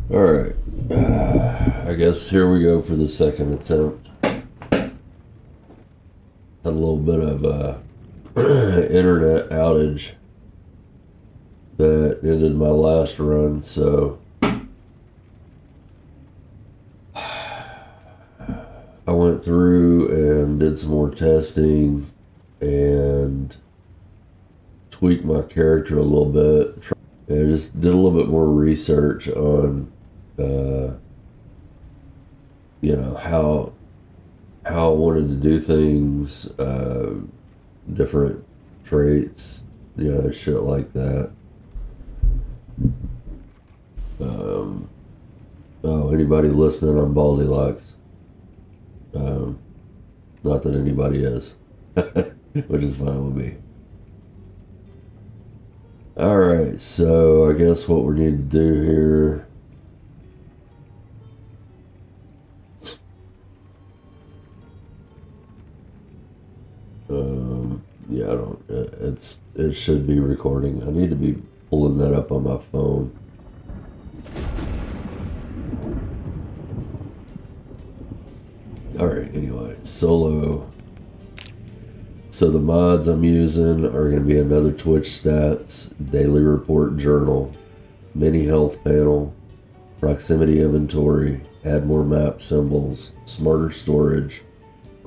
Alright. I guess here we go for the second attempt. Had a little bit of internet outage that ended my last run, so I went through and did some more testing and tweaked my character a little bit. And I just did a little bit more research on, how I wanted to do things, different traits, shit like that. Oh, anybody listening on Baldilox? Not that anybody is, which is fine with me. Alright, so I guess what we need to do here. Yeah, I don't. It should be recording. I need to be pulling that up on my phone. Alright, anyway, solo. So the mods I'm using are going to be another Twitch stats, daily report journal, mini health panel, proximity inventory, add more map symbols, smarter storage,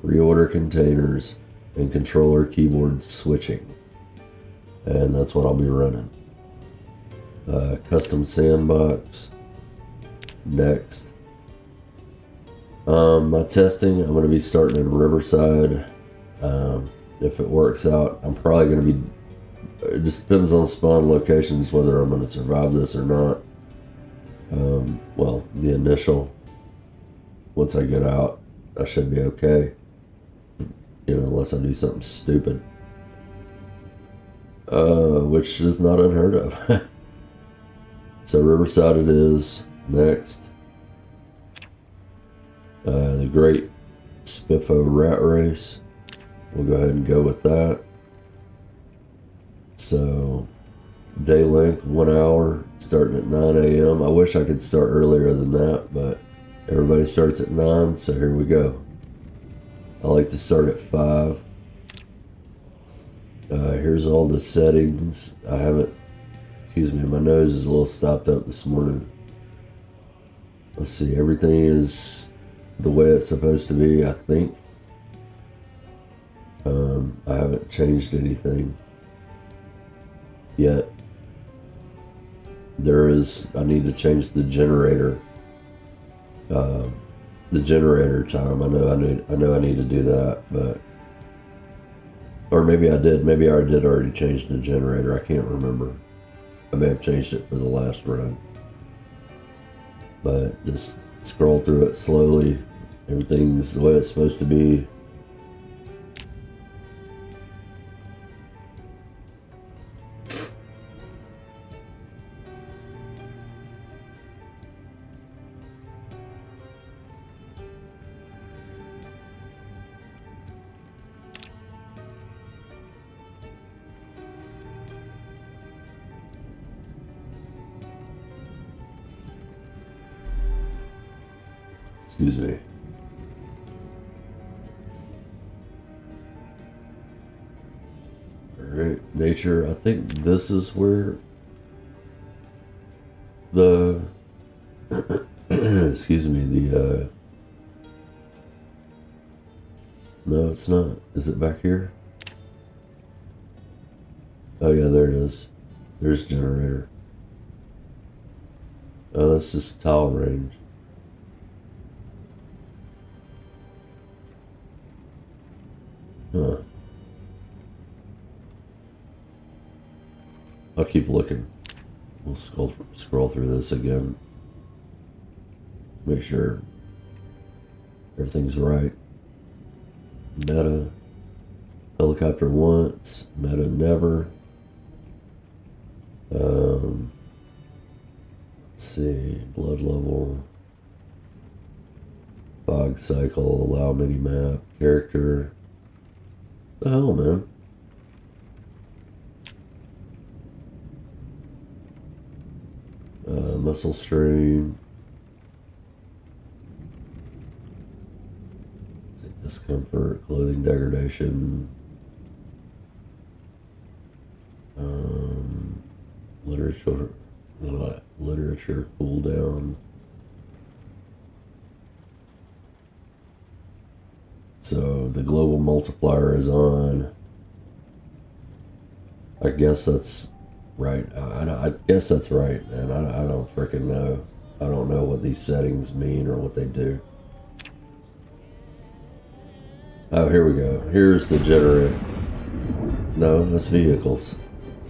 reorder containers, and controller keyboard switching. And that's what I'll be running. Custom sandbox. Next. My testing, I'm going to be starting in Riverside. If it works out, I'm probably going to be, it just depends on spawn locations whether I'm going to survive this or not. Well, the initial, once I get out, I should be okay. Unless I do something stupid. Which is not unheard of. So Riverside it is. Next. The Great Spiffo Rat Race. We'll go ahead and go with that. So, day length, 1 hour, starting at 9 a.m. I wish I could start earlier than that, but everybody starts at 9, so here we go. I like to start at 5. Here's all the settings. I haven't, excuse me, my nose is a little stopped up this morning. Let's see, everything is the way it's supposed to be, I think. I haven't changed anything yet. I need to change the generator. The generator time. I know I need to do that, but or maybe I did. Maybe I did already change the generator. I can't remember. I may have changed it for the last run. But just scroll through it slowly. Everything's the way it's supposed to be. Excuse me. Alright, nature. I think this is where the excuse me, no, it's not. Is it back here? Oh yeah, there it is. There's generator. Oh, that's just tile range. Huh. I'll keep looking. We'll scroll through this again. Make sure everything's right. Meta. Helicopter once. Meta never. Let's see. Blood level. Fog cycle. Allow mini map. Character. The hell, man? Muscle strain. discomfort, clothing degradation, literature cooldown. So the global multiplier is on. I guess that's right. I guess that's right, man. I don't freaking know. I don't know what these settings mean or what they do. Oh, here we go. Here's the generator. No, that's vehicles.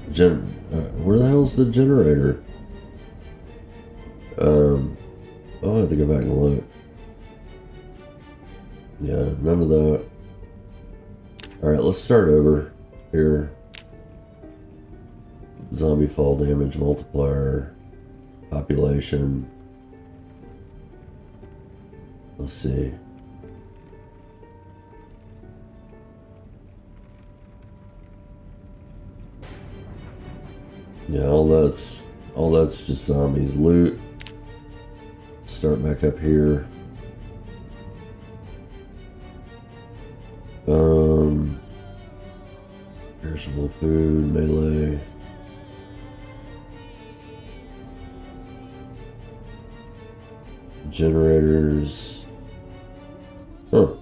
Where the hell's the generator? I'll have to go back and look. Yeah, none of that. Alright, let's start over here. Zombie fall damage multiplier. Population. Let's see. Yeah, all that's just zombies. Loot. Start back up here. Perishable food, melee. Generators. Huh.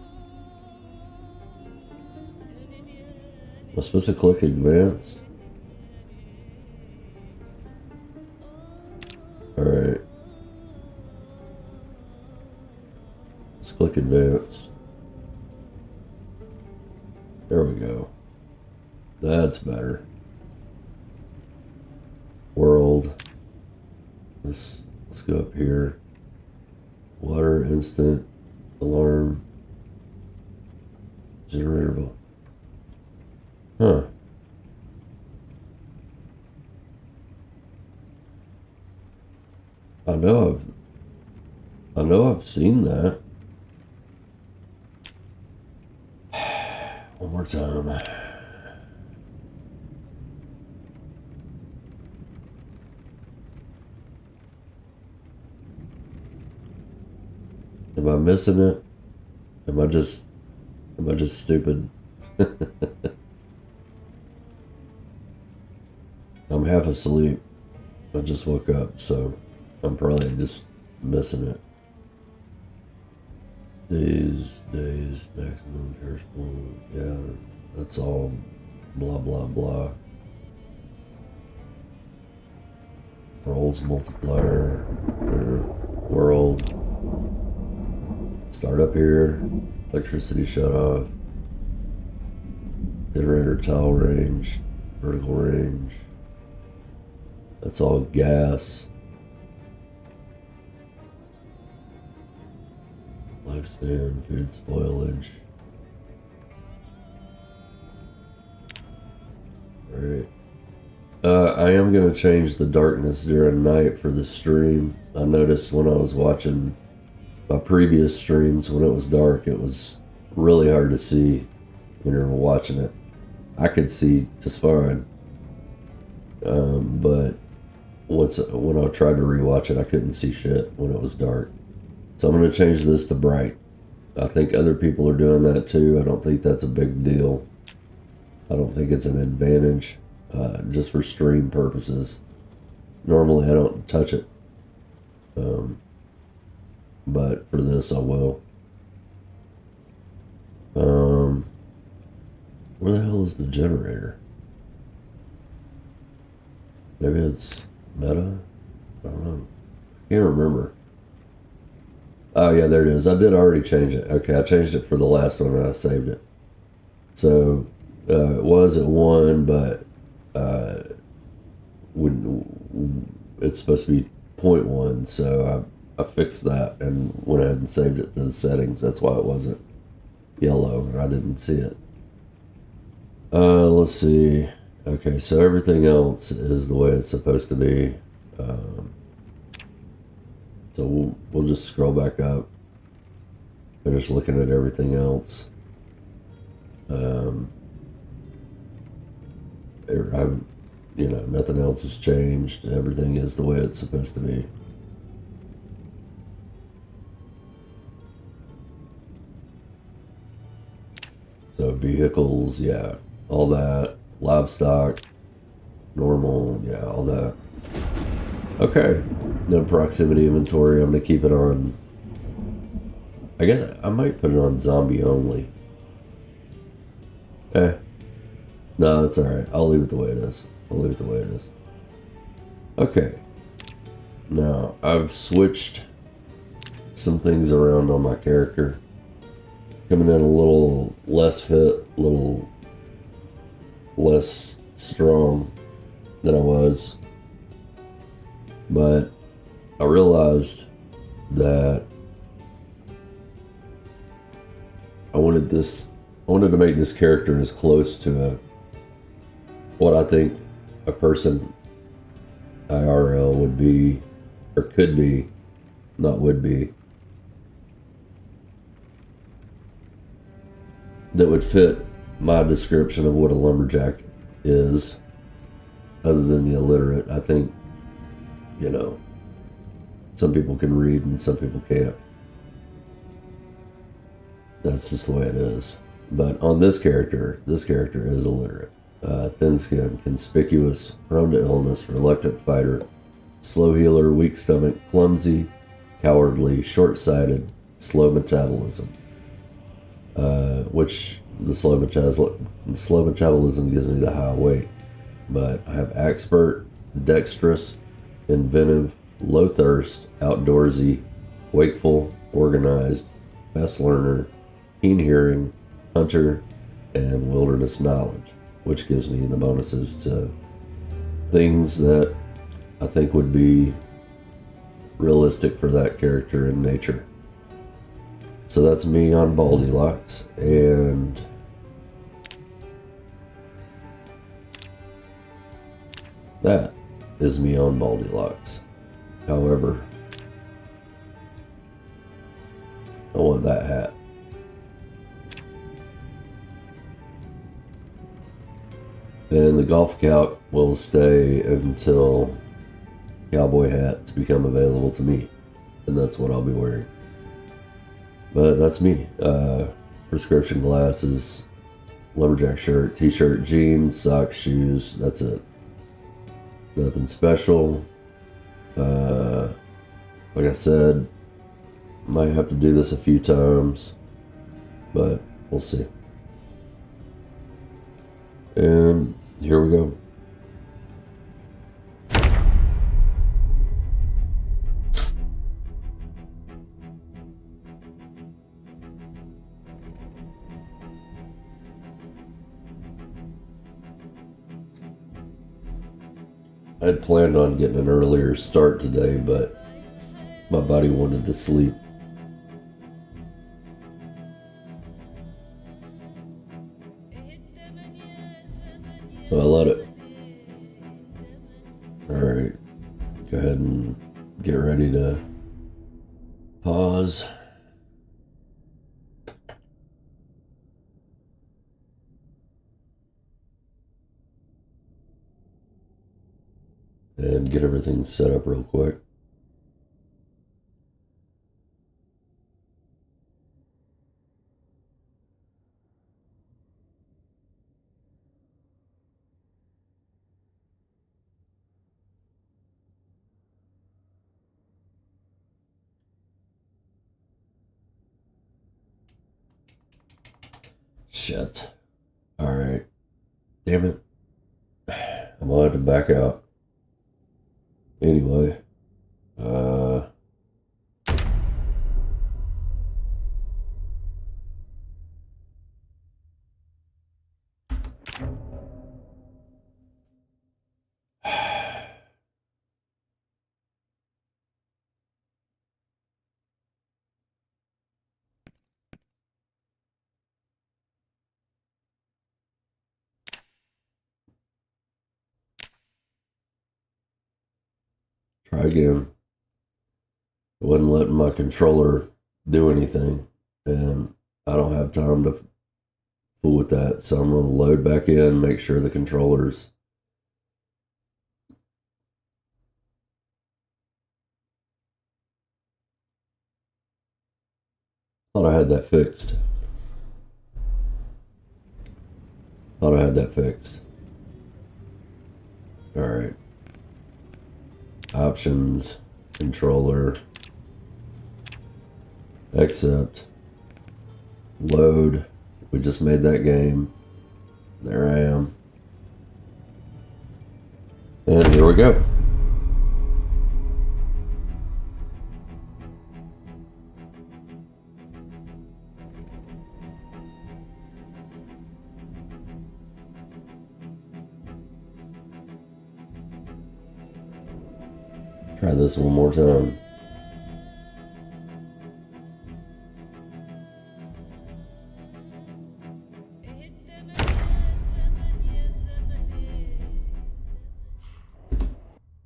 Am I supposed to click advanced? Alright. Let's click advanced. There we go. That's better. World. Let's go up here. Water, instant, alarm, generator. Huh. I know I've seen that. One more time. Am I missing it? Am I just stupid? I'm half asleep. I just woke up, so I'm probably just missing it. Days, maximum perishable. Yeah, that's all blah, blah, blah. Rolls multiplier. World. Start up here. Electricity shut off. Generator tile range. Vertical range. That's all gas. Lifespan, food spoilage. Alright. I am going to change the darkness during night for the stream. I noticed when I was watching my previous streams, when it was dark, it was really hard to see when you were watching it. I could see just fine. But when I tried to rewatch it, I couldn't see shit when it was dark. So I'm going to change this to bright. I think other people are doing that too. I don't think that's a big deal. I don't think it's an advantage, just for stream purposes. Normally I don't touch it. But for this I will. Where the hell is the generator? Maybe it's meta? I don't know. I can't remember. Oh yeah, there it is. I did already change it. Okay, I changed it for the last one and I saved it. So it was at 1, but when it's supposed to be 0.1, so I fixed that and went ahead and saved it to the settings. That's why it wasn't yellow and I didn't see it. Let's see. Okay, so everything else is the way it's supposed to be. So we'll just scroll back up. Finish looking at everything else. Nothing else has changed. Everything is the way it's supposed to be. So vehicles, yeah, all that. Livestock, normal, yeah, all that. Okay, then proximity inventory, I'm gonna keep it on. I guess I might put it on zombie only. No, that's alright. I'll leave it the way it is. I'll leave it the way it is. Okay. Now, I've switched some things around on my character. Coming in a little less fit, a little less strong than I was. But I realized that I wanted to make this character as close to what I think a person IRL would be, or could be, not would be, that would fit my description of what a lumberjack is, other than the illiterate. I think, some people can read and some people can't. That's just the way it is. But on this character is illiterate. Thin-skinned, conspicuous, prone to illness, reluctant fighter, slow healer, weak stomach, clumsy, cowardly, short-sighted, slow metabolism. Which the slow metabolism gives me the high weight. But I have expert, dexterous, inventive, low thirst, outdoorsy, wakeful, organized, fast learner, keen hearing, hunter, and wilderness knowledge, which gives me the bonuses to things that I think would be realistic for that character in nature. So that's me on Baldilox, and that is me on Baldilox. However, I want that hat. And the golf cap will stay until cowboy hats become available to me. And that's what I'll be wearing. But that's me. Prescription glasses, lumberjack shirt, t-shirt, jeans, socks, shoes. That's it. Nothing special. Like I said, might have to do this a few times, but we'll see. And here we go. I had planned on getting an earlier start today, but my body wanted to sleep. So I let it. Alright, go ahead and get ready to pause. And get everything set up real quick. Shit. Alright. Damn it. I'm gonna have to back out. Anyway. Try again. It wasn't letting my controller do anything, and I don't have time to fool with that. So I'm going to load back in, make sure the controllers. Thought I had that fixed. Thought I had that fixed. Alright. Options, controller, accept, load. We just made that game. There I am. And here we go. Try this one more time.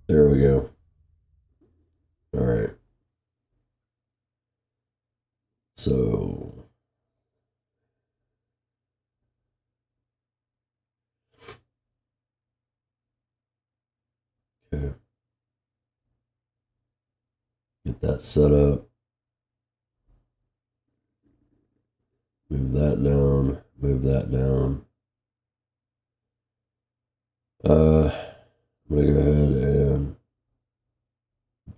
There we go. All right. So okay. Get that set up. Move that down. Move that down. I'm gonna go ahead and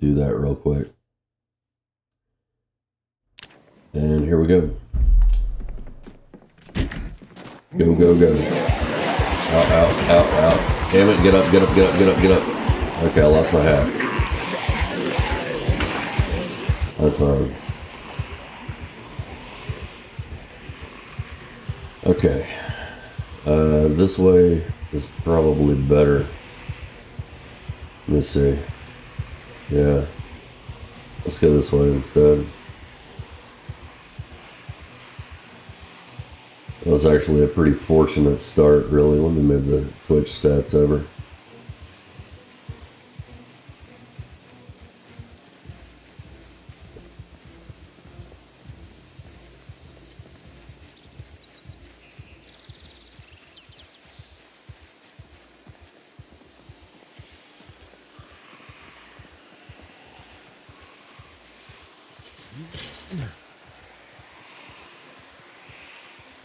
do that real quick. And here we go. Go, go, go. Out, out, out, out. Damn it, get up, get up, get up, get up, get up. Okay, I lost my hat. That's fine. Okay. This way is probably better. Let me see. Yeah. Let's go this way instead. It was actually a pretty fortunate start, really. Let me move the Twitch stats over.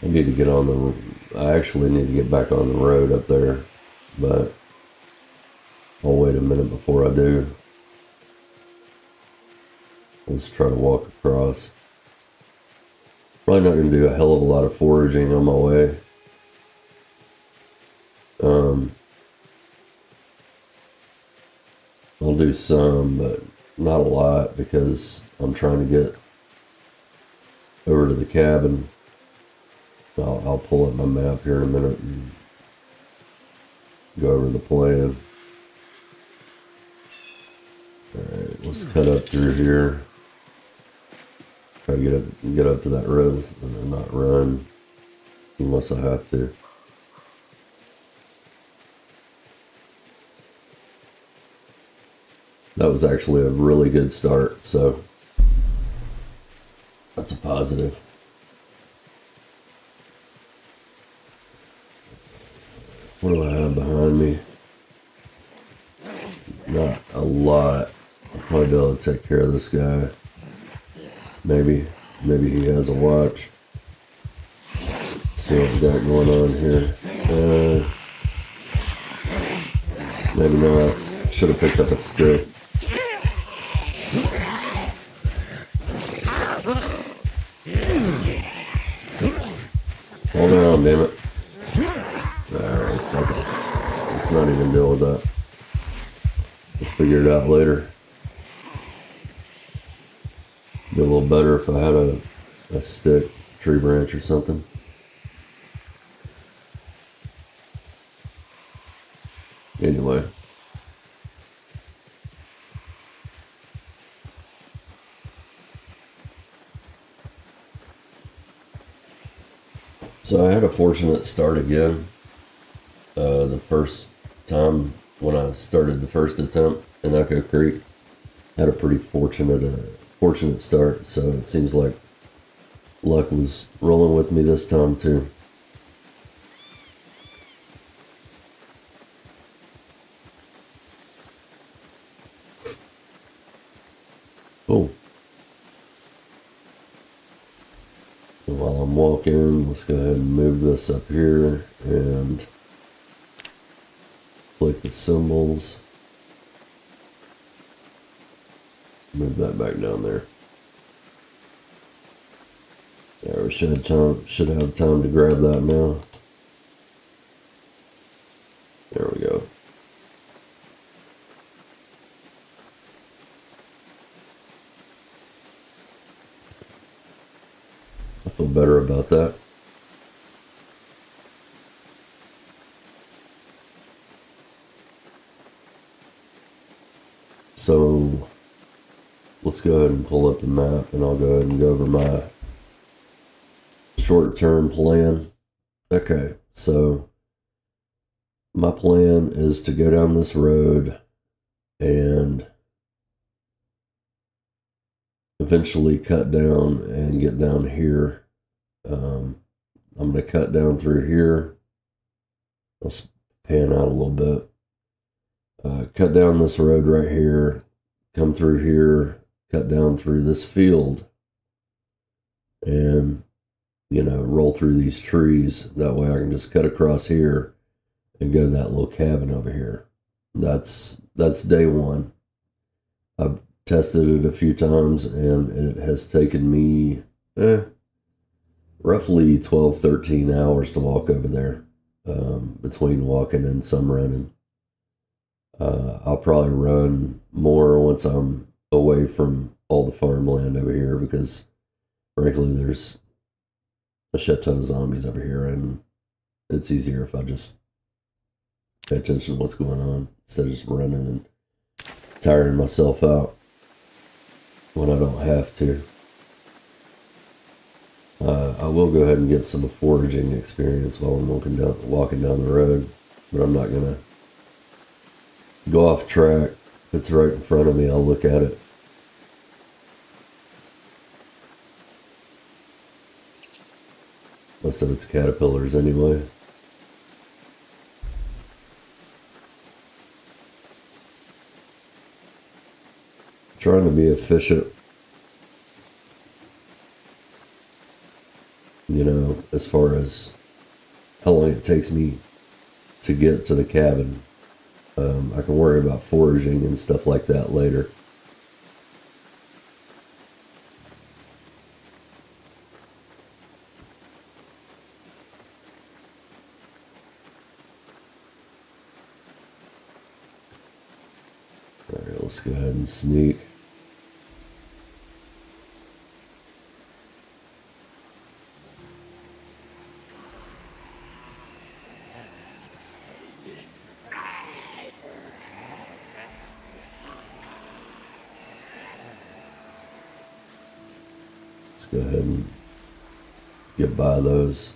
I need to get on the... I actually need to get back on the road up there, but I'll wait a minute before I do. Let's try to walk across. Probably not going to do a hell of a lot of foraging on my way. I'll do some, but not a lot because I'm trying to get over to the cabin. I'll pull up my map here in a minute and go over the plan. Alright, let's cut up through here. Try to get up to that road and not run unless I have to. That was actually a really good start, so that's a positive. What do I have behind me? Not a lot. I'll probably be able to take care of this guy. Maybe he has a watch. See what we got going on here. Maybe not. Should have picked up a stick. Hold on, damn it. Alright, fuck it. Let's not even deal with that. We'll figure it out later. Be a little better if I had a stick, tree branch or something. Anyway. So I had a fortunate start again. The first time when I started the first attempt in Echo Creek, had a pretty fortunate start. So it seems like luck was rolling with me this time too. Cool. While I'm I'm walking, let's go ahead and move this up here and click the symbols. Move that back down there. Yeah, we should have time to grab that now. There we go. I feel better about that. So let's go ahead and pull up the map, and I'll go ahead and go over my short-term plan. Okay, so my plan is to go down this road and eventually cut down and get down here. I'm going to cut down through here. Let's pan out a little bit. Cut down this road right here, come through here, cut down through this field, and, you know, roll through these trees. That way I can just cut across here and go to that little cabin over here. That's day one. I've tested it a few times, and it has taken me roughly 12, 13 hours to walk over there, between walking and some running. I'll probably run more once I'm away from all the farmland over here, because frankly there's a shit ton of zombies over here, and it's easier if I just pay attention to what's going on instead of just running and tiring myself out when I don't have to. I will go ahead and get some foraging experience while I'm walking down the road, but I'm not gonna go off track. If it's right in front of me, I'll look at it. Most of it's caterpillars anyway. Trying to be efficient, you know, as far as how long it takes me to get to the cabin. I can worry about foraging and stuff like that later. All right, let's go ahead and sneak. Let's go ahead and get by those.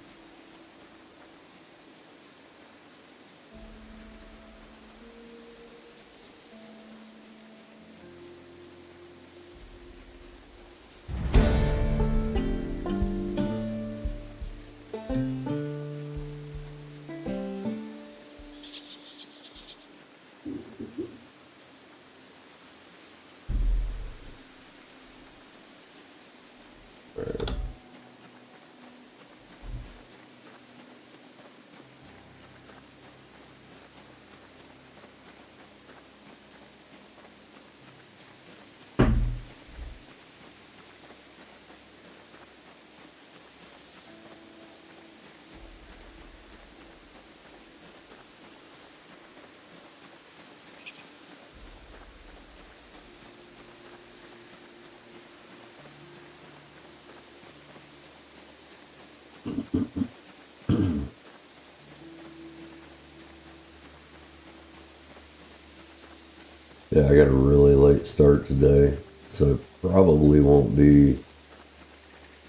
Yeah, I got a really late start today, so it probably won't be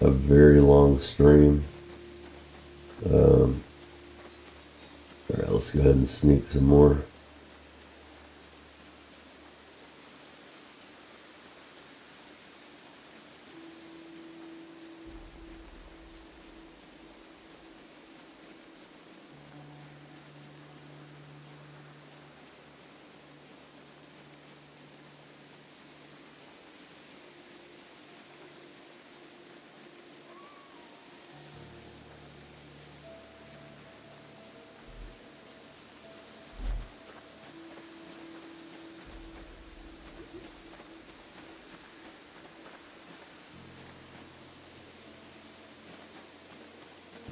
a very long stream. All right, let's go ahead and sneak some more.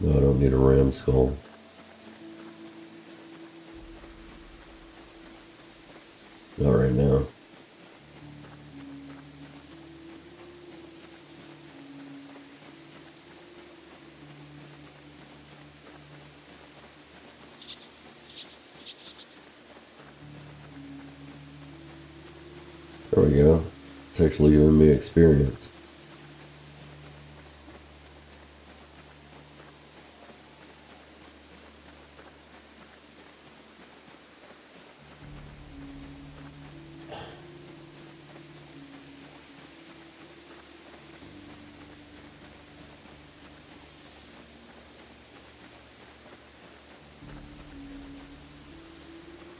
No, I don't need a ram skull. Not right now. There we go. It's actually giving me experience.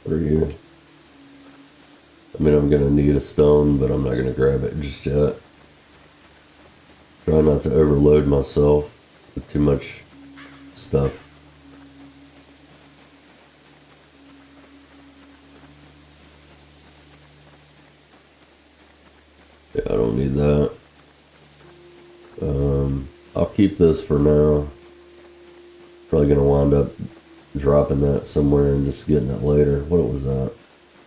What are you? I mean, I'm gonna need a stone, but I'm not gonna grab it just yet. Try not to overload myself with too much stuff. Yeah, I don't need that. I'll keep this for now. Probably gonna wind up dropping that somewhere and just getting it later. What was that?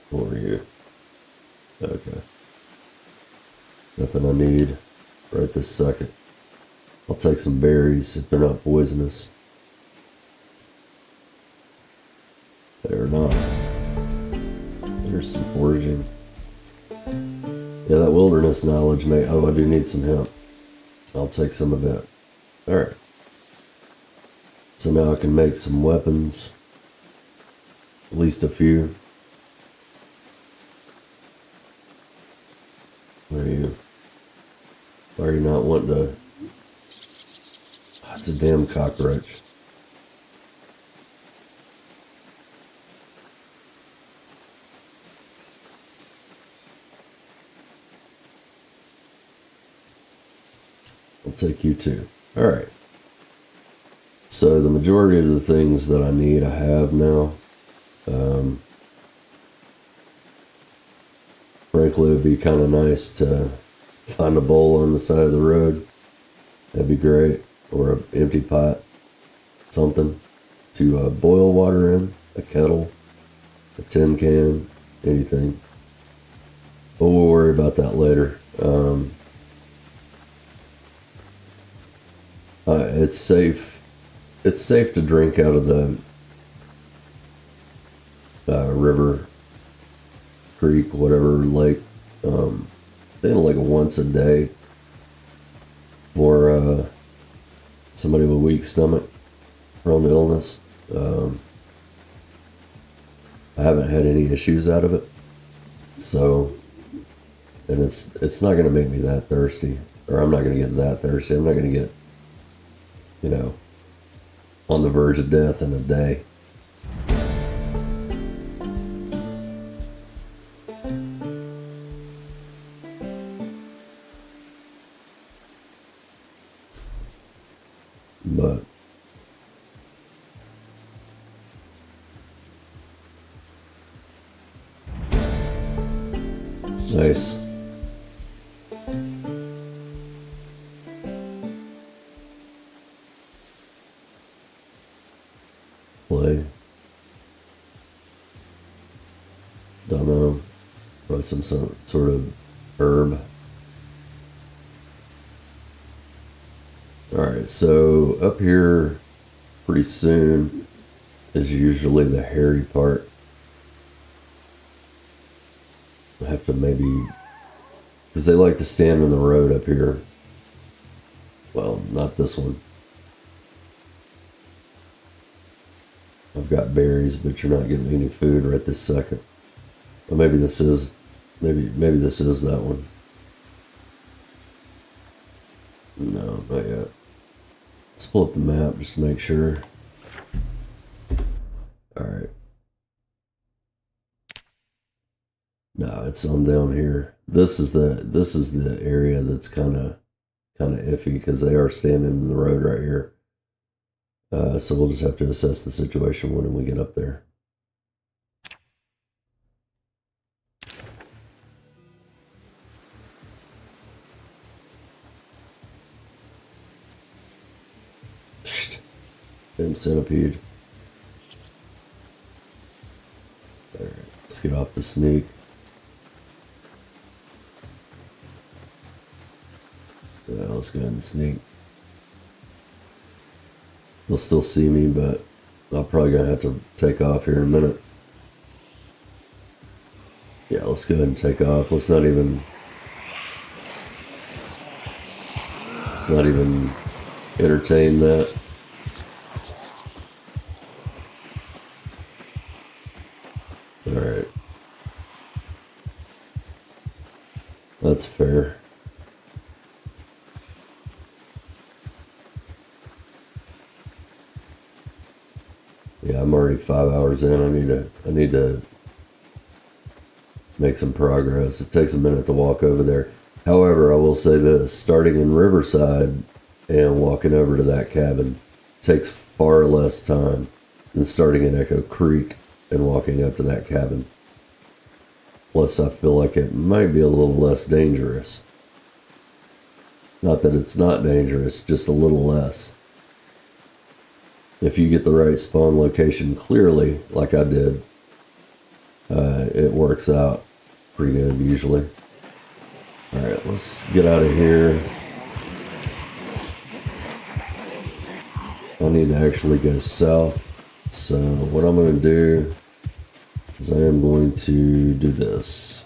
What were you? Okay. Nothing I need right this second. I'll take some berries if they're not poisonous. They're not. There's some foraging. Yeah, that wilderness knowledge may. Oh, I do need some hemp. I'll take some of it. Alright. So now I can make some weapons. At least a few. Where are you? Why are you not wanting to? Oh, it's a damn cockroach. I'll take you too. Alright. So the majority of the things that I need I have now. Frankly, it would be kind of nice to find a bowl on the side of the road. That'd be great. Or an empty pot. Something to boil water in. A kettle. A tin can. Anything. But we'll worry about that later. It's safe. It's safe to drink out of the river, creek, whatever, lake. They like once a day for somebody with a weak stomach, prone to illness. I haven't had any issues out of it, so, and it's not going to make me that thirsty, or I'm not going to get that thirsty. I'm not going to get, on the verge of death in a day. But nice. Play. Don't know. Probably some sort of herb. Alright, so up here pretty soon is usually the hairy part. I have to maybe, because they like to stand in the road up here. Well, not this one. I've got berries, but you're not getting any food right this second. Or maybe this is, maybe this is that one. No, not yet. Let's pull up the map just to make sure. Alright. No, it's on down here. This is the area that's kind of iffy because they are standing in the road right here. So we'll just have to assess the situation when we get up there. Damn centipede. Alright, let's get off the sneak. Yeah, let's go ahead and sneak. They'll still see me, but I'm probably gonna have to take off here in a minute. Yeah, let's go ahead and take off. Let's not even entertain that. Alright. That's fair. Yeah, I'm already 5 hours in. I need to make some progress. It takes a minute to walk over there. However, I will say this, starting in Riverside and walking over to that cabin takes far less time than starting in Echo Creek and walking up to that cabin. Plus, I feel like it might be a little less dangerous. Not that it's not dangerous, just a little less. If you get the right spawn location clearly, like I did, it works out pretty good usually. Alright, let's get out of here. I need to actually go south. So what I'm going to do is I am going to do this.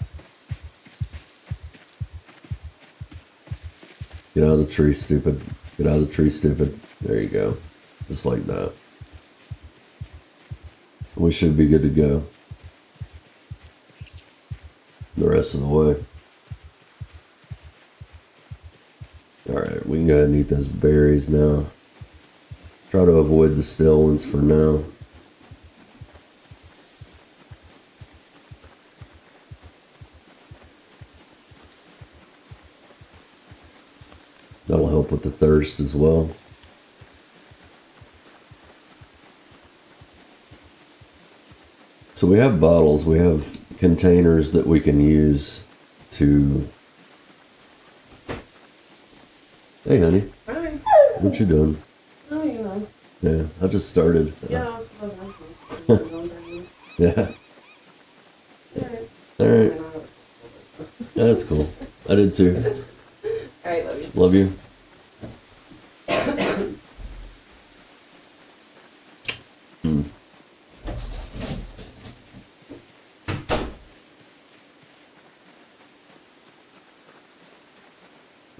Get out of the tree, stupid. Get out of the tree, stupid. There you go. Just like that. We should be good to go the rest of the way. Alright, we can go ahead and eat those berries now. Try to avoid the stale ones for now. That'll help with the thirst as well. So we have bottles, we have containers that we can use to... Hey, honey. Hi. What you doing? Oh, you know. Yeah, I just started. Yeah, I was supposed to Yeah. Alright. Yeah, that's cool. I did too. Alright, love you. Love you.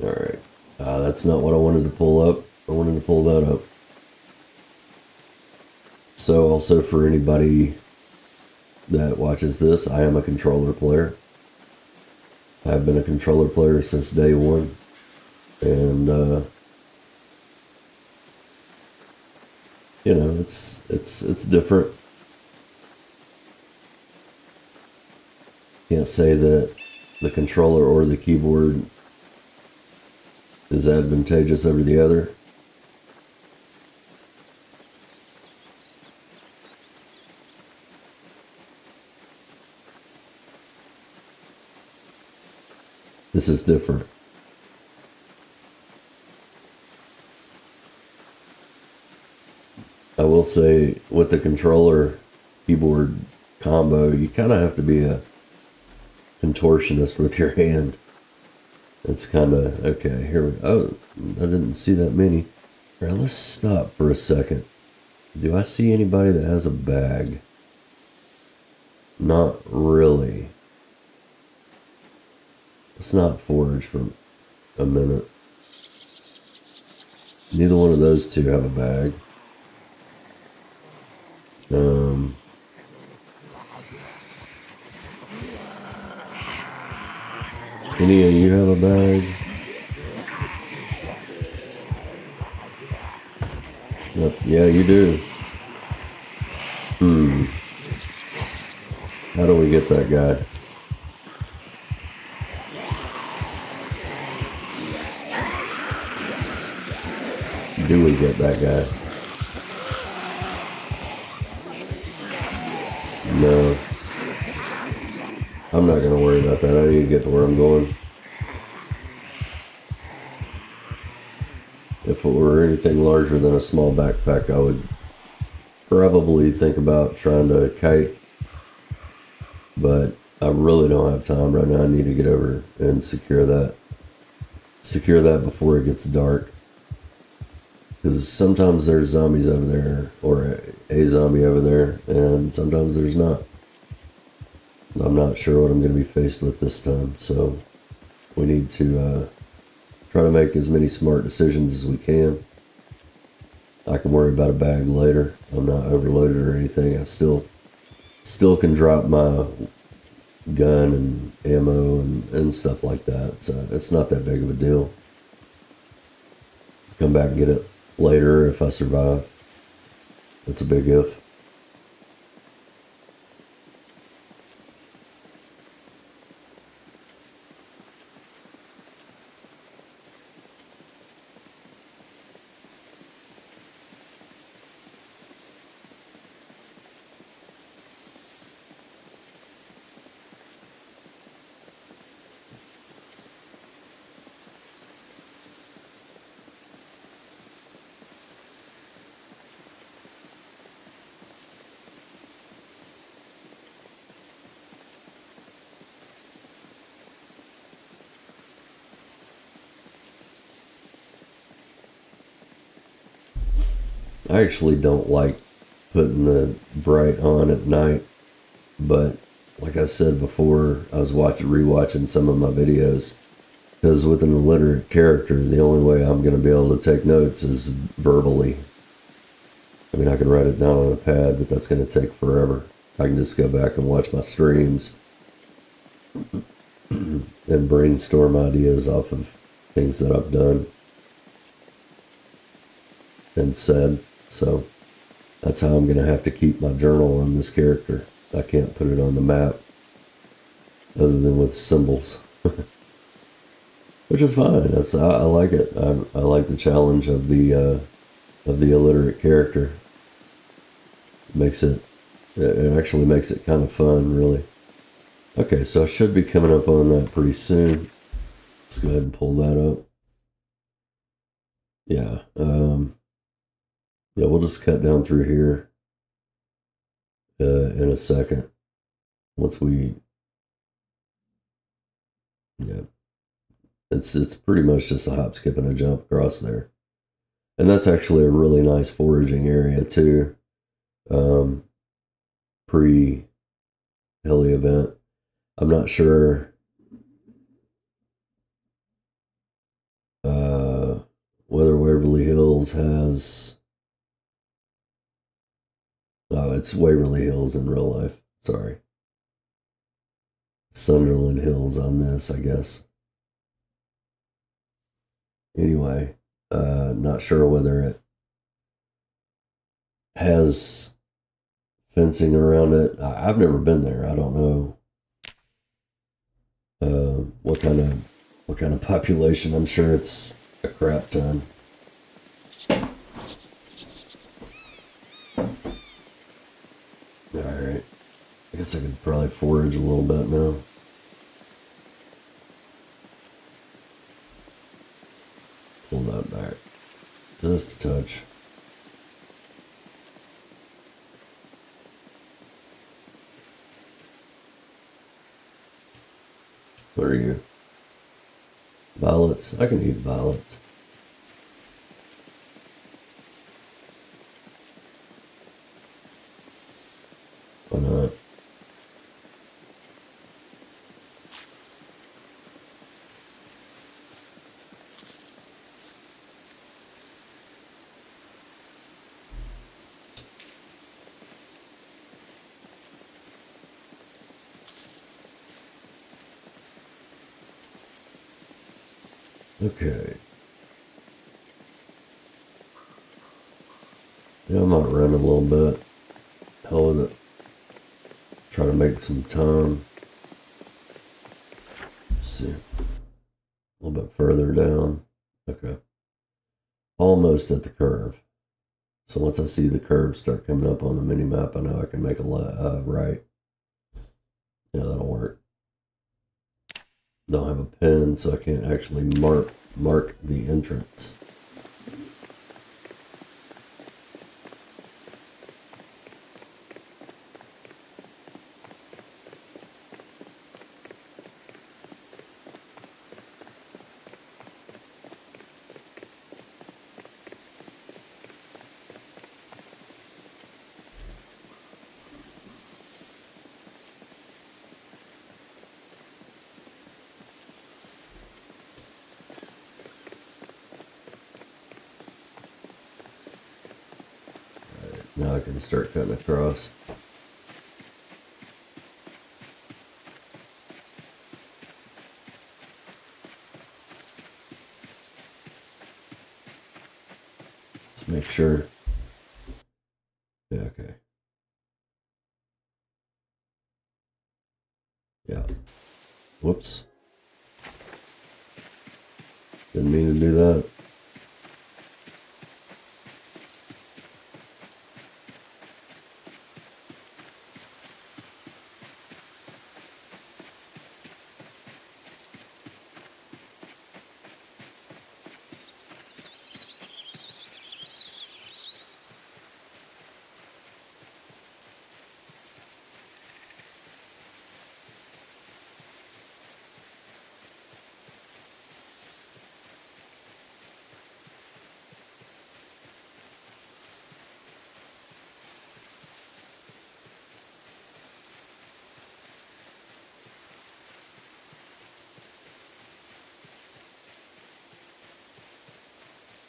Alright. That's not what I wanted to pull up. I wanted to pull that up. So also for anybody that watches this, I am a controller player. I've been a controller player since day one. And, you know, it's different. Can't say that the controller or the keyboard is advantageous over the other. This is different. I will say with the controller keyboard combo, you kind of have to be a contortionist with your hand. It's kind of, okay, here we, oh, I didn't see that many. All right, let's stop for a second. Do I see anybody that has a bag? Not really. Let's not forage for a minute. Neither one of those two have a bag. Any of you have a bag? Yeah, you do. How do we get that guy? Do we get that guy? No. I'm not going to worry about that. I need to get to where I'm going. If it were anything larger than a small backpack, I would probably think about trying to kite, but I really don't have time right now. I need to get over and secure that before it gets dark. Because sometimes there's zombies over there, or a zombie over there, and sometimes there's not. I'm not sure what I'm going to be faced with this time, so we need to try to make as many smart decisions as we can. I can worry about a bag later. I'm not overloaded or anything. I still can drop my gun and ammo and stuff like that, so it's not that big of a deal. Come back and get it later if I survive. It's a big if. I actually don't like putting the bright on at night, but like I said before, I was rewatching some of my videos, because with an illiterate character, the only way I'm going to be able to take notes is verbally. I mean, I can write it down on a pad, but that's going to take forever. I can just go back and watch my streams and brainstorm ideas off of things that I've done and said. So that's how I'm going to have to keep my journal on this character. I can't put it on the map other than with symbols, which is fine. I like it. I like the challenge of the illiterate character. It actually makes it kind of fun, really. Okay, so I should be coming up on that pretty soon. Let's go ahead and pull that up. Yeah. Yeah, we'll just cut down through here in a second. Once we, yeah, it's pretty much just a hop, skip, and a jump across there, and that's actually a really nice foraging area too. Pre heli event, I'm not sure whether Waverly Hills has. Oh, it's Waverly Hills in real life. Sorry. Sunderland Hills on this, I guess. Anyway, not sure whether it has fencing around it. I've never been there. I don't know what kind of population. I'm sure it's a crap ton. Alright. I guess I could probably forage a little bit now. Pull that back. Just a touch. What are you? Violets? I can eat violets. Why not? Okay. Yeah, I might run a little bit. Hell with it. Try to make some time. Let's see. A little bit further down. Okay. Almost at the curve. So once I see the curve start coming up on the mini map, I know I can make a right. Yeah, that'll work. Don't have a pen, so I can't actually mark the entrance. Now I can start cutting across. Let's make sure. Yeah, okay. Yeah. Whoops. Didn't mean to do that.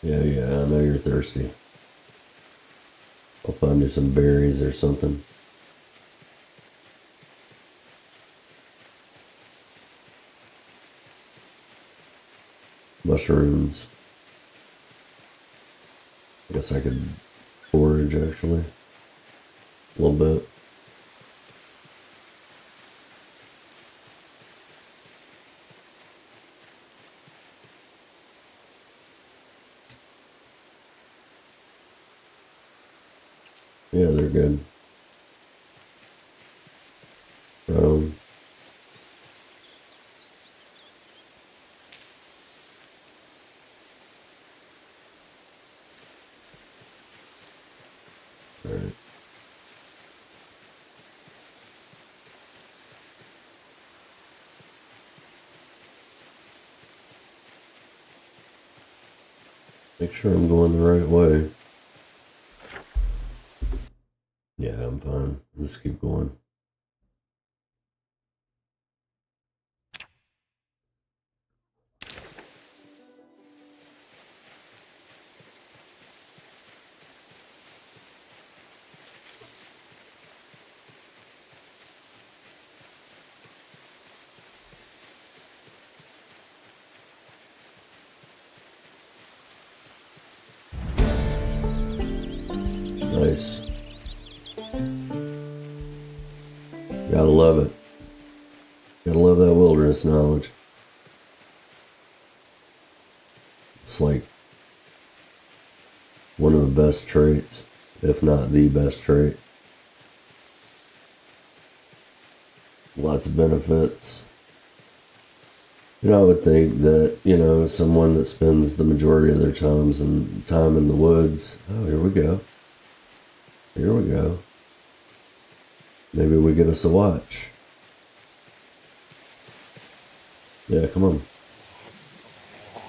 Yeah, I know you're thirsty. I'll find you some berries or something. Mushrooms. I guess I could forage actually. A little bit. Yeah, they're good. Right on. All right. Make sure I'm going the right way. Yeah, I'm fine. Let's keep going. Nice. Gotta love it. Gotta love that wilderness knowledge. It's like one of the best traits, if not the best trait. Lots of benefits. I would think that, someone that spends the majority of their time in the woods. Oh, here we go. Here we go. Maybe we get us a watch. Yeah, come on.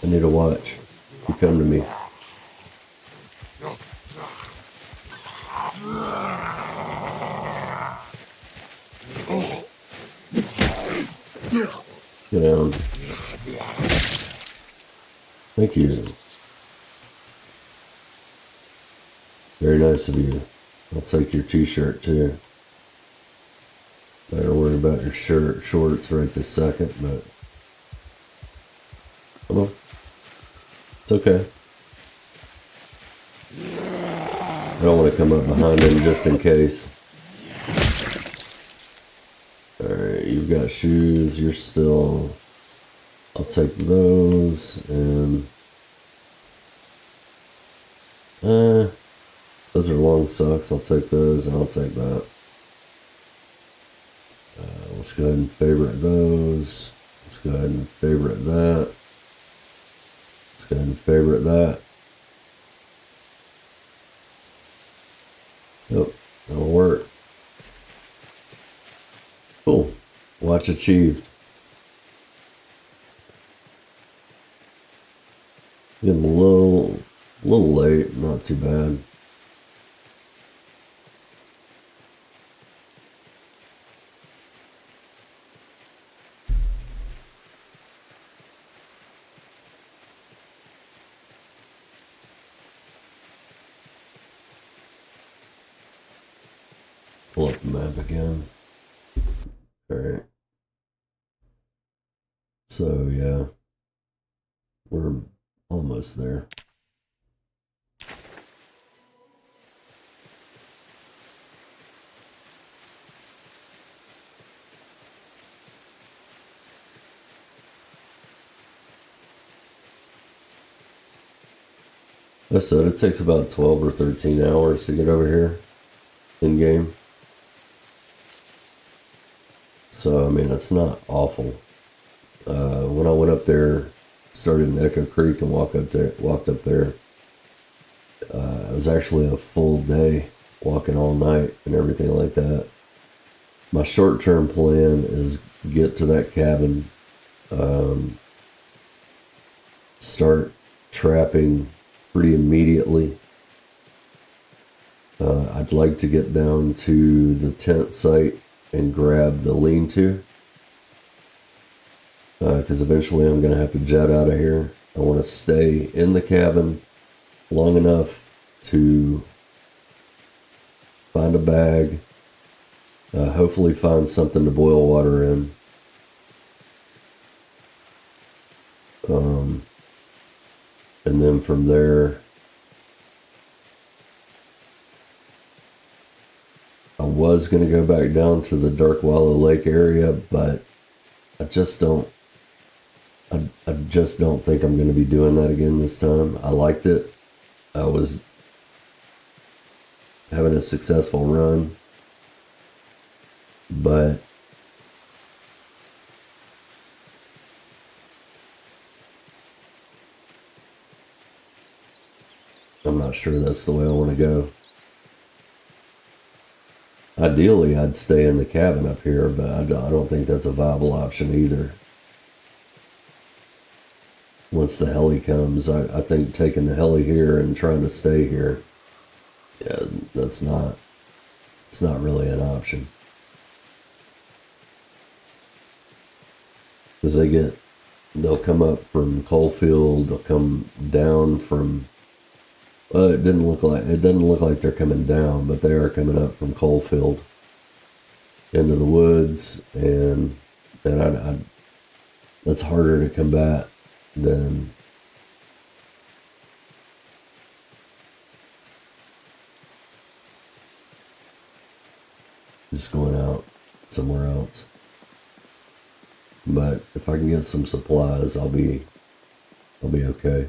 I need a watch. You come to me. Get down. Thank you. Very nice of you. I'll take your t-shirt too. I don't worry about your shorts right this second, but come on. It's okay. I don't want to come up behind him just in case. Alright, you've got shoes. You're still... I'll take those and... those are long socks. I'll take those and I'll take that. Let's go ahead and favorite those. Let's go ahead and favorite that. Let's go ahead and favorite that. Yep, that'll work. Cool. Watch achieved. Getting a little late, not too bad. Pull up the map again. Alright. So, yeah. We're almost there. I said it takes about 12 or 13 hours to get over here in game. So, I mean, it's not awful. When I went up there, started in Echo Creek and walked up there, it was actually a full day walking all night and everything like that. My short-term plan is get to that cabin, start trapping pretty immediately. I'd like to get down to the tent site and grab the lean-to, because eventually I'm going to have to jet out of here. I want to stay in the cabin long enough to find a bag, hopefully find something to boil water in. And then from there, I was going to go back down to the Dark Wallow Lake area, but I just don't think I'm going to be doing that again this time. I liked it. I was having a successful run, but I'm not sure that's the way I want to go. Ideally, I'd stay in the cabin up here, but I don't think that's a viable option either. Once the heli comes, I think taking the heli here and trying to stay here, yeah, it's not really an option. Because they'll come up from Coalfield, they'll come down from, well, it doesn't look like they're coming down, but they are coming up from Coalfield into the woods, and that's harder to combat than just going out somewhere else. But if I can get some supplies, I'll be okay.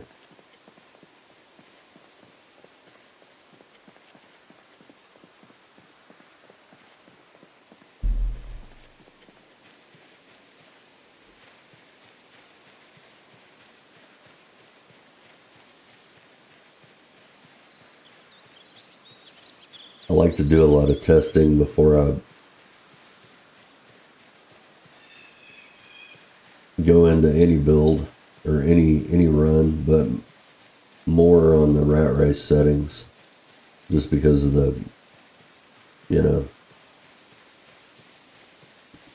I like to do a lot of testing before I go into any build or any run, but more on the rat race settings, just because of the,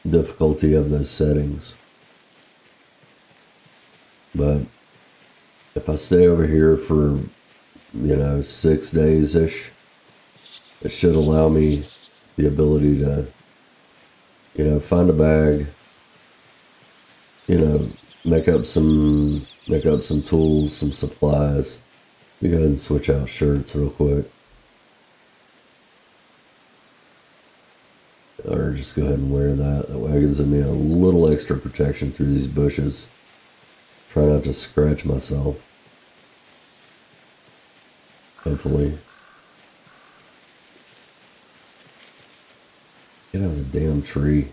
difficulty of those settings. But if I stay over here for 6 days ish, it should allow me the ability to find a bag, make up some tools, some supplies. Let me go ahead and switch out shirts real quick. Or just go ahead and wear that. That way it gives me a little extra protection through these bushes. Try not to scratch myself. Hopefully. Get out of the damn tree.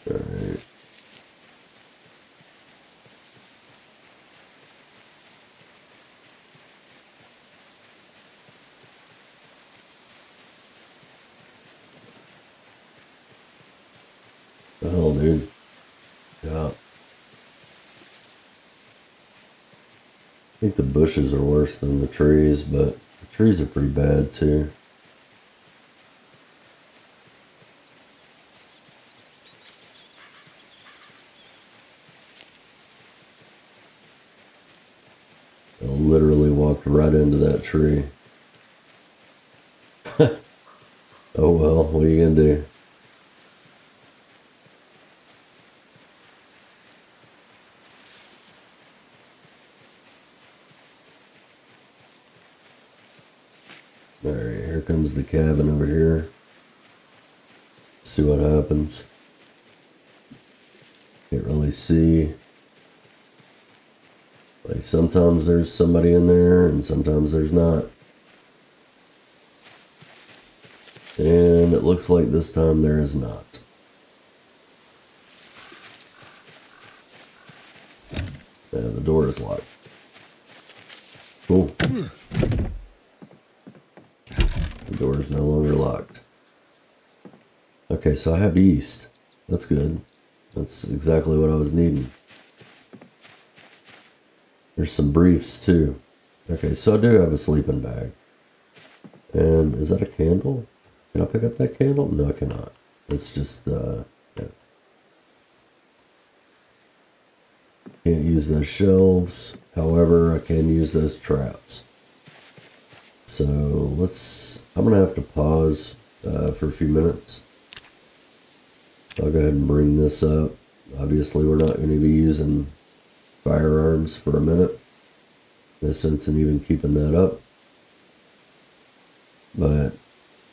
Alright. The hell, dude. Yeah. I think the bushes are worse than the trees, but the trees are pretty bad too. I literally walked right into that tree. Oh well, what are you gonna do? Alright, here comes the cabin over here. See what happens. Can't really see. Like sometimes there's somebody in there and sometimes there's not. And it looks like this time there is not. Yeah, the door is locked. Cool. The door is no longer locked. Okay, so I have east. That's good. That's exactly what I was needing. There's some briefs too. Okay, so I do have a sleeping bag. And is that a candle? Can I pick up that candle? No, I cannot. It's just, yeah. Can't use those shelves. However, I can use those traps. So I'm gonna have to pause for a few minutes. I'll go ahead and bring this up. Obviously, we're not going to be using firearms for a minute. No sense in even keeping that up. But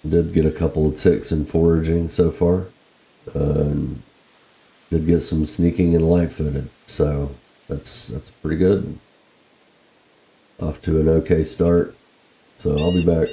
I did get a couple of ticks in foraging so far. And did get some sneaking and light-footed. So that's pretty good. Off to an okay start. So I'll be back.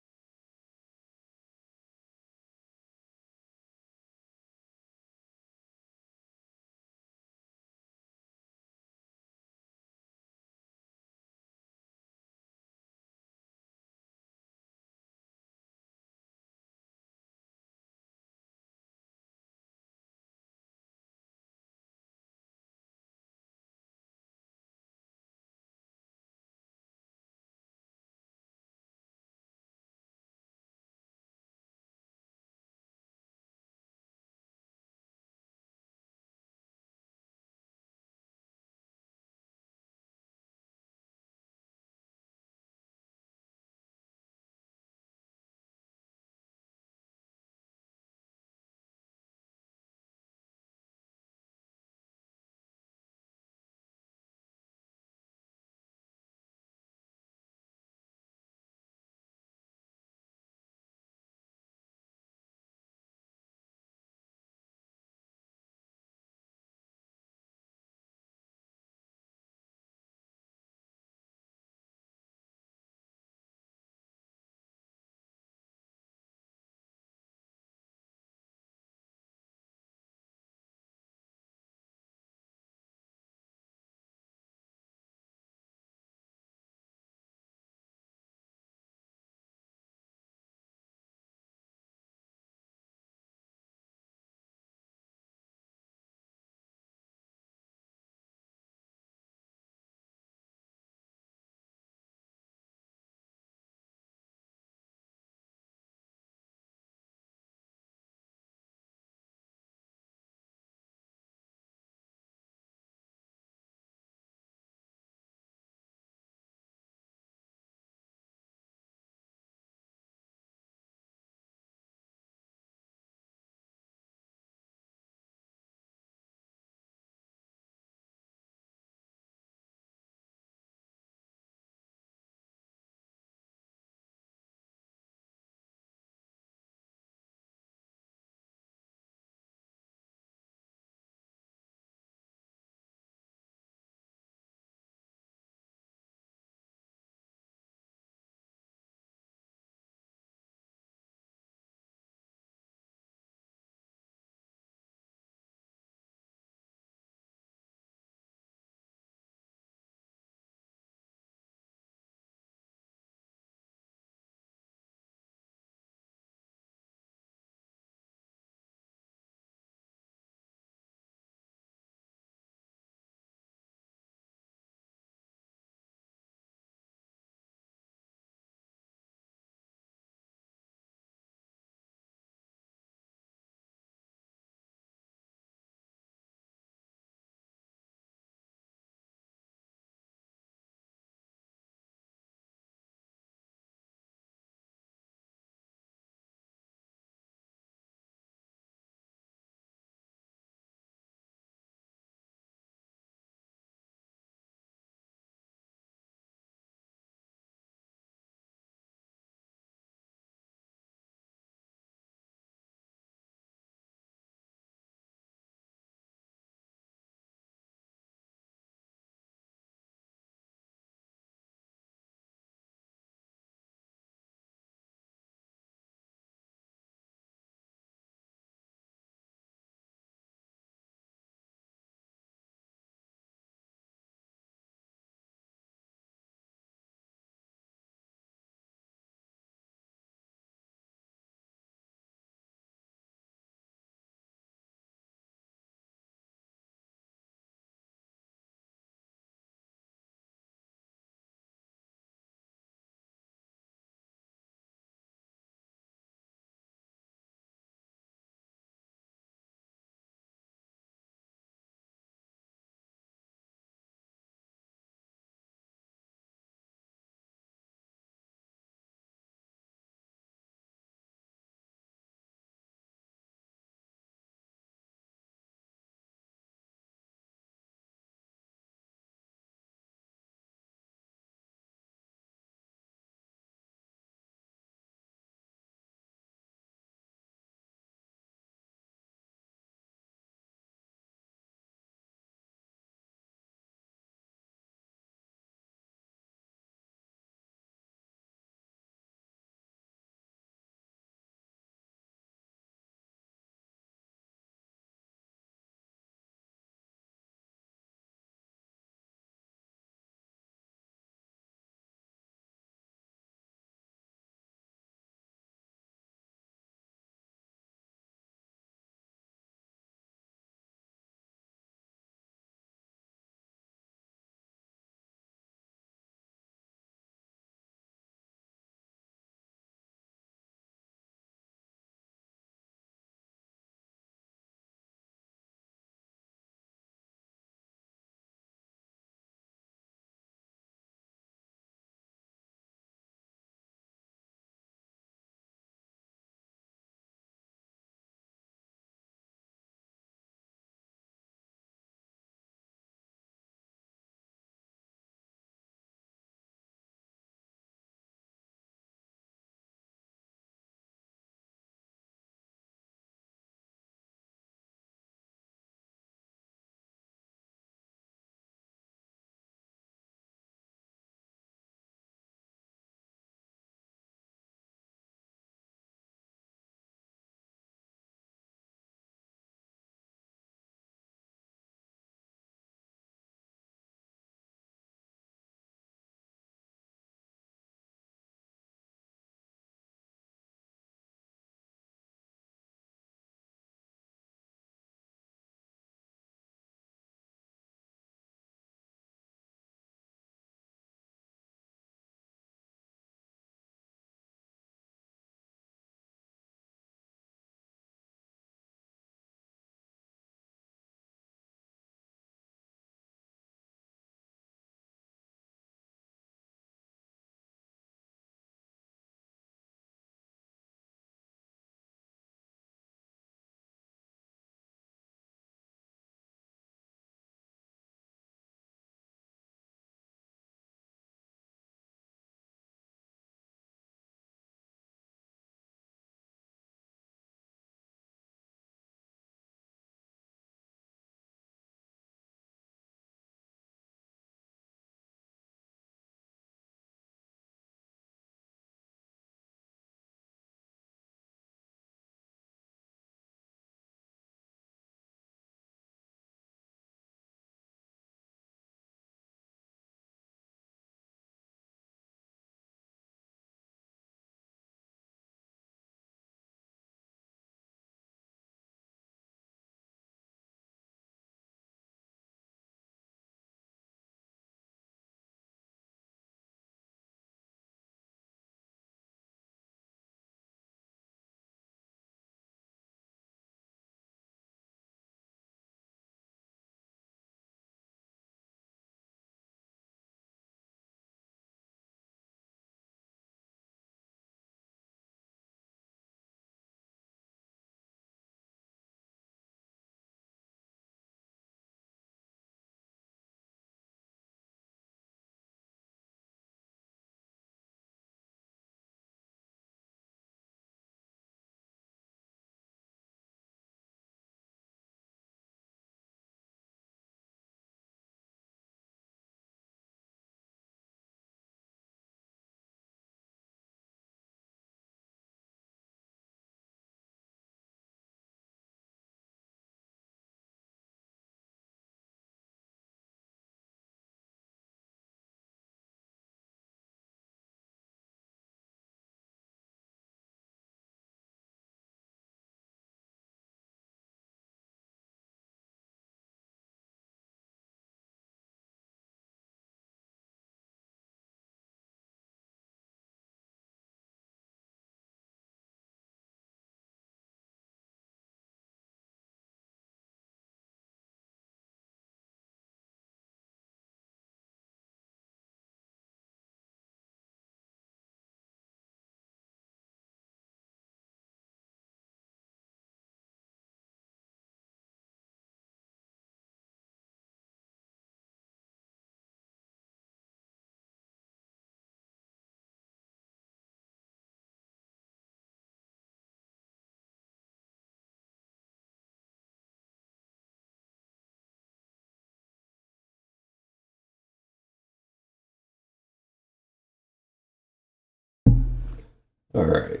All right.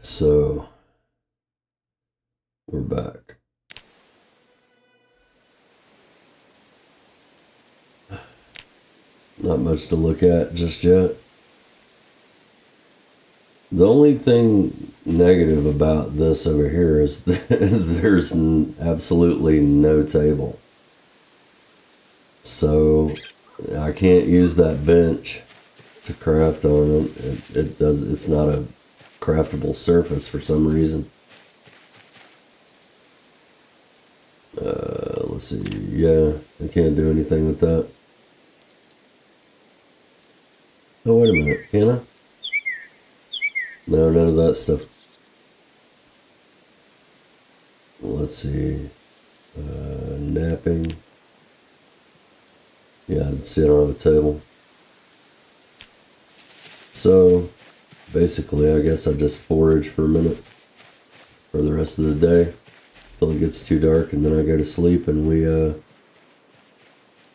So we're back. Not much to look at just yet. The only thing negative about this over here is there's absolutely no table. So I can't use that bench to craft on it. It's not a craftable surface for some reason. Let's see. Yeah, I can't do anything with that. Oh, wait a minute. Can I? No, none of that stuff. Let's see. Napping. Yeah, see, I don't have a table. So, basically, I guess I just forage for a minute for the rest of the day till it gets too dark, and then I go to sleep, and we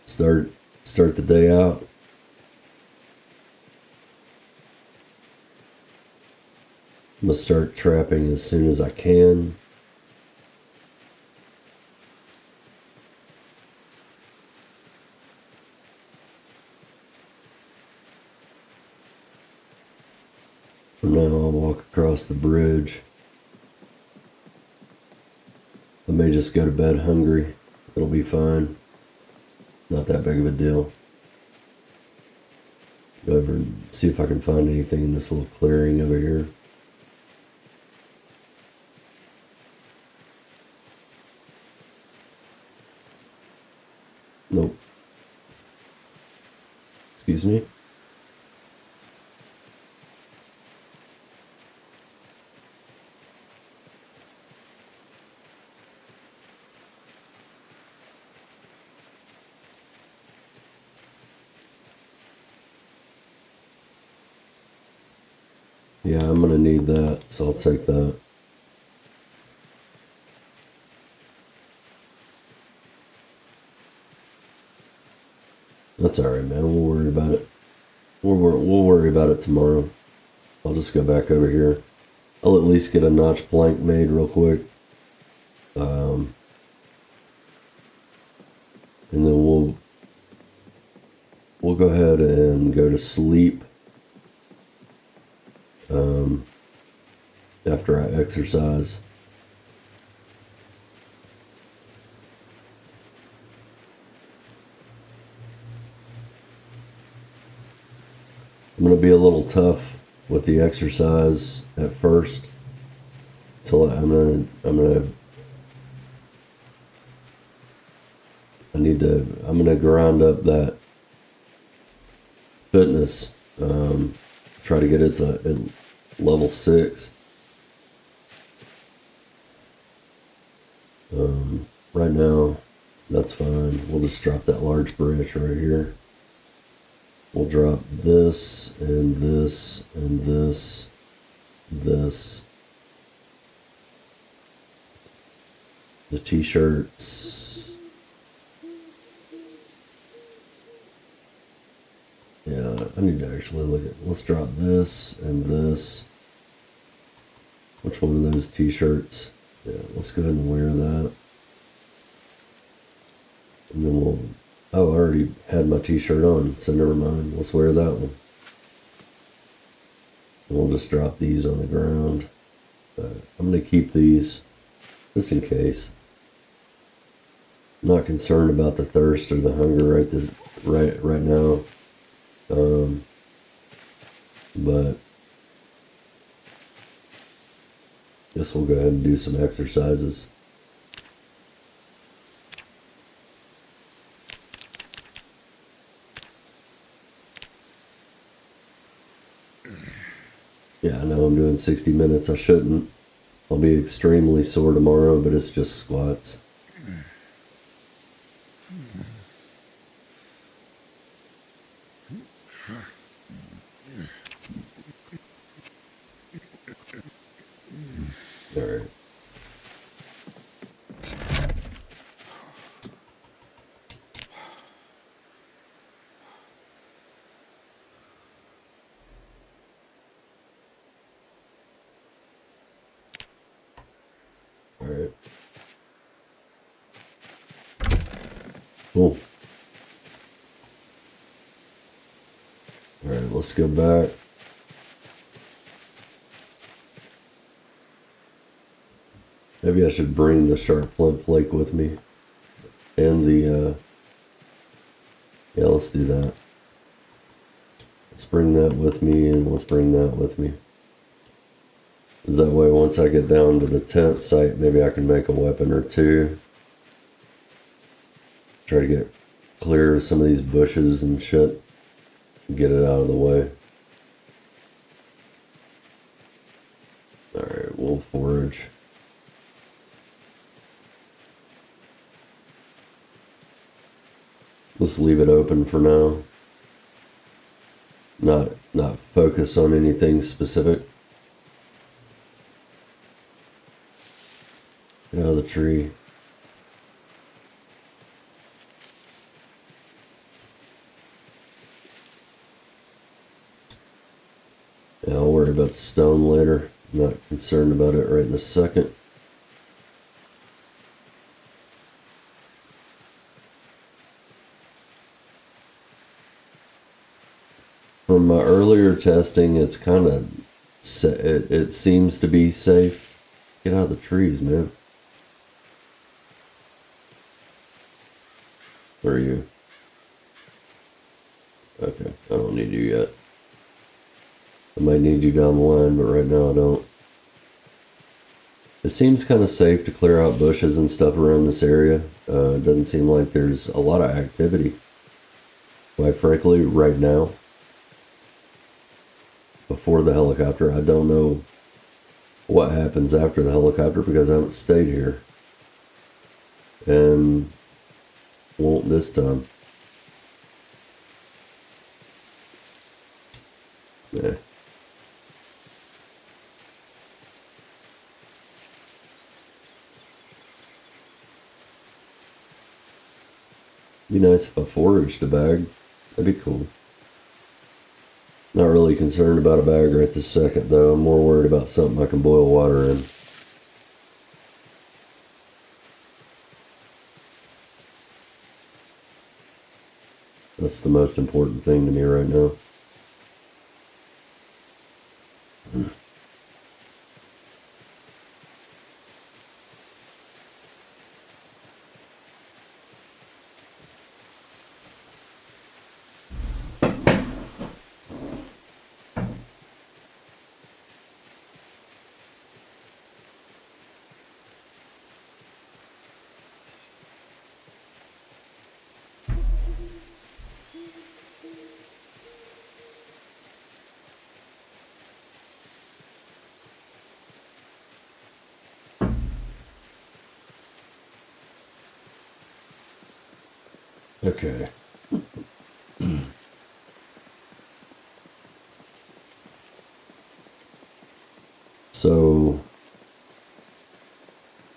start the day out. I'm gonna start trapping as soon as I can. For now, I'll walk across the bridge. I may just go to bed hungry. It'll be fine. Not that big of a deal. Go over and see if I can find anything in this little clearing over here. Nope. Excuse me? Yeah, I'm gonna need that, so I'll take that. That's alright, man. We'll worry about it. We'll worry about it tomorrow. I'll just go back over here. I'll at least get a notch plank made real quick. And then we'll go ahead and go to sleep. After I exercise. I'm gonna be a little tough with the exercise at first. Till I'm gonna grind up that fitness. Try to get it to at level 6. Right now, that's fine. We'll just drop that large branch right here. We'll drop this and this and this, this. The t-shirts. Yeah, I need to actually look at. Let's drop this and this. Which one of those t-shirts? Yeah, let's go ahead and wear that. And then we'll. Oh, I already had my t-shirt on, so never mind. Let's wear that one. And we'll just drop these on the ground. I'm going to keep these just in case. I'm not concerned about the thirst or the hunger right now. But guess we'll go ahead and do some exercises. Yeah, I know I'm doing 60 minutes. I shouldn't. I'll be extremely sore tomorrow, but it's just squats. All right. Cool. Alright, let's go back. Maybe I should bring the sharp flint flake with me. And the, yeah, let's do that. Let's bring that with me, and let's bring that with me. Because that way, once I get down to the tent site, maybe I can make a weapon or two. Try to get clear of some of these bushes and shit. Get it out of the way. Alright, we'll forage. Let's leave it open for now. Not focus on anything specific. Get out of the tree. Yeah, I'll worry about the stone later. I'm not concerned about it right this second. From my earlier testing, it's kind of, it seems to be safe. Get out of the trees, man. Where are you? Okay, I don't need you yet. I might need you down the line, but right now I don't. It seems kind of safe to clear out bushes and stuff around this area. It doesn't seem like there's a lot of activity. Quite frankly, right now. Before the helicopter, I don't know what happens after the helicopter because I haven't stayed here. And won't this time. Yeah. Be nice if I foraged a bag. That'd be cool. Not really concerned about a bag right this second, though. I'm more worried about something I can boil water in. That's the most important thing to me right now. Okay. So,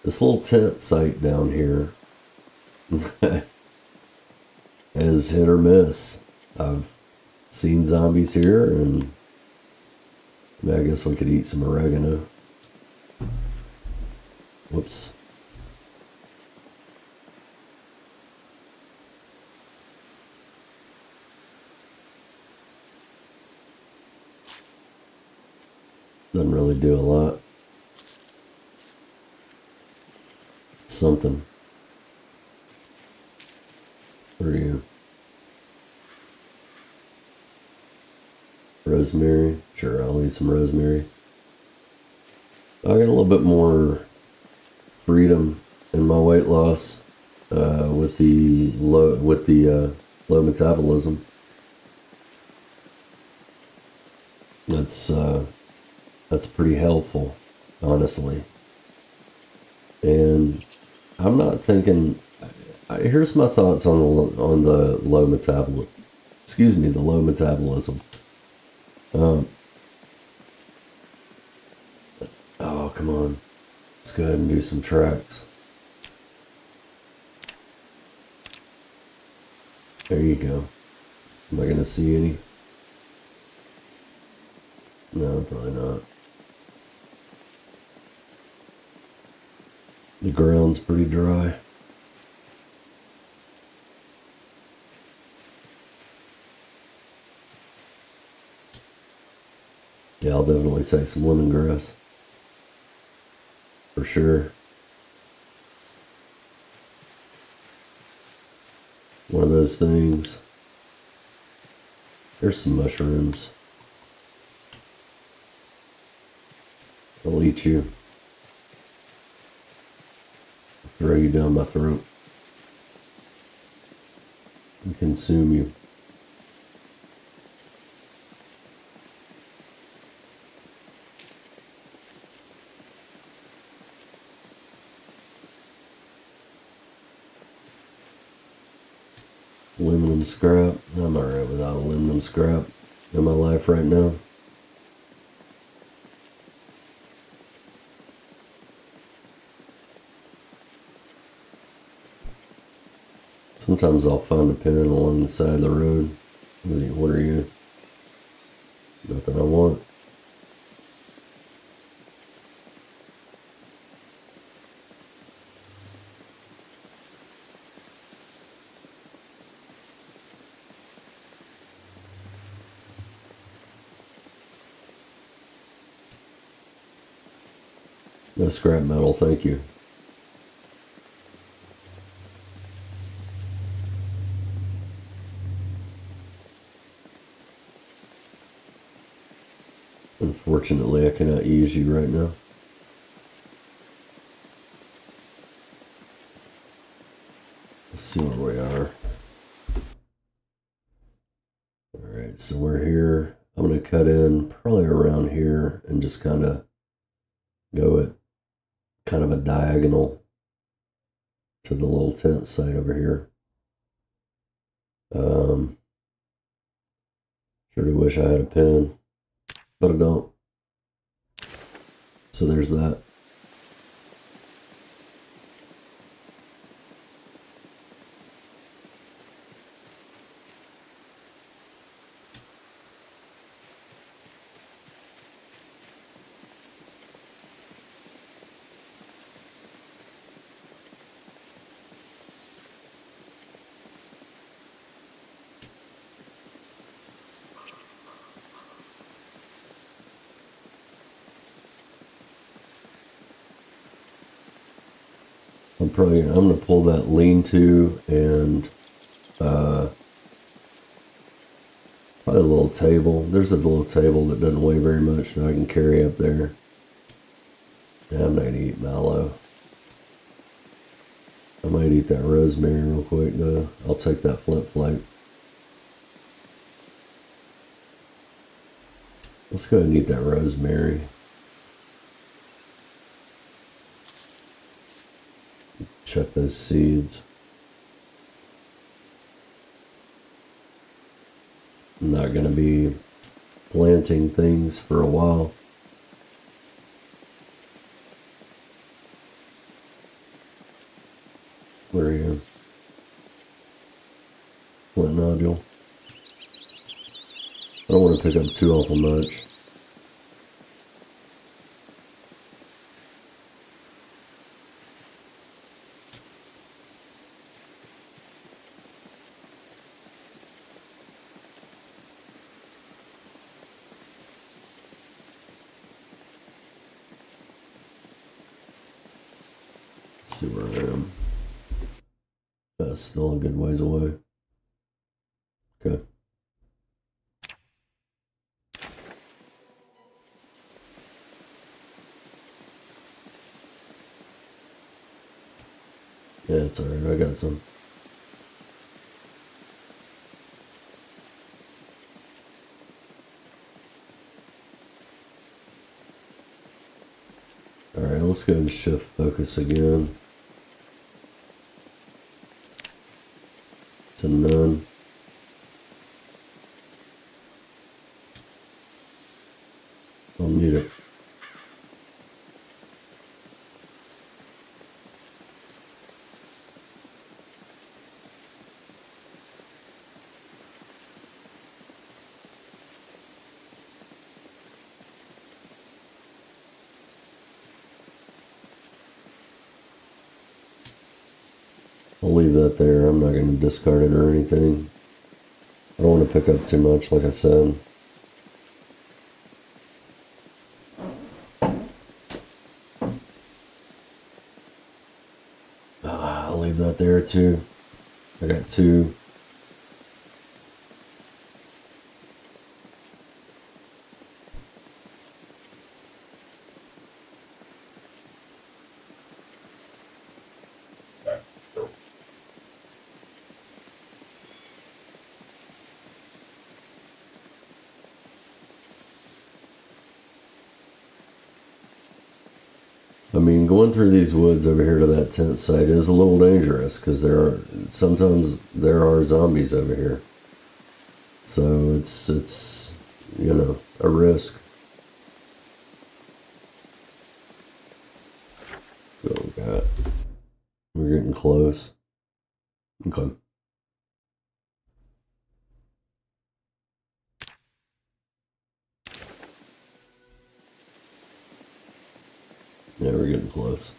this little tent site down here is hit or miss. I've seen zombies here, and I guess we could eat some oregano. Whoops. Doesn't really do a lot. Something. What are you? Rosemary? Sure, I'll eat some rosemary. I got a little bit more freedom in my weight loss with the low metabolism. That's pretty helpful, honestly. And I'm not thinking. Here's my thoughts on the low metabolism. Excuse me, the low metabolism. Oh, come on. Let's go ahead and do some tracks. There you go. Am I gonna see any? No, probably not. The ground's pretty dry. Yeah, I'll definitely take some lemongrass. For sure. One of those things. There's some mushrooms. They'll eat you. Throw you down my throat. And consume you. Aluminum scrap. I'm alright without aluminum scrap in my life right now. Sometimes I'll find a pin along the side of the road. What are you? Nothing I want. No scrap metal, thank you. Unfortunately, I cannot use you right now. Let's see where we are. Alright, so we're here. I'm going to cut in probably around here and just kind of go at kind of a diagonal to the little tent site over here. Sure do wish I had a pin, but I don't. So there's that. I'm gonna pull that lean-to and probably a little table. There's a little table that doesn't weigh very much that I can carry up there. Yeah, I'm not gonna eat mallow. I might eat that rosemary real quick though. I'll take that flint flake. Let's go ahead and eat that rosemary. Check those seeds. I'm not going to be planting things for a while. Where are you? Flint nodule. I don't want to pick up too awful much. Let's see where I am. That's still a good ways away. Okay. Yeah, it's alright. I got some. Alright, let's go and shift focus again to none. I'll mute it. I'll leave that there. I'm not going to discard it or anything. I don't want to pick up too much, like I said. right there too. I got two. I mean, going through these woods over here to that tent site is a little dangerous because sometimes there are zombies over here. So it's a risk. So we're getting close. Okay. Yeah, we're getting close.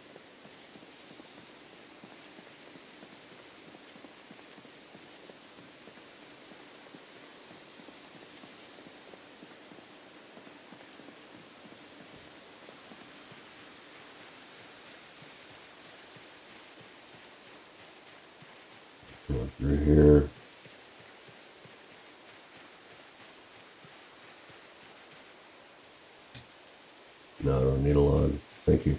Come up through here. No, I don't need a log. Thank you.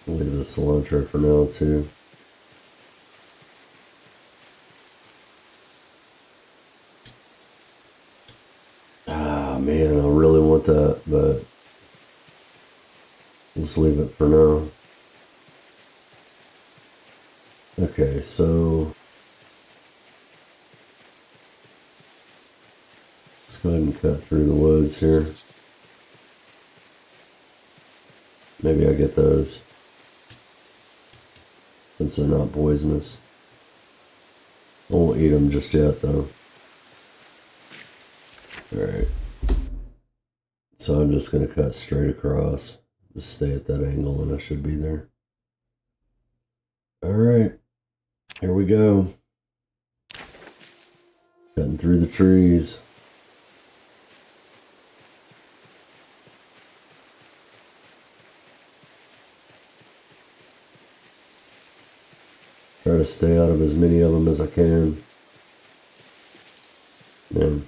I'll leave the cilantro for now, too. Ah, man, I really want that, but let's leave it for now. Okay, so let's go ahead and cut through the woods here. Maybe I get those since they're not poisonous. I won't eat them just yet, though. Alright. So I'm just going to cut straight across. Just stay at that angle and I should be there. Alright. Here we go. Cutting through the trees. Try to stay out of as many of them as I can. And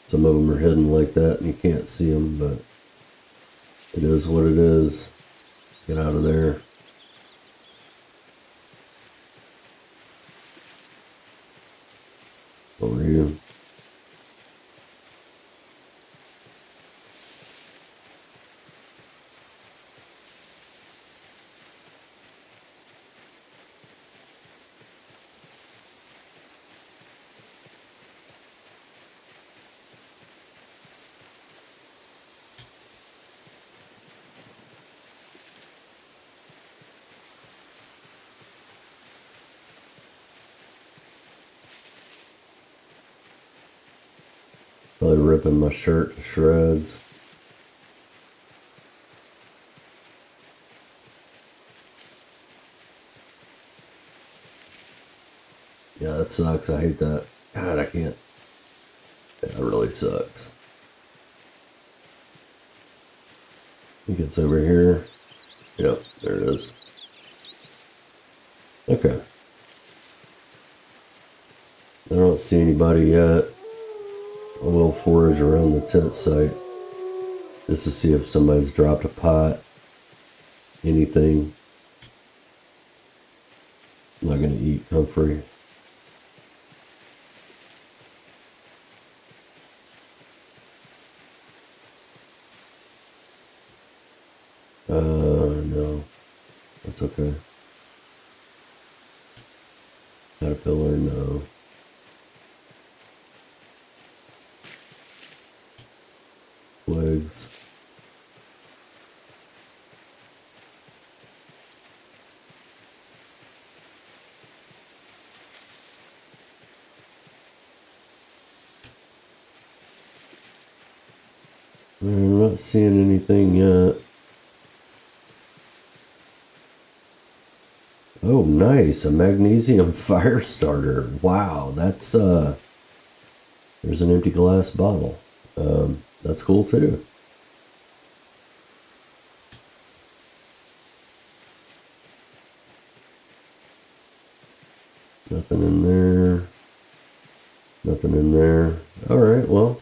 some of them are hidden like that and you can't see them, but it is what it is. Get out of there. Over you. Probably ripping my shirt to shreds. Yeah, that sucks. I hate that. God, I can't. Yeah, it really sucks. I think it's over here. Yep, there it is. Okay. I don't see anybody yet. I will forage around the tent site just to see if somebody's dropped a pot, anything. I'm not going to eat comfrey. No, that's okay. Caterpillar, no. Twigs. I'm not seeing anything yet. Oh, nice. A magnesium fire starter. Wow, that's, there's an empty glass bottle. That's cool too. Nothing in there. Nothing in there. Alright, well.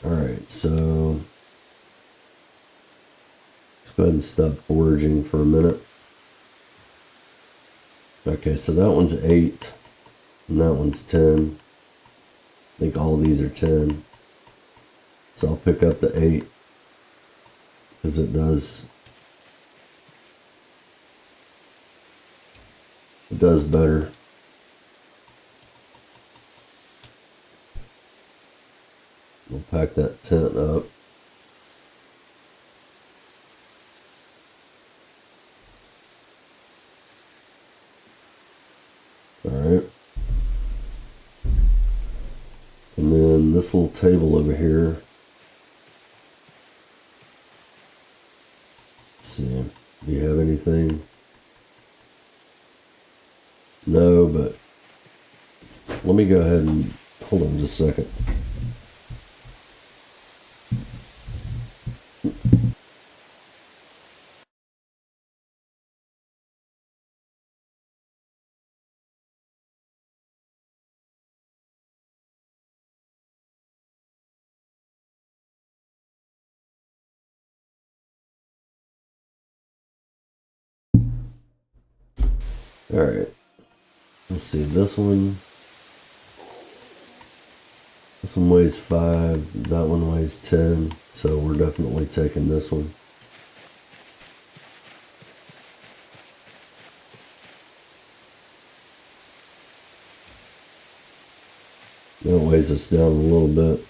Alright, so let's go ahead and stop foraging for a minute. Okay, so that one's 8. And that one's 10. I think all these are 10. So I'll pick up the 8. Because it does better. We'll pack that tent up. Alright. And then this little table over here. Let's see. Do you have anything? No, but let me go ahead and hold on just a second. Alright. Let's see, this one weighs 5, that one weighs 10, so we're definitely taking this one. That weighs us down a little bit.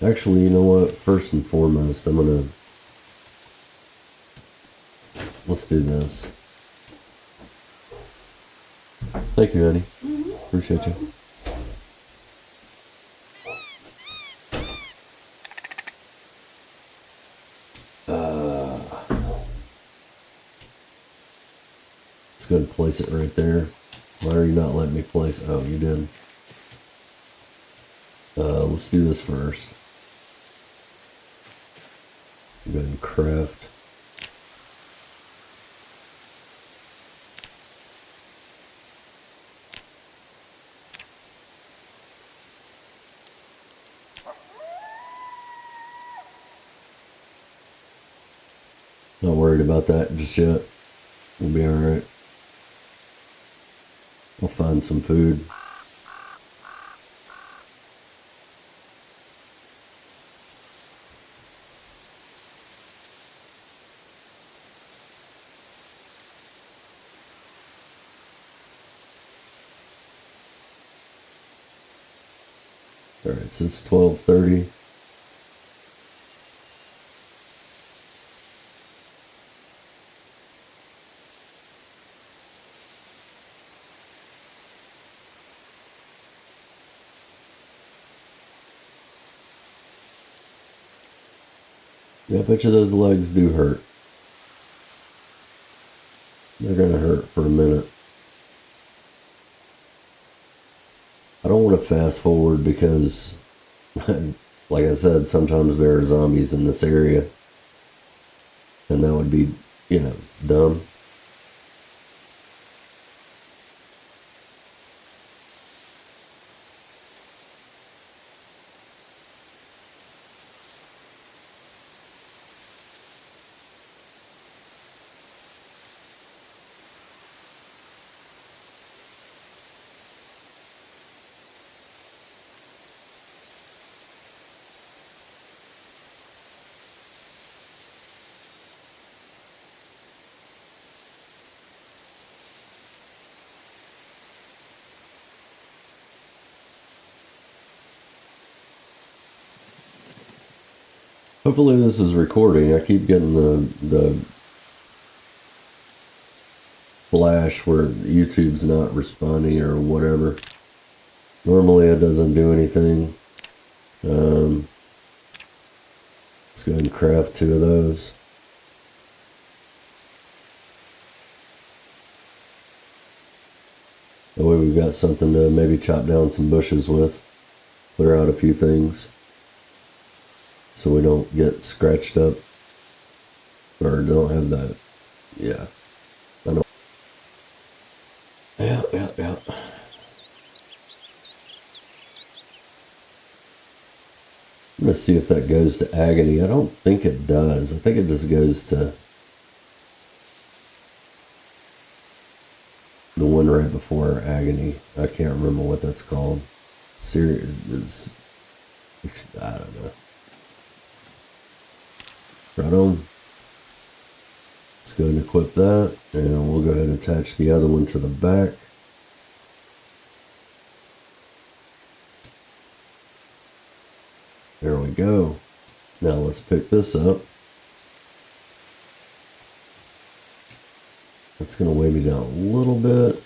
Actually, you know what? First and foremost, let's do this. Thank you, honey. Appreciate you. Let's go ahead and place it right there. Why are you not letting me place? Oh, you did. Let's do this first. Go ahead and craft. Not worried about that just yet. We'll be alright. We'll find some food. Alright, so it's 12:30. Yeah, I bet you those legs do hurt. They're gonna hurt for a minute. I don't want to fast forward because, like I said, sometimes there are zombies in this area. And that would be, dumb. Hopefully this is recording. I keep getting the flash where YouTube's not responding or whatever. Normally it doesn't do anything. Let's go ahead and craft 2 of those. That way we've got something to maybe chop down some bushes with. Clear out a few things. So we don't get scratched up. Or don't have that Yeah. I know. Yeah. I'm gonna see if that goes to agony. I don't think it does. I think it just goes to the one right before agony. I can't remember what that's called. Serious. I don't know. Right on. Let's go and equip that, and we'll go ahead and attach the other one to the back. There we go. Now let's pick this up. That's going to weigh me down a little bit.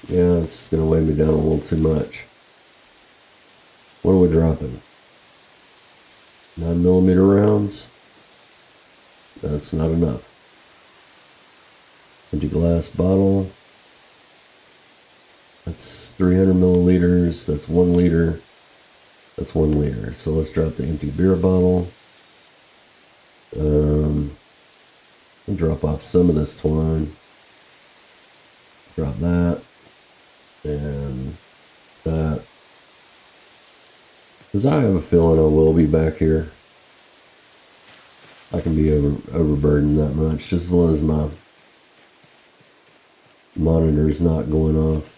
Yeah, it's going to weigh me down a little too much. What are we dropping? 9mm rounds? That's not enough. Empty glass bottle. That's 300 milliliters. That's 1 liter. That's 1 liter. So let's drop the empty beer bottle. We'll drop off some of this twine. Drop that. And that. Because I have a feeling I will be back here. I can be overburdened that much, just as long as my monitor's not going off.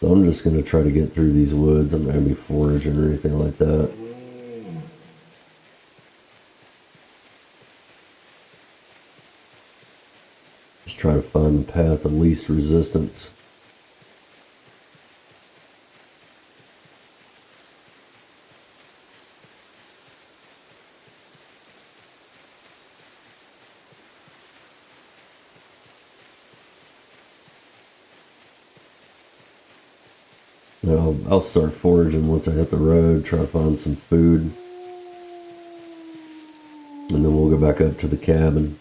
So I'm just going to try to get through these woods. I'm not going to be foraging or anything like that. Just try to find the path of least resistance. I'll start foraging once I hit the road, try to find some food. And then we'll go back up to the cabin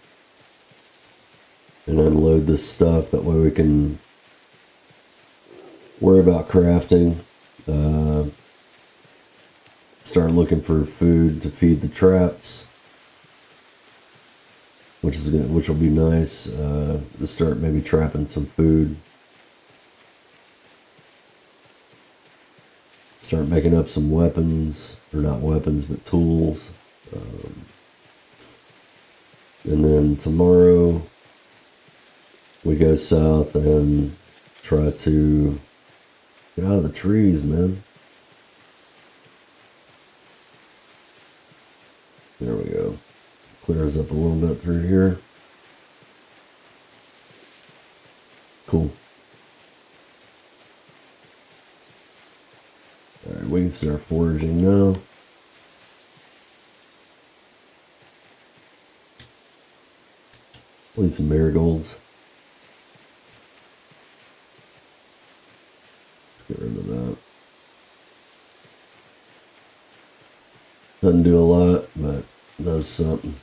and unload this stuff. That way we can worry about crafting. Start looking for food to feed the traps, which will be nice. To start maybe trapping some food. Start making up some weapons, or not weapons, but tools. And then tomorrow we go south and try to get out of the trees, man. There we go. Clears up a little bit through here. Cool. Alright, we can start foraging now. Need some marigolds. Let's get rid of that. Doesn't do a lot, but does something.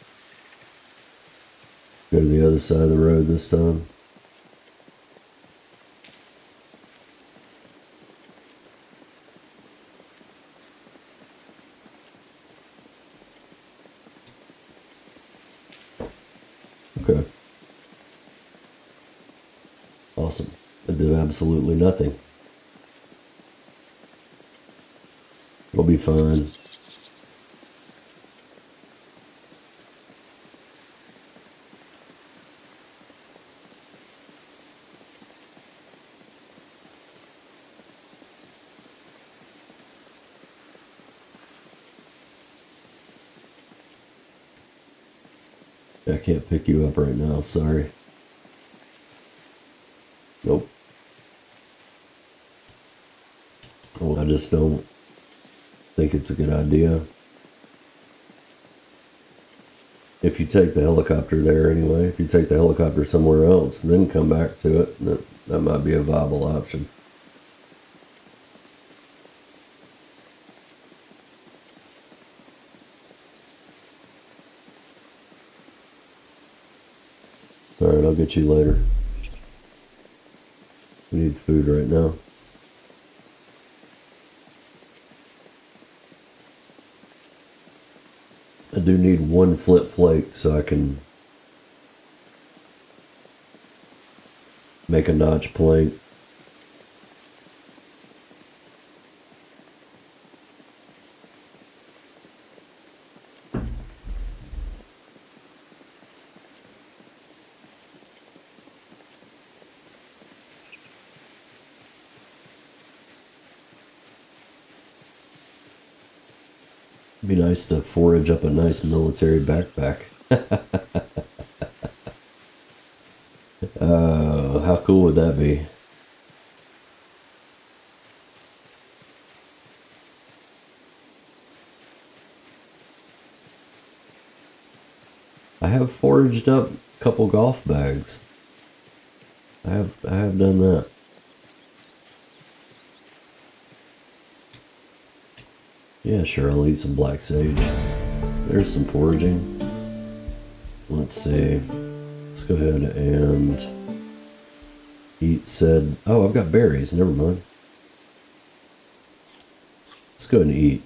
Go to the other side of the road this time. Okay. Awesome. It did absolutely nothing. It'll be fine. I can't pick you up right now, sorry. Nope. Well, I just don't think it's a good idea. If you take the helicopter there anyway, if you take the helicopter somewhere else, then come back to it, that might be a viable option. Alright, I'll get you later. We need food right now. I do need one flint flake so I can make a notch plank. Be nice to forage up a nice military backpack. How cool would that be? I have foraged up a couple golf bags. I have done that. Yeah, sure, I'll eat some black sage. There's some foraging. Let's see. Let's go ahead and eat said... Oh, I've got berries. Never mind. Let's go ahead and eat.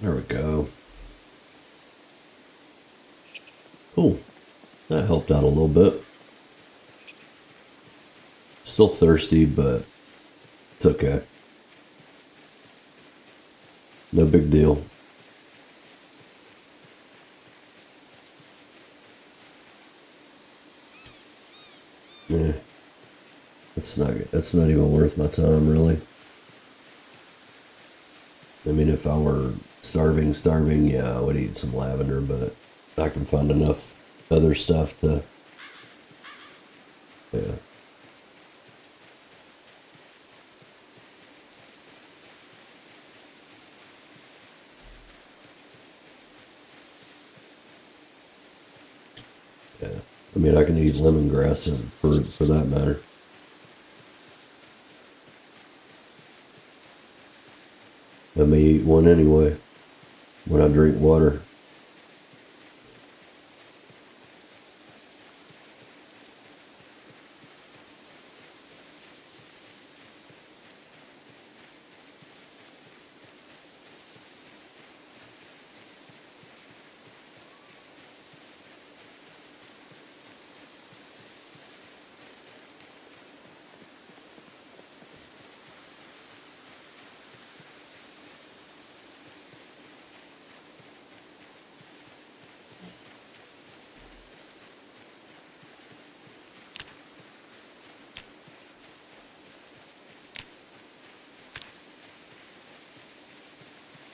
There we go. Cool. That helped out a little bit. Still thirsty, but it's okay. No big deal. Yeah. That's not even worth my time, really. I mean, if I were starving, yeah, I would eat some lavender, but I can find enough other stuff to, yeah. Yeah. I mean, I can eat lemongrass for that matter. I may eat one anyway when I drink water.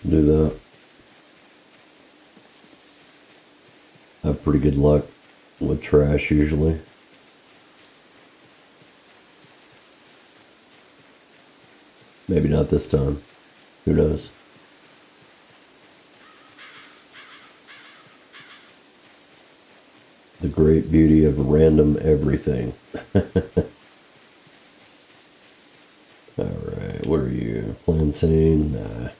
Do that. I have pretty good luck with trash usually. Maybe not this time. Who knows? The great beauty of random everything. Alright, what are you? Plantain? Nah.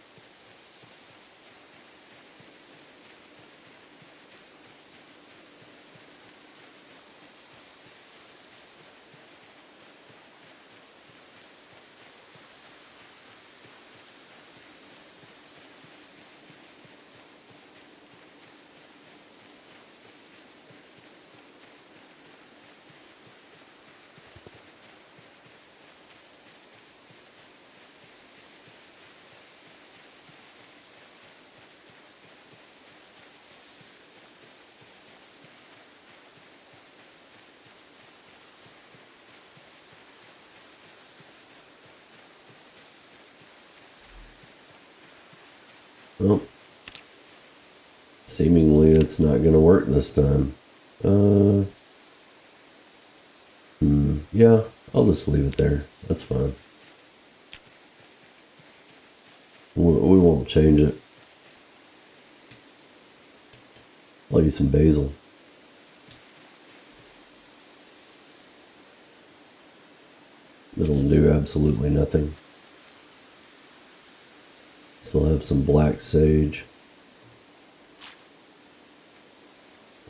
Well, seemingly it's not going to work this time. Yeah, I'll just leave it there. That's fine. We won't change it. I'll use some basil. It'll do absolutely nothing. Still have some black sage.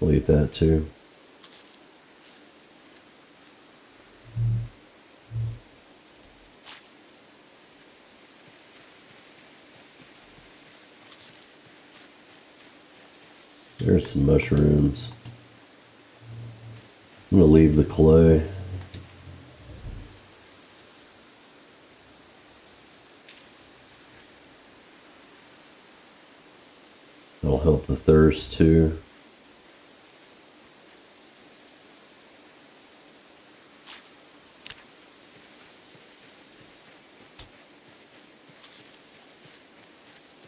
I'll eat that too. There's some mushrooms. I'm gonna leave the clay. That'll help the thirst too.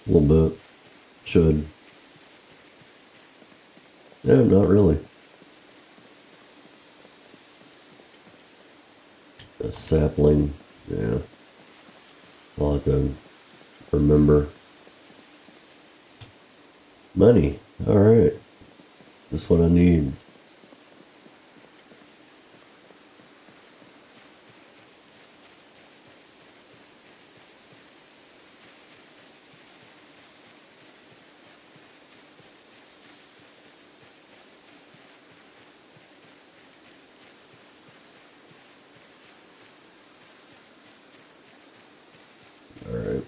A little bit. Should. Yeah, not really. A sapling. Yeah. I'll have to remember. Money. Alright. That's what I need. Alright.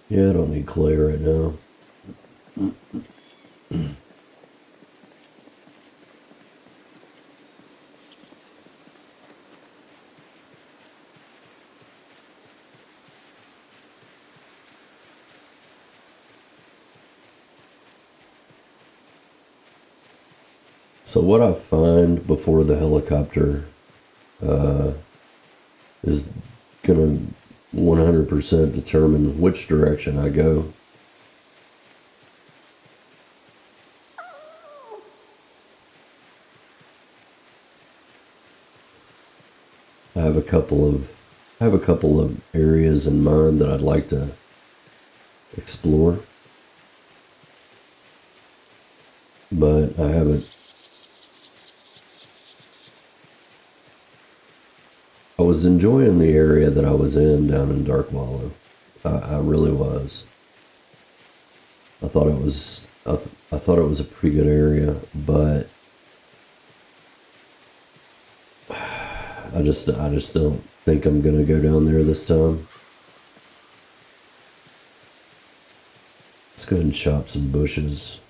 Yeah, I don't need clay right now. So what I find before the helicopter is gonna 100% determine which direction I go. I have a couple of areas in mind that I'd like to explore, but I haven't. I was enjoying the area that I was in down in Dark Wallow. I really was. I thought it was. I thought it was a pretty good area, but I just don't think I'm gonna go down there this time. Let's go ahead and chop some bushes.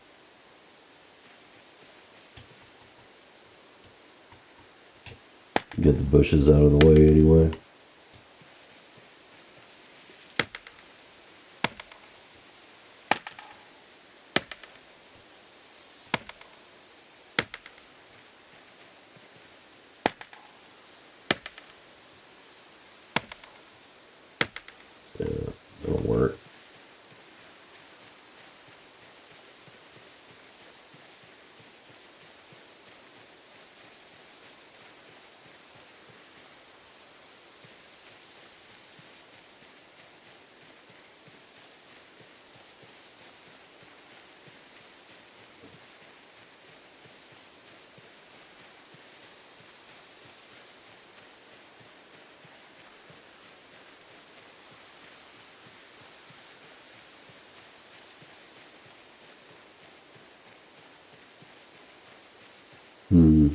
Get the bushes out of the way anyway. Yeah, that'll work. Hmm.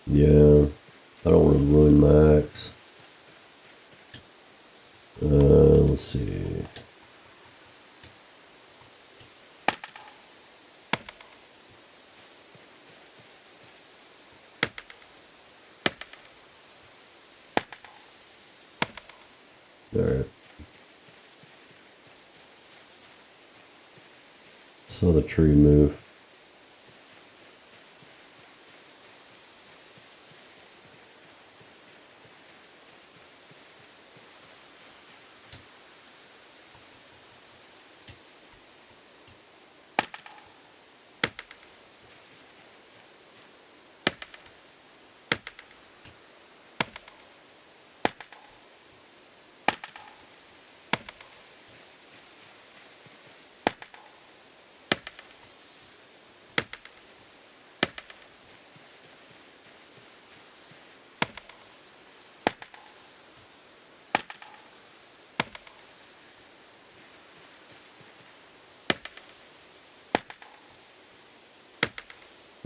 Yeah, I don't want to ruin my axe. Let's see. All right. Saw the tree move.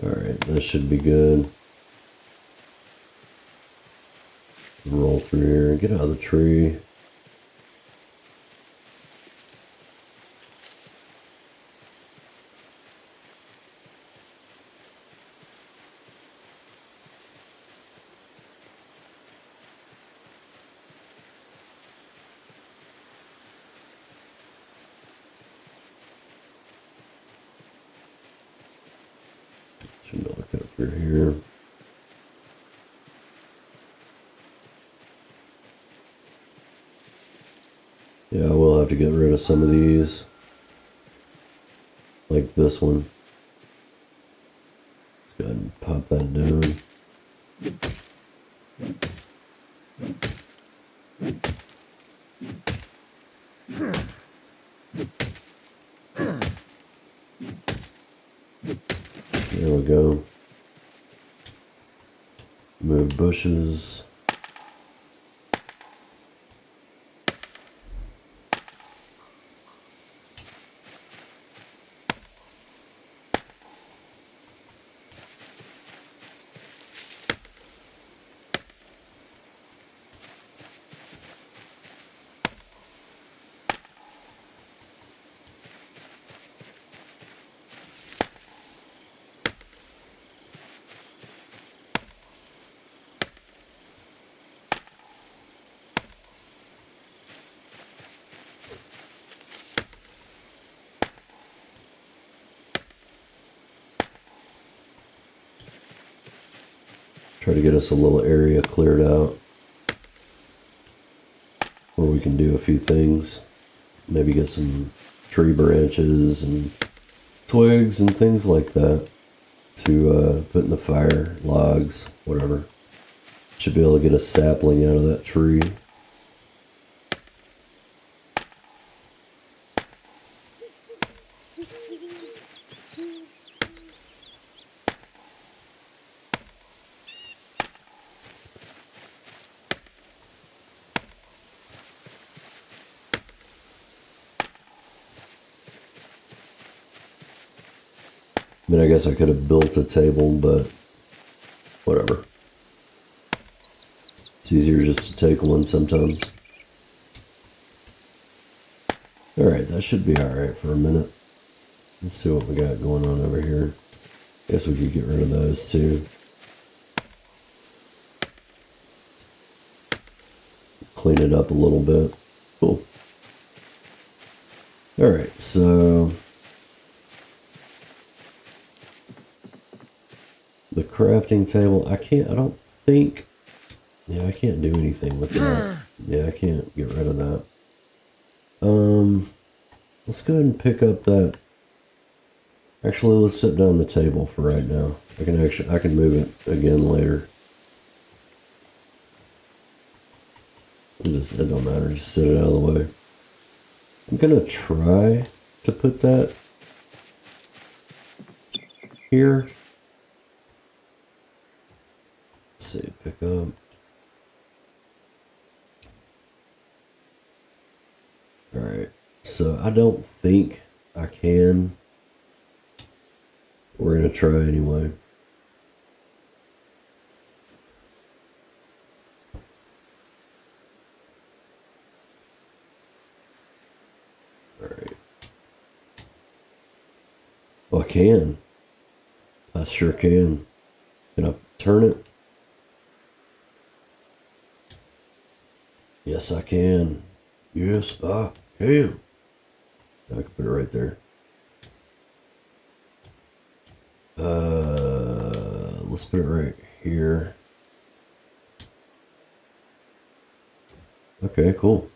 Alright, that should be good. Roll through here, get out of the tree. Should be able to cut through here. Yeah, I will have to get rid of some of these. Like this one. Let's go ahead and pop that down. There we go. Move bushes. Try to get us a little area cleared out where we can do a few things. Maybe get some tree branches and twigs and things like that to put in the fire, logs, whatever. Should be able to get a sapling out of that tree. I mean, I guess I could have built a table, but whatever. It's easier just to take one sometimes. Alright, that should be alright for a minute. Let's see what we got going on over here. Guess we could get rid of those too. Clean it up a little bit. Cool. Alright, so the crafting table, I don't think, yeah, I can't do anything with that. Yeah, I can't get rid of that. Let's go ahead and pick up that. Actually, let's sit down the table for right now. I can move it again later. It don't matter, just sit it out of the way. I'm gonna try to put that here. Let's see, pick up. Alright, so I don't think I can. We're gonna try anyway. Alright. Oh, I can. I sure can. Can I turn it? Yes, I can. Yes, I can. I can put it right there. Let's put it right here. Okay, cool.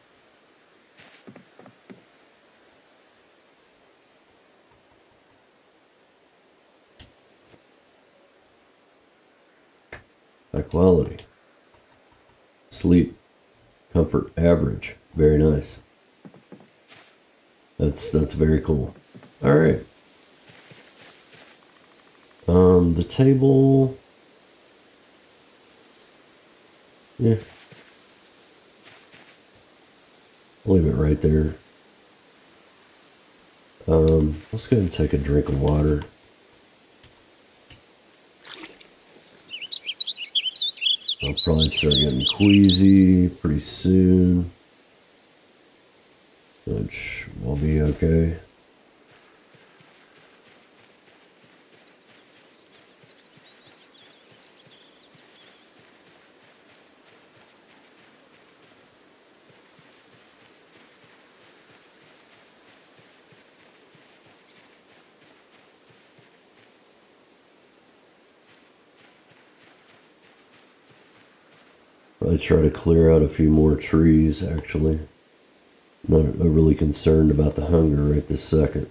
High quality. Sleep. Comfort. Average. Very nice. That's very cool. Alright. The table. Yeah. I'll leave it right there. Let's go ahead and take a drink of water. I'll probably start getting queasy pretty soon, which will be okay. Probably try to clear out a few more trees, actually. Not overly concerned about the hunger right this second.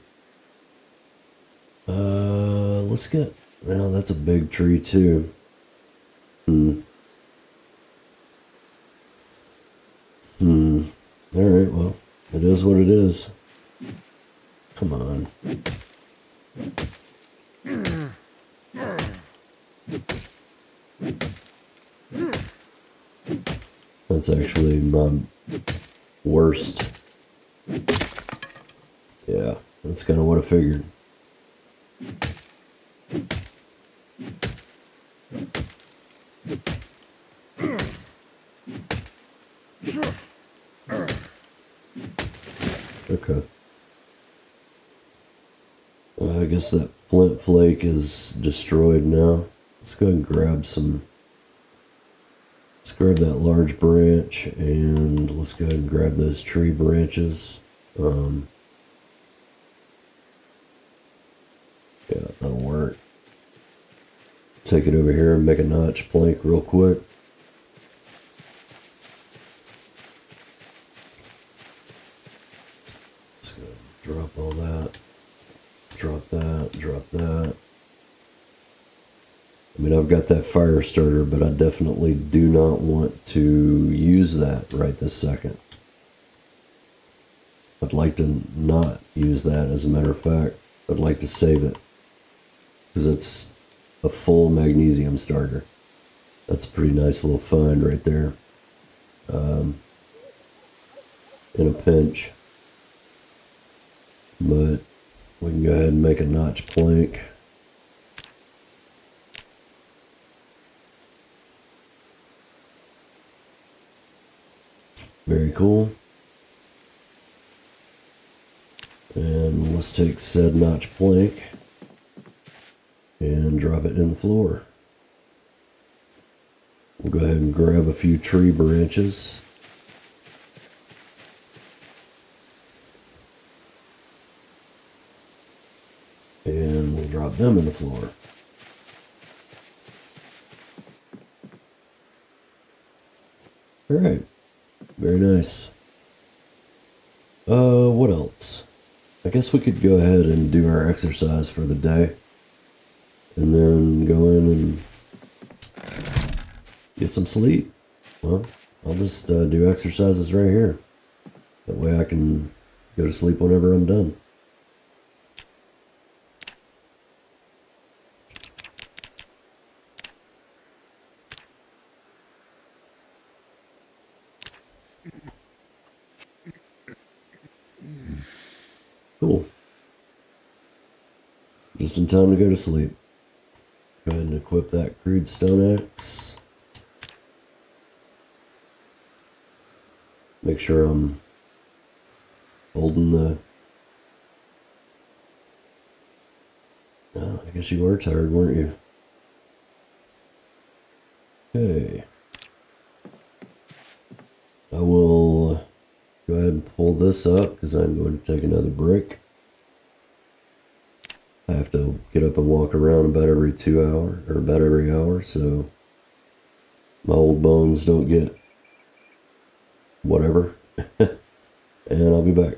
Let's get... Well, that's a big tree, too. Alright, well, it is what it is. Come on. That's actually my worst. Yeah, that's kind of what I figured. Okay. I guess that flint flake is destroyed now. Let's go ahead and grab some... Let's grab that large branch, and let's go ahead and grab those tree branches. Yeah, that'll work. Take it over here and make a notch plank real quick. Let's go ahead and drop all that. Drop that, drop that. I mean, I've got that fire starter, but I definitely do not want to use that right this second. I'd like to not use that, as a matter of fact. I'd like to save it, because it's a full magnesium starter. That's a pretty nice little find right there. In a pinch. But we can go ahead and make a notch plank. Very cool. And let's take said notch plank and drop it in the floor. We'll go ahead and grab a few tree branches. And we'll drop them in the floor. Alright. Very nice. What else? I guess we could go ahead and do our exercise for the day. And then go in and get some sleep. Well, I'll just do exercises right here. That way I can go to sleep whenever I'm done. Cool. Just in time to go to sleep. Go ahead and equip that crude stone axe. Make sure I'm holding the... Oh, I guess you were tired, weren't you? Okay. I will go ahead and pull this up because I'm going to take another break. I have to get up and walk around about every 2 hours, or about every hour, so my old bones don't get whatever. And I'll be back.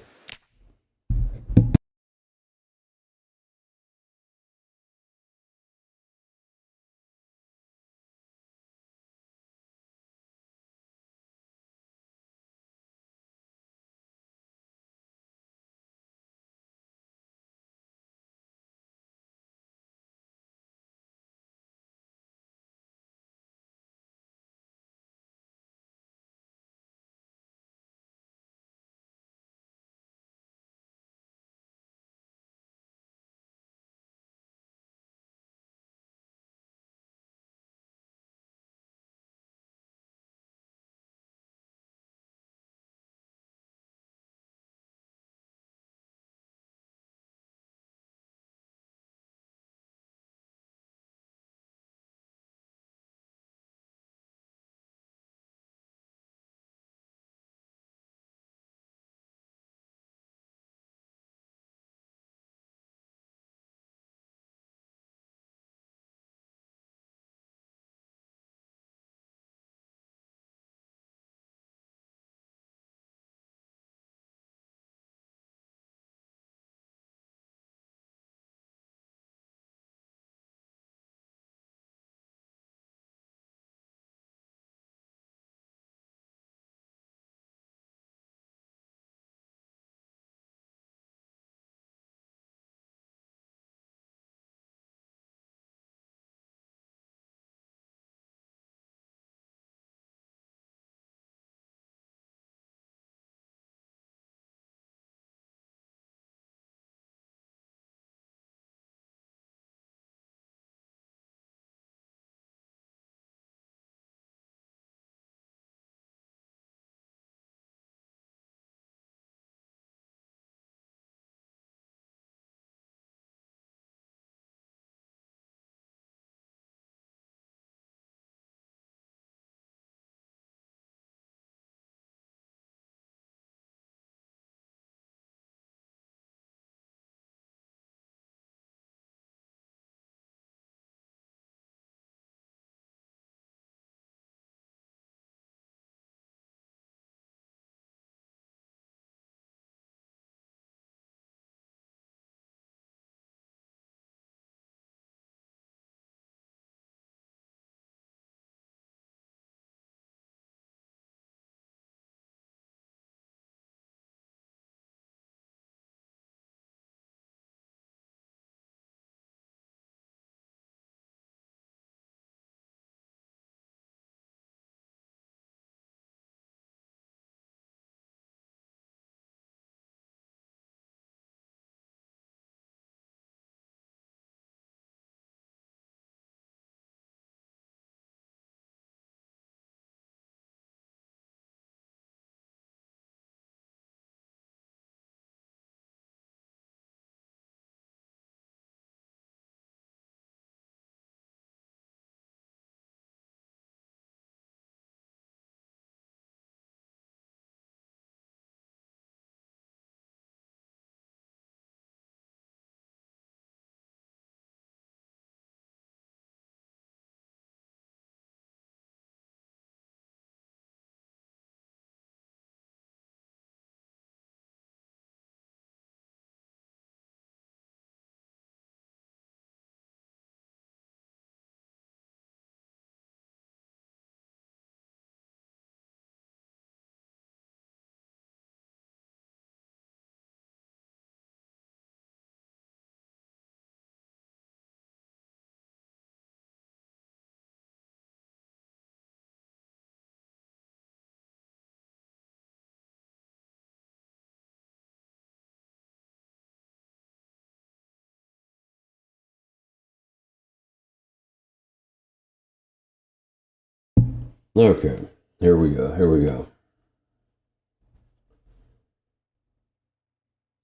Okay, here we go. Here we go.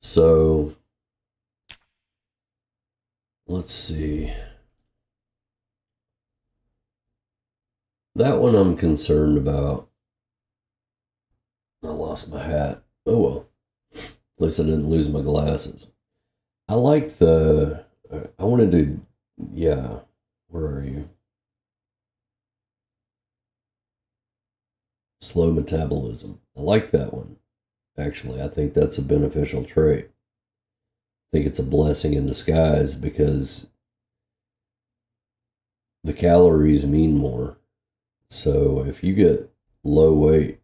So let's see. That one I'm concerned about. I lost my hat. Oh well. At least I didn't lose my glasses. I like the. I want to do. Yeah. Where are you? Slow metabolism. I like that one. Actually, I think that's a beneficial trait. I think it's a blessing in disguise because the calories mean more. So if you get low weight,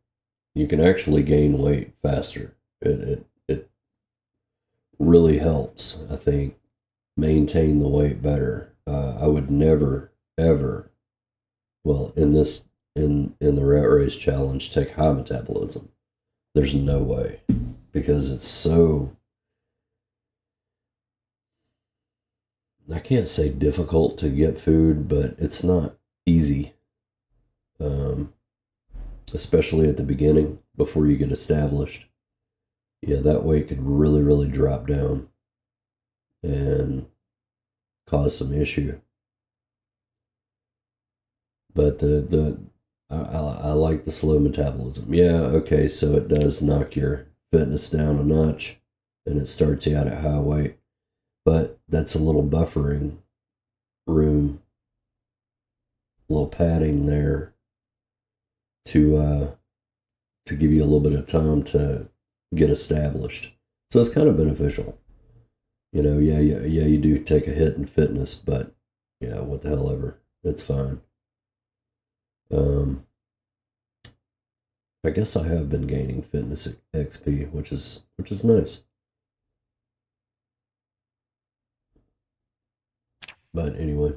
you can actually gain weight faster. It really helps, I think, maintain the weight better. I would never ever, well, in the rat race challenge, take high metabolism. There's no way because it's so, I can't say difficult to get food, but it's not easy. Especially at the beginning before you get established. Yeah, that weight could really, really drop down and cause some issue. But I like the slow metabolism. Yeah, okay, so it does knock your fitness down a notch and it starts you out at high weight. But that's a little buffering room, a little padding there to give you a little bit of time to get established. So it's kind of beneficial. You know, yeah, you do take a hit in fitness, but yeah, what the hell ever. It's fine. I guess I have been gaining fitness XP, which is nice. But anyway,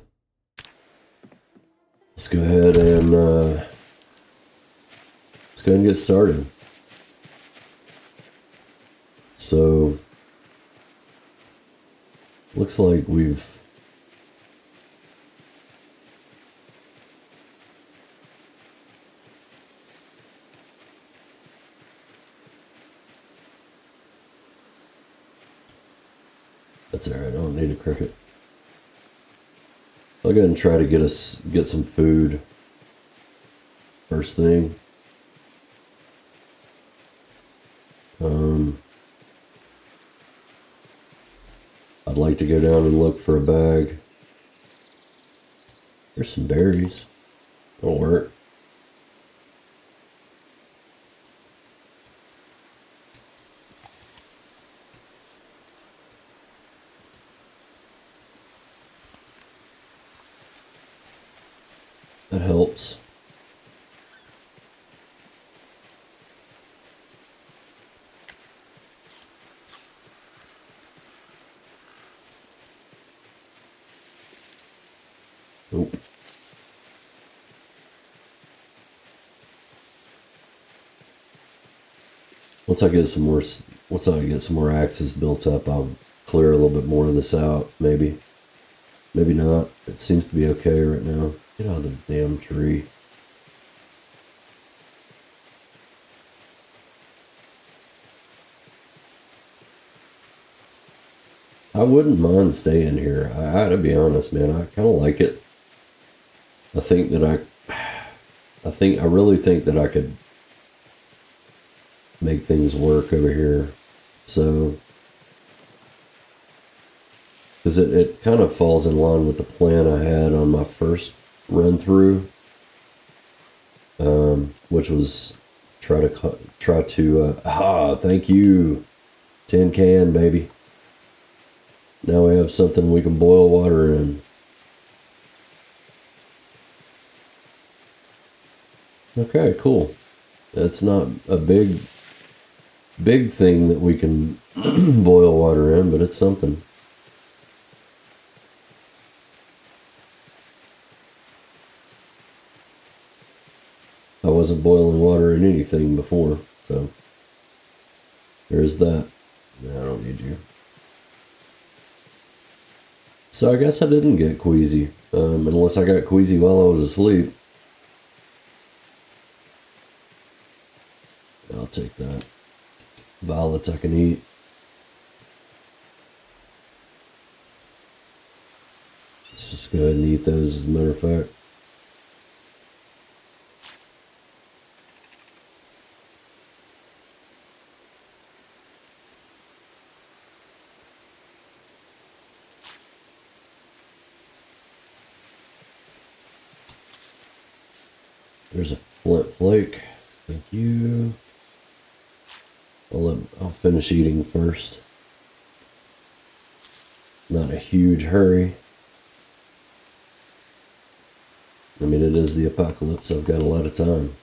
let's go ahead and get started. So looks like we've that's all right. I don't need a cricket. I'll go ahead and try to get some food first thing. I'd like to go down and look for a bag. There's some berries. That'll work. That helps. Nope. Once I get some more axes built up, I'll clear a little bit more of this out. Maybe not. It seems to be okay right now. Get out of the damn tree. I wouldn't mind staying here. I to be honest, man, I kind of like it. I think that I really think that I could make things work over here. So, because it kind of falls in line with the plan I had on my first run through, which was try to thank you, tin can baby. Now we have something we can boil water in. Okay, cool. That's not a big thing that we can boil water in, but it's something. I wasn't boiling water in anything before, so there's that. No, I don't need you. So I guess I didn't get queasy, unless I got queasy while I was asleep. I'll take that. Violets I can eat. Let's just go ahead and eat those as a matter of fact. There's a flint flake. Thank you. I'll finish eating first. Not a huge hurry. I mean, it is the apocalypse. I've got a lot of time.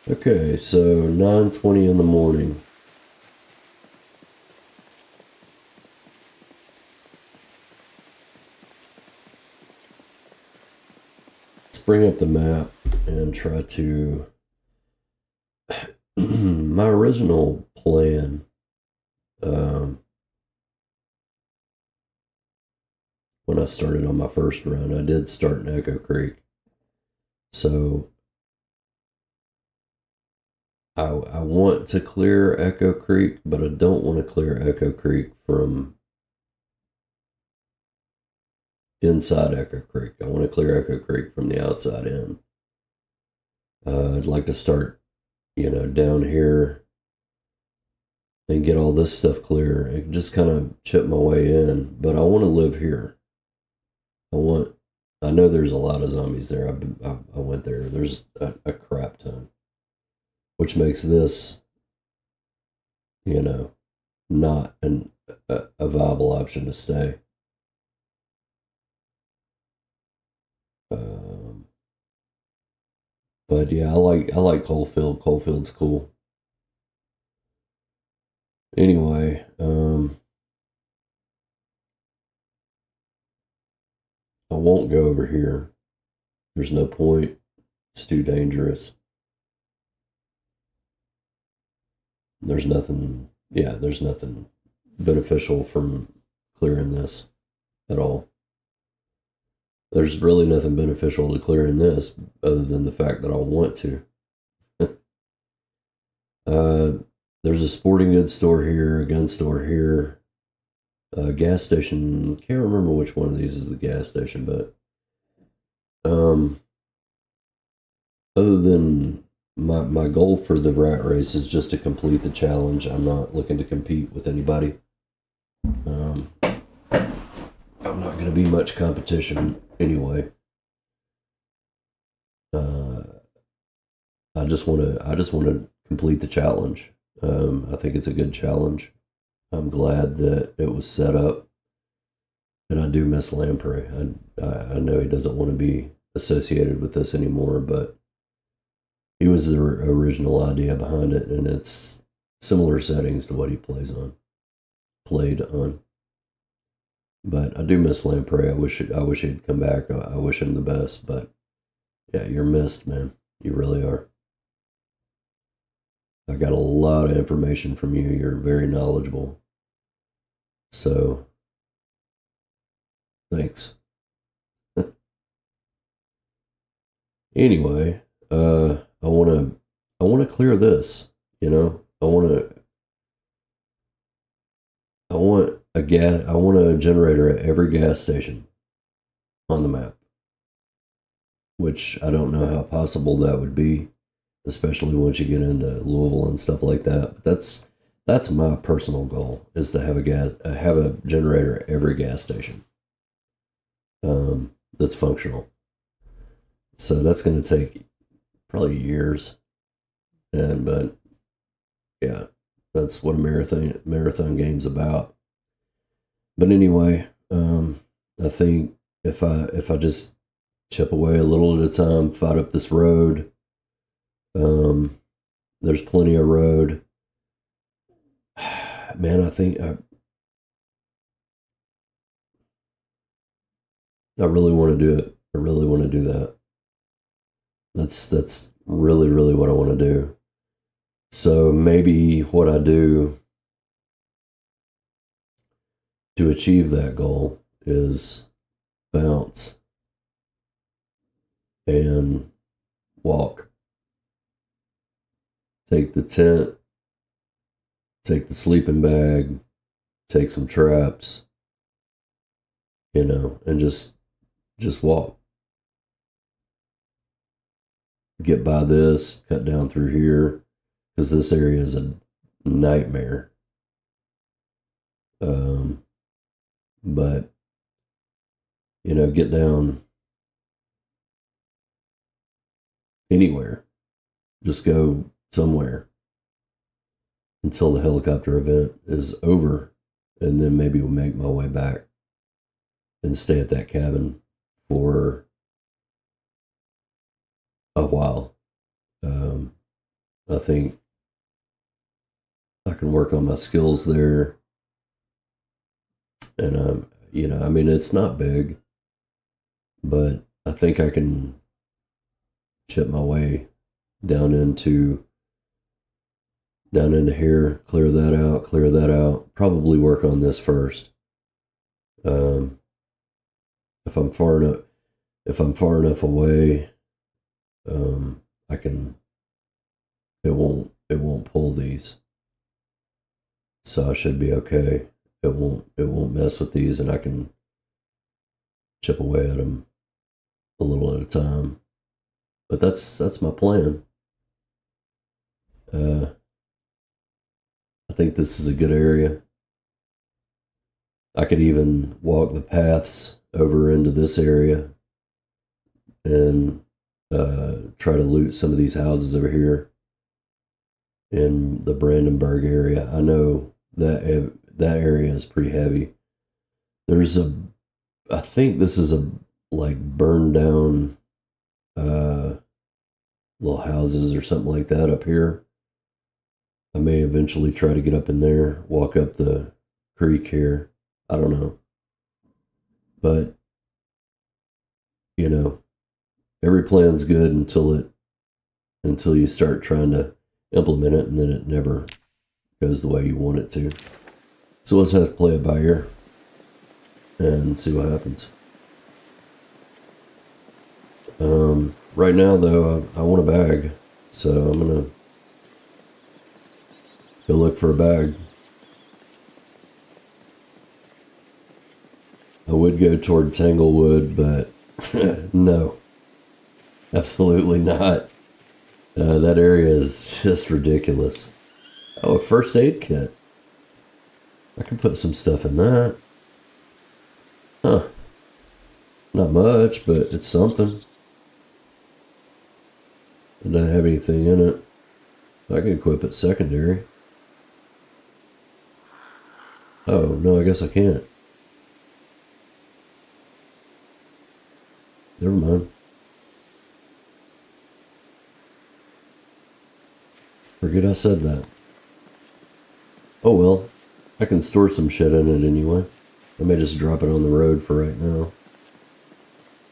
Okay, so 9:20 in the morning. Let's bring up the map and try to... My original plan, when I started on my first run, I did start in Echo Creek. So I want to clear Echo Creek, but I don't want to clear Echo Creek from inside Echo Creek. I want to clear Echo Creek from the outside in. I'd like to start, down here and get all this stuff clear and just kind of chip my way in. But I want to live here. I know there's a lot of zombies there. I went there. There's a crap ton, which makes this, not a viable option to stay. But yeah, I like Coalfield. Coalfield's cool. Anyway, I won't go over here. There's no point. It's too dangerous. There's nothing beneficial from clearing this at all. There's really nothing beneficial to clearing this other than the fact that I want to. There's a sporting goods store here, a gun store here, a gas station. Can't remember which one of these is the gas station, but other than my goal for the rat race is just to complete the challenge. I'm not looking to compete with anybody. I'm not going to be much competition anyway. I just want to complete the challenge. I think it's a good challenge. I'm glad that it was set up, and I do miss Lamprey. I know he doesn't want to be associated with this anymore, but he was the original idea behind it, and it's similar settings to what he played on. But I do miss Lamprey. I wish he'd come back. I wish him the best. But yeah, you're missed, man. You really are. I got a lot of information from you. You're very knowledgeable. So, thanks. Anyway, I want to clear this. I want a generator at every gas station on the map, which I don't know how possible that would be, especially once you get into Louisville and stuff like that. But that's my personal goal, is to have a generator at every gas station that's functional. So that's going to take probably years, but yeah, that's what a marathon game's about. But anyway, I think if I just chip away a little at a time, fight up this road, There's plenty of road. Man, I think I really want to do it. I really want to do that. That's really, really what I want to do. So maybe what I do to achieve that goal is bounce and walk. Take the tent, take the sleeping bag, take some traps, and just walk. Get by this, cut down through here, because this area is a nightmare. But get down anywhere. Just go somewhere until the helicopter event is over, and then maybe we'll make my way back and stay at that cabin for a while. I think I can work on my skills there, and it's not big, but I think I can chip my way down into here, clear that out, probably work on this first. If I'm far enough away, I can, it won't pull these. So I should be okay. It won't mess with these, and I can chip away at them a little at a time. But that's my plan. I think this is a good area. I could even walk the paths over into this area and try to loot some of these houses over here in the Brandenburg area. I know that area is pretty heavy. I think this is a burned down little houses or something like that up here. I may eventually try to get up in there, walk up the creek here. I don't know. But, every plan's good until you start trying to implement it, and then it never goes the way you want it to. So let's have to play it by ear and see what happens. Right now, though, I want a bag, so I'm gonna go look for a bag. I would go toward Tanglewood, but no, absolutely not. That area is just ridiculous. Oh, a first aid kit. I can put some stuff in that. Huh. Not much, but it's something. It doesn't have anything in it. I can equip it secondary. Oh, no, I guess I can't. Never mind. Forget I said that. Oh well, I can store some shit in it anyway. I may just drop it on the road for right now,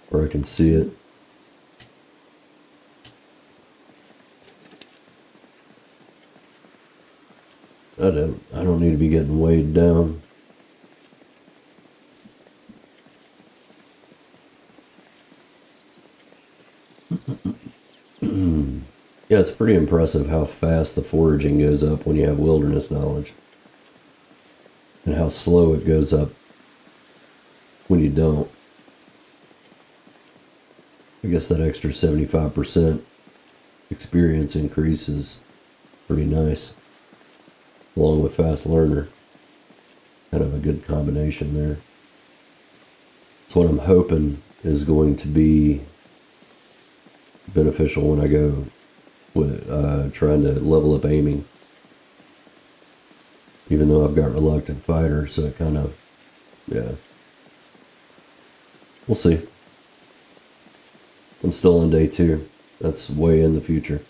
where I can see it. I don't need to be getting weighed down. Yeah, it's pretty impressive how fast the foraging goes up when you have wilderness knowledge, and how slow it goes up when you don't. I guess that extra 75% experience increase is pretty nice, along with fast learner. Kind of a good combination there. It's what I'm hoping is going to be beneficial when I go with trying to level up aiming. Even though I've got reluctant fighter, so it kind of, yeah. We'll see. I'm still on day 2. That's way in the future.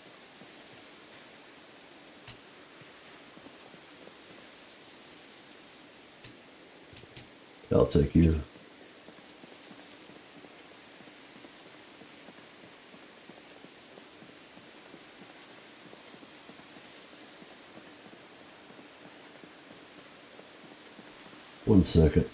I'll take you. One second.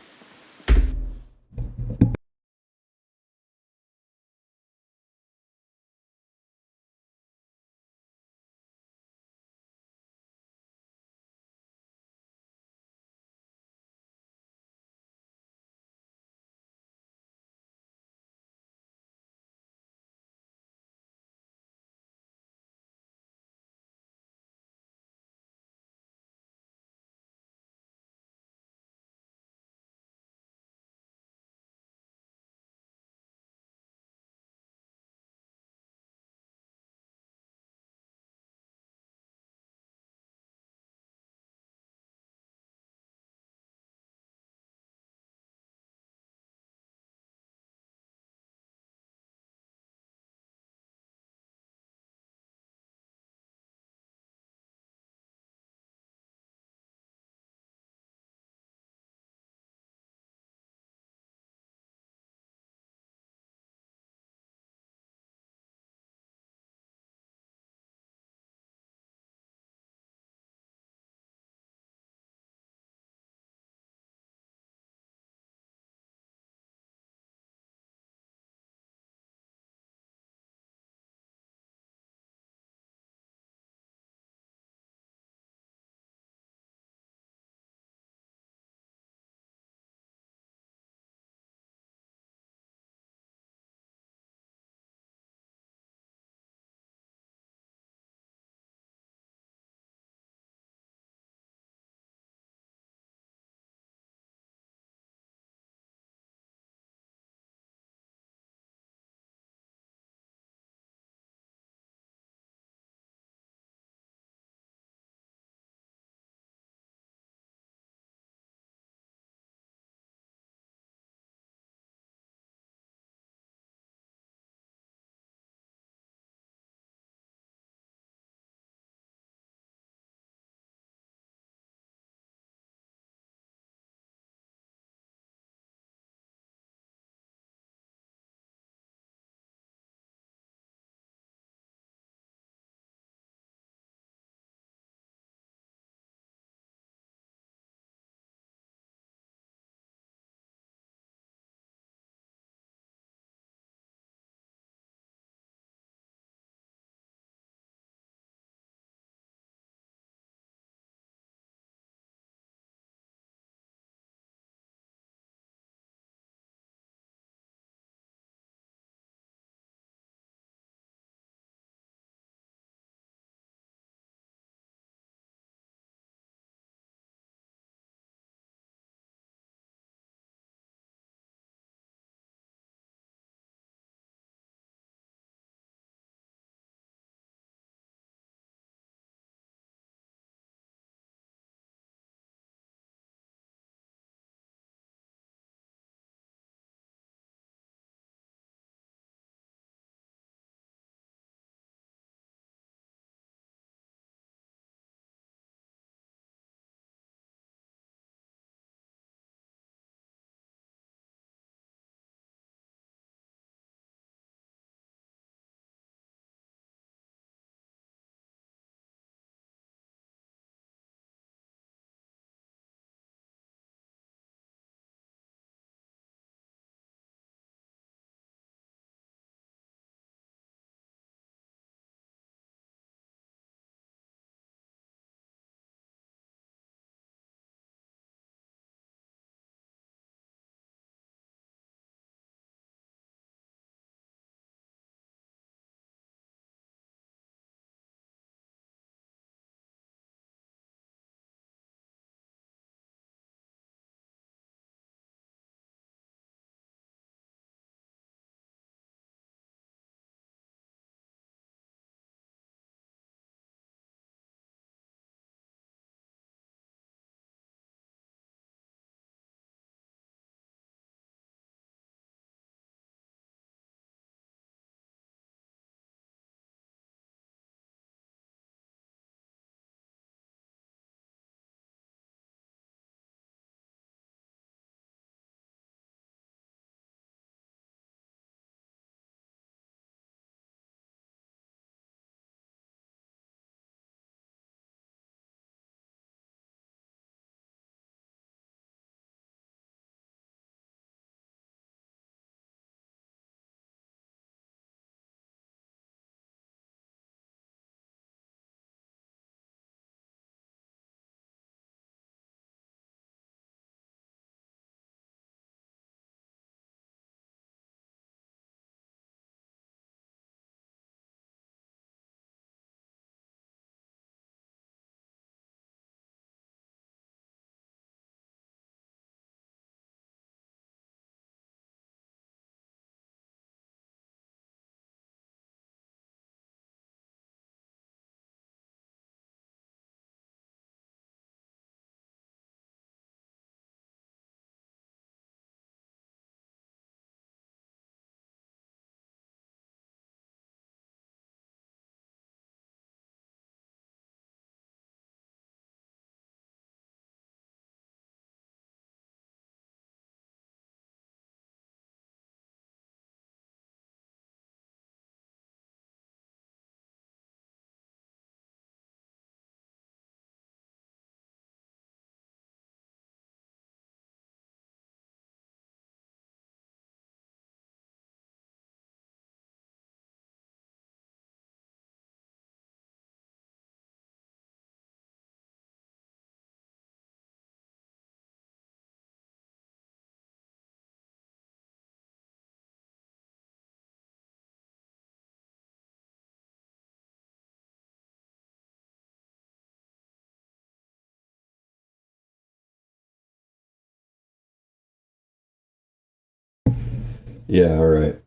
Yeah, alright.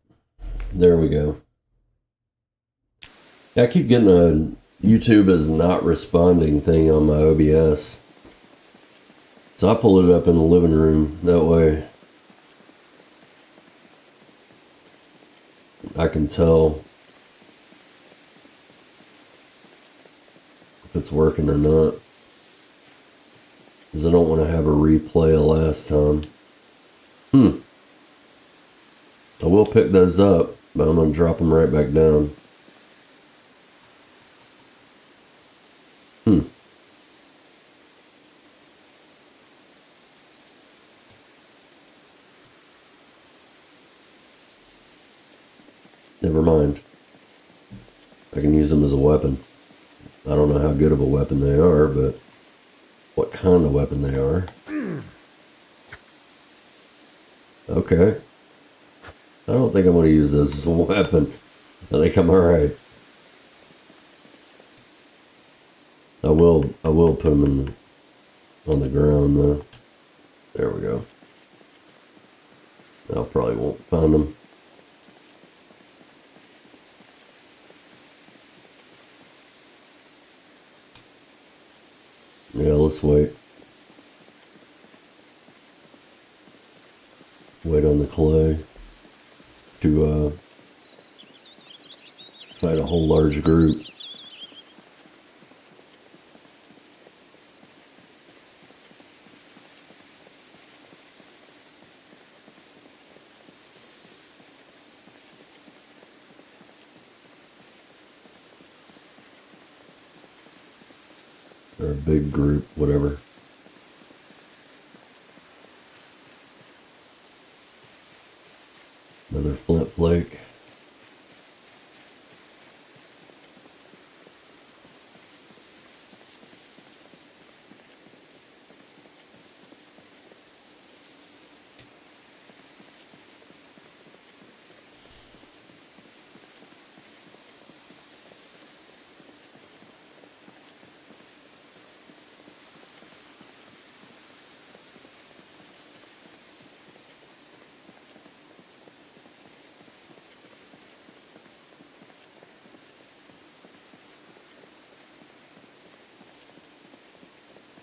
There we go. Yeah, I keep getting a YouTube is not responding thing on my OBS. So I pull it up in the living room. That way I can tell if it's working or not. Because I don't want to have a replay of last time. I will pick those up, but I'm going to drop them right back down. Never mind. I can use them as a weapon. I don't know how good of a weapon they are, but what kind of weapon they are. Okay. I don't think I'm going to use this as a weapon. I think I'm alright. I will put them in on the ground though. There we go. I probably won't find them. Yeah, let's wait. Wait on the clay to fight a whole large group. Or a big group, whatever. Another flint flake.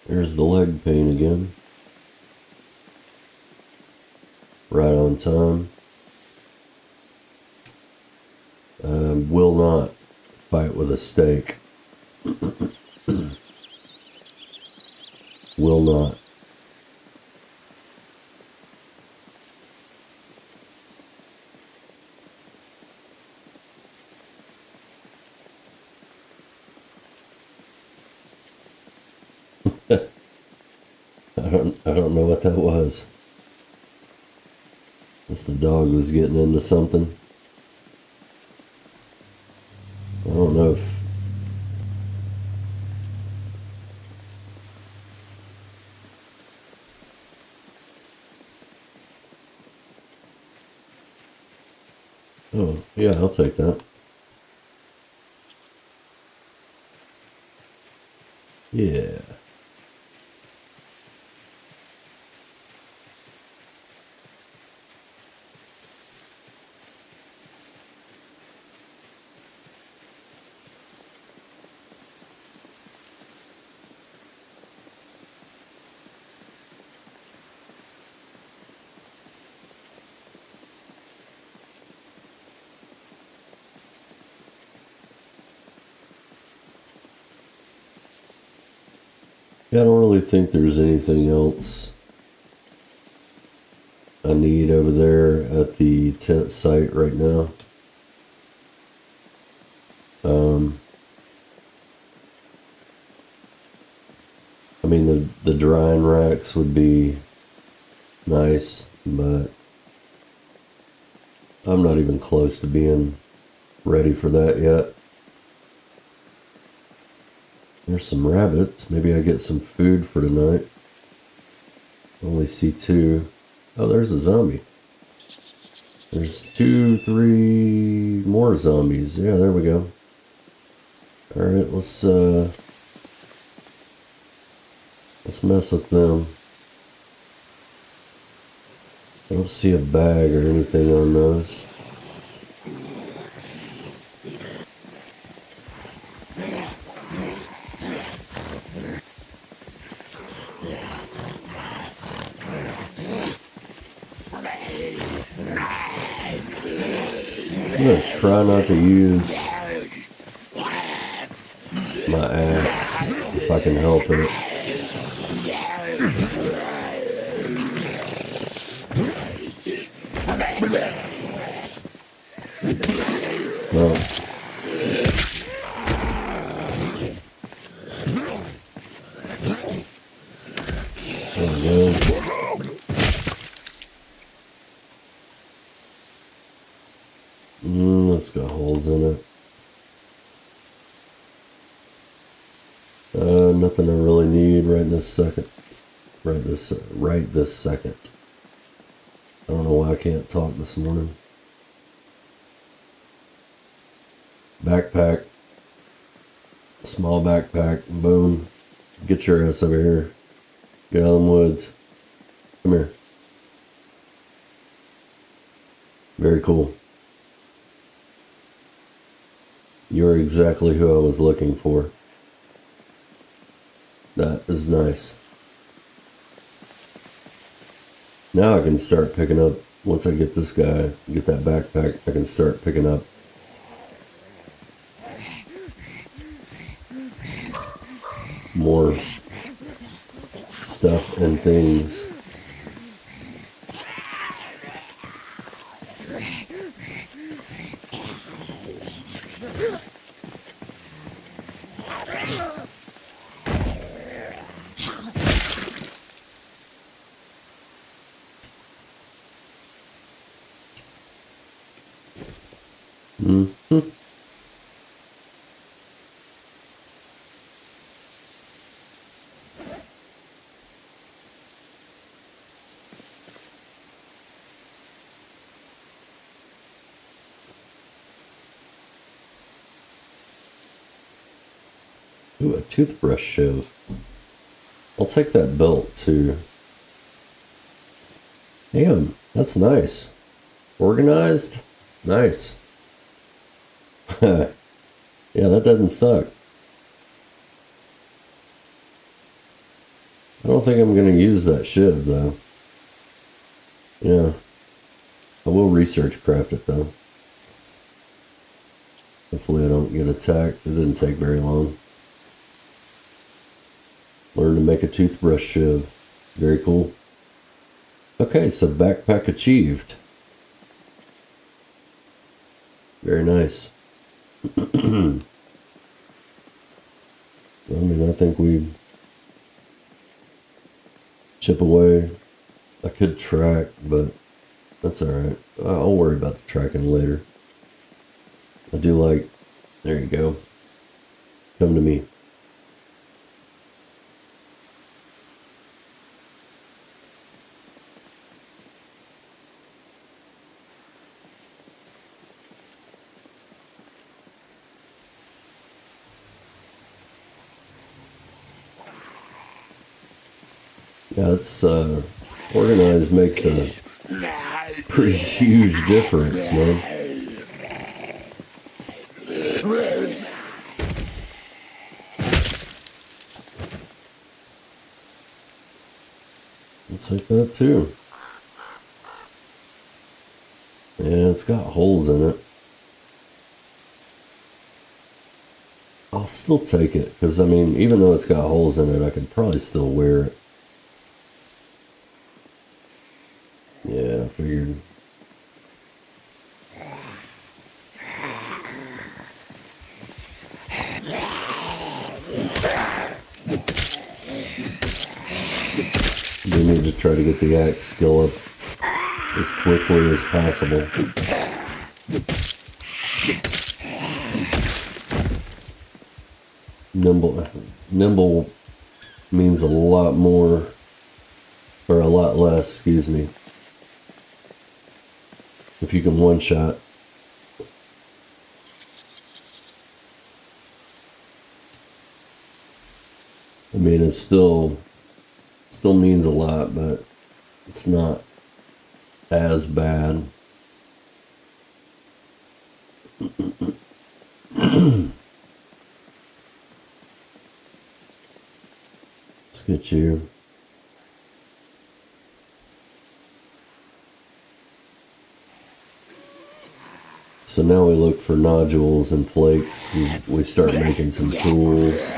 There's the leg pain again. Right on time. Will not fight with a stake. Will not. I don't know what that was. Guess the dog was getting into something. I don't know if... Oh, yeah, I'll take that. Yeah. Yeah, I don't really think there's anything else I need over there at the tent site right now. I mean, the drying racks would be nice, but I'm not even close to being ready for that yet. There's some rabbits. Maybe I get some food for tonight. Only see two. Oh, there's a zombie. There's 2, 3 more zombies. Yeah, there we go. Alright, let's mess with them. I don't see a bag or anything on those. I'm gonna try not to use my axe if I can help it. Well, there we go. It's got holes in it. Nothing I really need right this second. Right this second. I don't know why I can't talk this morning. Backpack. Small backpack. Boom. Get your ass over here. Get out of the woods. Come here. Very cool. You're exactly who I was looking for. That is nice. Now I can start picking up, once I get this guy, get that backpack, I can start picking up more stuff and things. Mm-hmm. Ooh, a toothbrush shiv. I'll take that belt too. Damn, that's nice. Organized? Nice. Yeah, that doesn't suck. I don't think I'm going to use that shiv though. Yeah. I will research craft it though. Hopefully I don't get attacked. It didn't take very long. Learn to make a toothbrush shiv. Very cool. Okay, so backpack achieved. Very nice. I mean, I think we chip away. I could track, but that's alright. I'll worry about the tracking later. I do like... There you go. Come to me. Yeah, it's organized makes a pretty huge difference, man. It's like that too. Yeah, it's got holes in it. I'll still take it, because I mean, even though it's got holes in it, I could probably still wear it. Yeah, I figured. We need to try to get the axe skill up as quickly as possible. Nimble means a lot more, or a lot less, excuse me, if you can one shot. I mean, it still means a lot, but it's not as bad. Let's get you. So now we look for nodules and flakes. We start making some tools.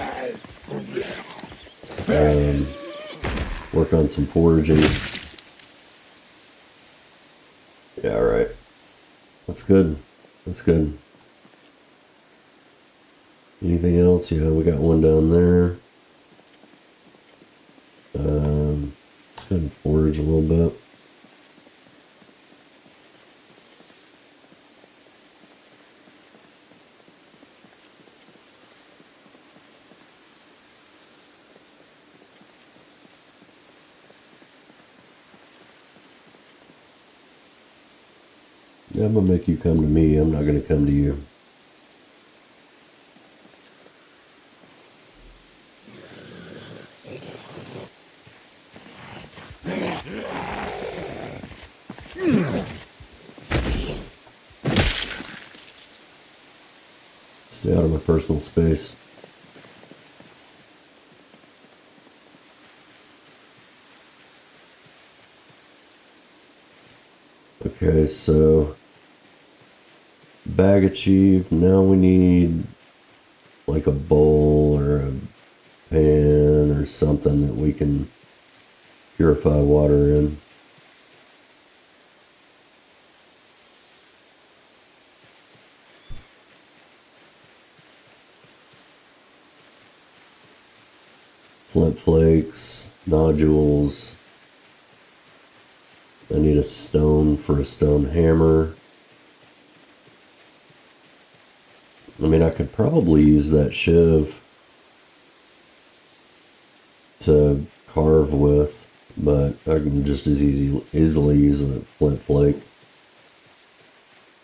Work on some foraging. Yeah, right. That's good. That's good. Anything else? Yeah, we got one down there. Let's go and forage a little bit. Yeah, I'm gonna make you come to me. I'm not gonna come to you. Stay out of my personal space. Okay, so bag achieved. Now we need like a bowl or a pan or something that we can purify water in. Flint flakes, nodules. I need a stone for a stone hammer. I mean, I could probably use that shiv to carve with, but I can just as easily use a flint flake.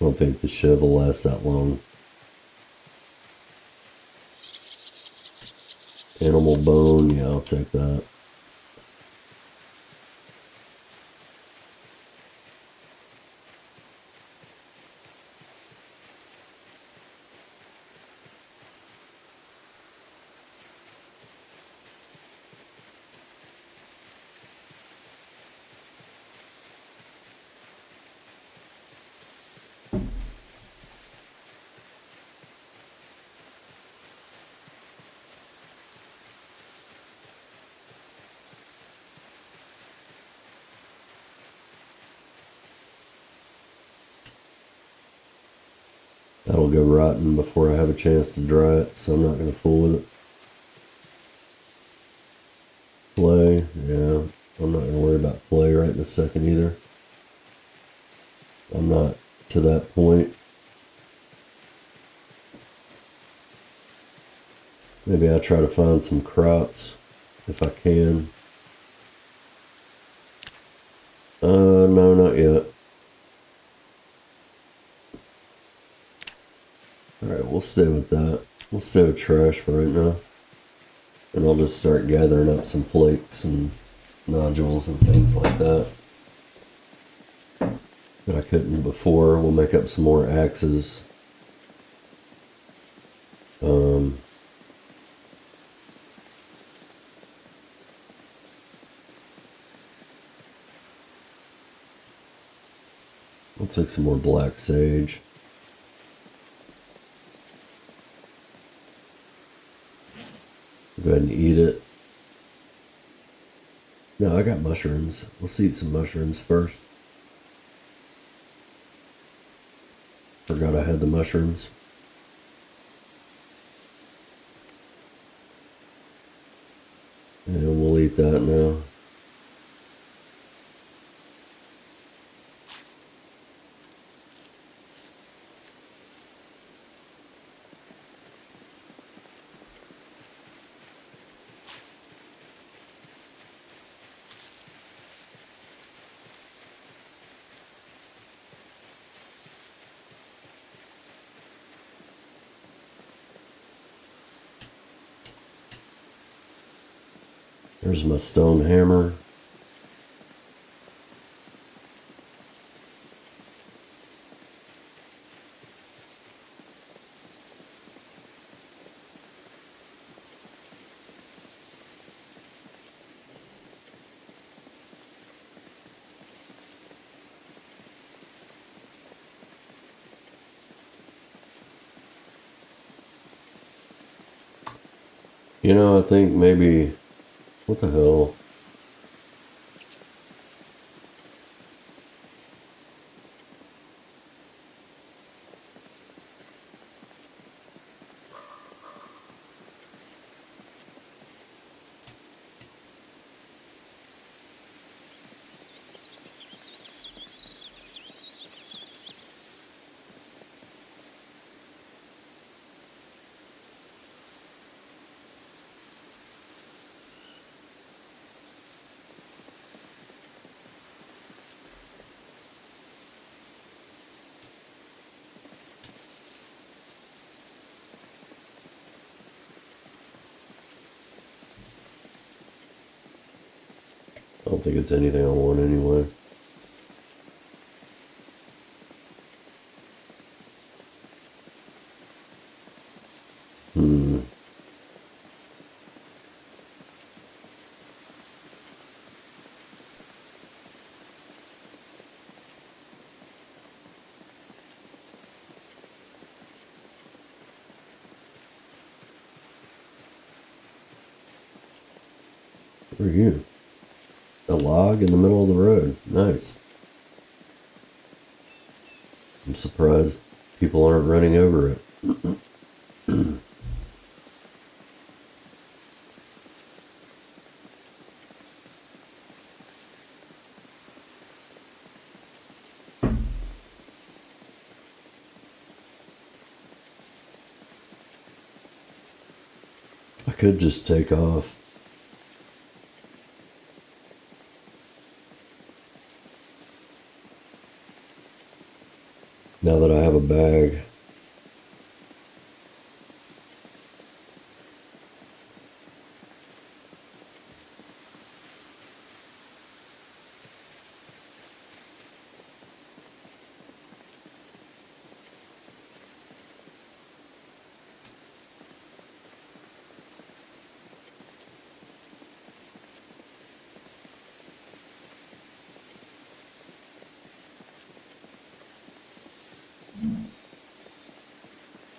I don't think the shiv will last that long. Animal bone, yeah, I'll take that. That'll go rotten before I have a chance to dry it, so I'm not going to fool with it. Clay, yeah, I'm not going to worry about clay right this second either. I'm not to that point. Maybe I'll try to find some crops if I can. No, not yet. Alright, we'll stay with that. We'll stay with trash for right now. And I'll just start gathering up some flakes and nodules and things like that I couldn't before. We'll make up some more axes. I'll take some more black sage. Go ahead and eat it. No, I got mushrooms. Let's eat some mushrooms first. Forgot I had the mushrooms. And we'll eat that now. There's my stone hammer. You know, I think maybe... What the hell? I don't think it's anything I want anyway. Where are you? A log in the middle of the road. Nice. I'm surprised people aren't running over it. I could just take off. Now that I have a bag.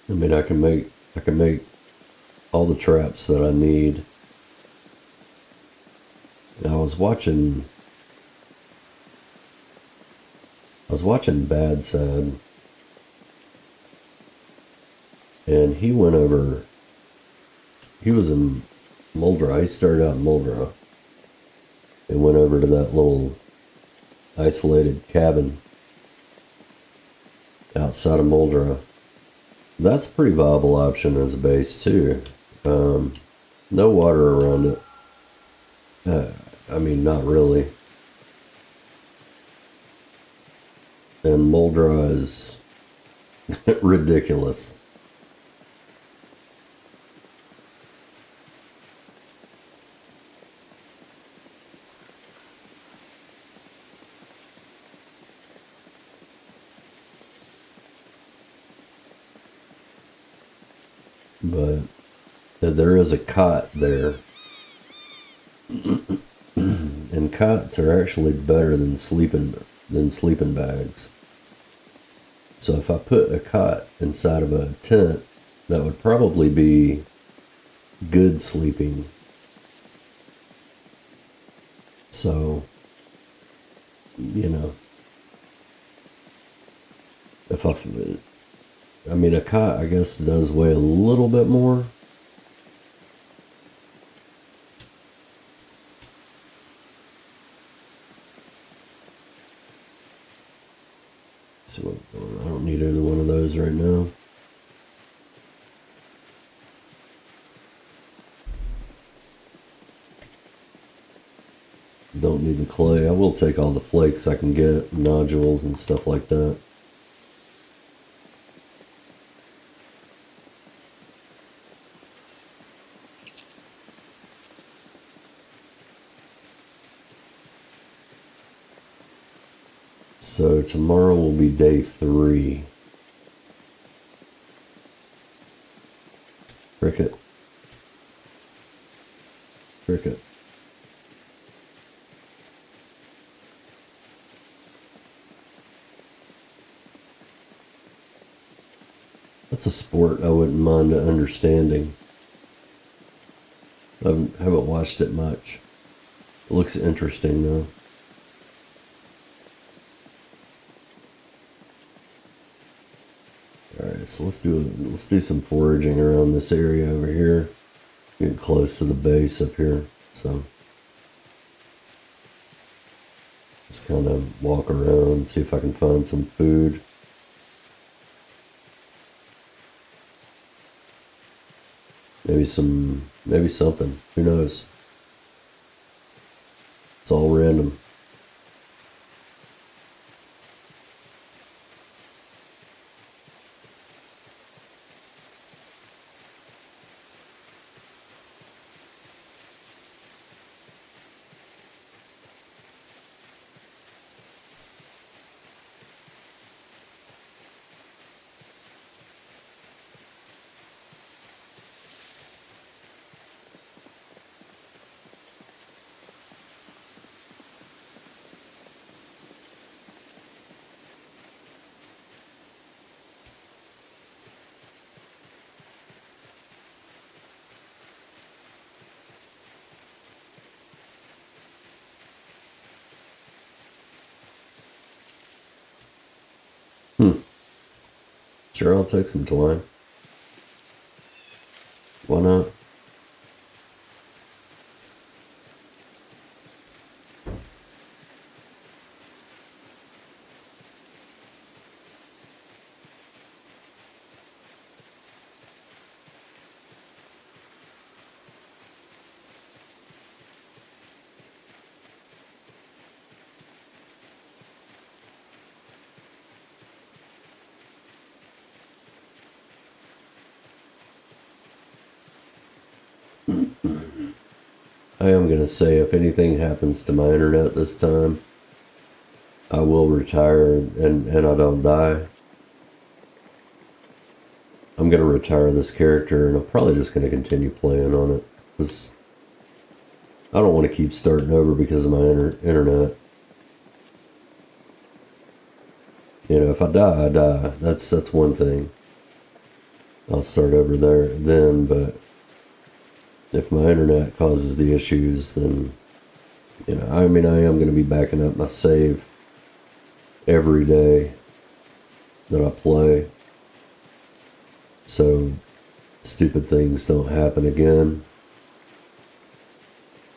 I mean, I can make all the traps that I need. I was watching Bad Side, and he was in Muldra. He started out in Muldra and went over to that little isolated cabin outside of Muldra. That's a pretty viable option as a base too. No water around it. I mean, not really. And Muldra is ridiculous. But there is a cot there. And cots are actually better than sleeping bags. So if I put a cot inside of a tent, that would probably be good sleeping. So, you know, I mean, a cot, I guess, does weigh a little bit more. So I don't need either one of those right now. Don't need the clay. I will take all the flakes I can get, nodules and stuff like that. So tomorrow will be day 3. Cricket. Cricket. That's a sport I wouldn't mind understanding. I haven't watched it much. It looks interesting though. Alright, so let's do some foraging around this area over here. Getting close to the base up here, so just kind of walk around, see if I can find some food. Maybe something. Who knows? It's all random. Sure, I'll take some twine. Why not? I am going to say if anything happens to my internet this time, I will retire and I don't die. I'm going to retire this character and I'm probably just going to continue playing on it. Because I don't want to keep starting over because of my internet. You know, if I die, I die. That's one thing. I'll start over there then, but if my internet causes the issues, then, you know, I mean, I am going to be backing up my save every day that I play, so stupid things don't happen again.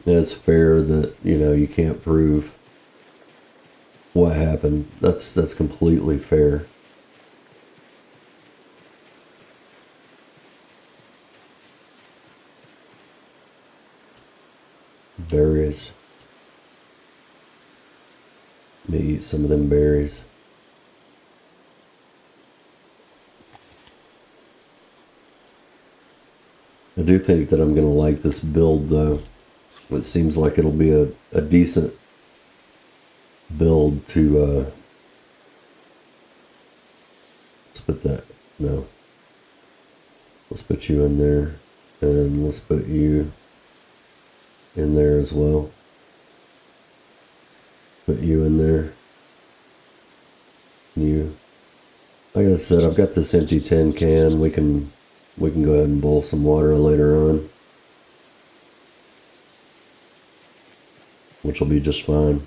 And it's fair that, you know, you can't prove what happened. That's completely fair. Berries. Let me eat some of them berries. I do think that I'm going to like this build though. It seems like it'll be a decent build to let's put that, no. Let's put you in there and let's put you in there as well. Put you in there. You. Like I said, I've got this empty tin can. We can go ahead and boil some water later on, which will be just fine.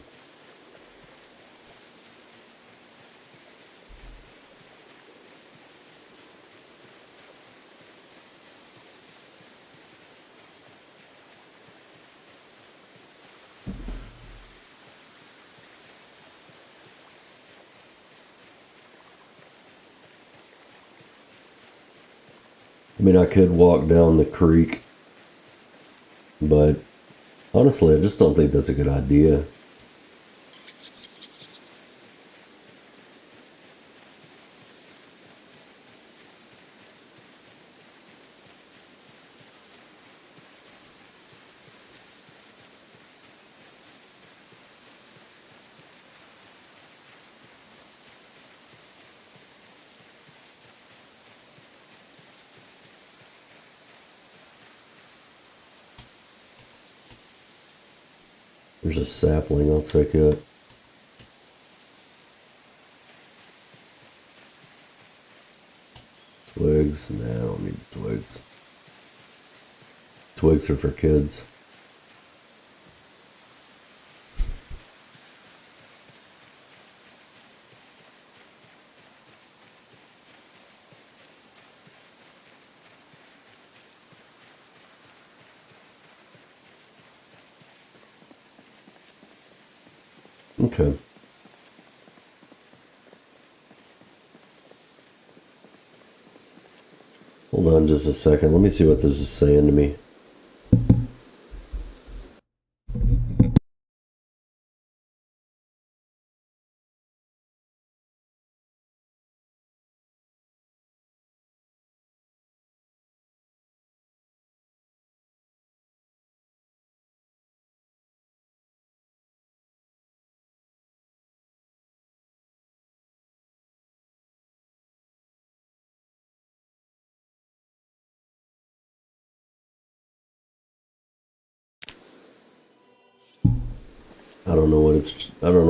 I mean, I could walk down the creek, but honestly, I just don't think that's a good idea. There's a sapling, I'll take it. Twigs? Nah, I don't need twigs. twigs are for kids. Okay. Hold on just a second. Let me see what this is saying to me. I don't know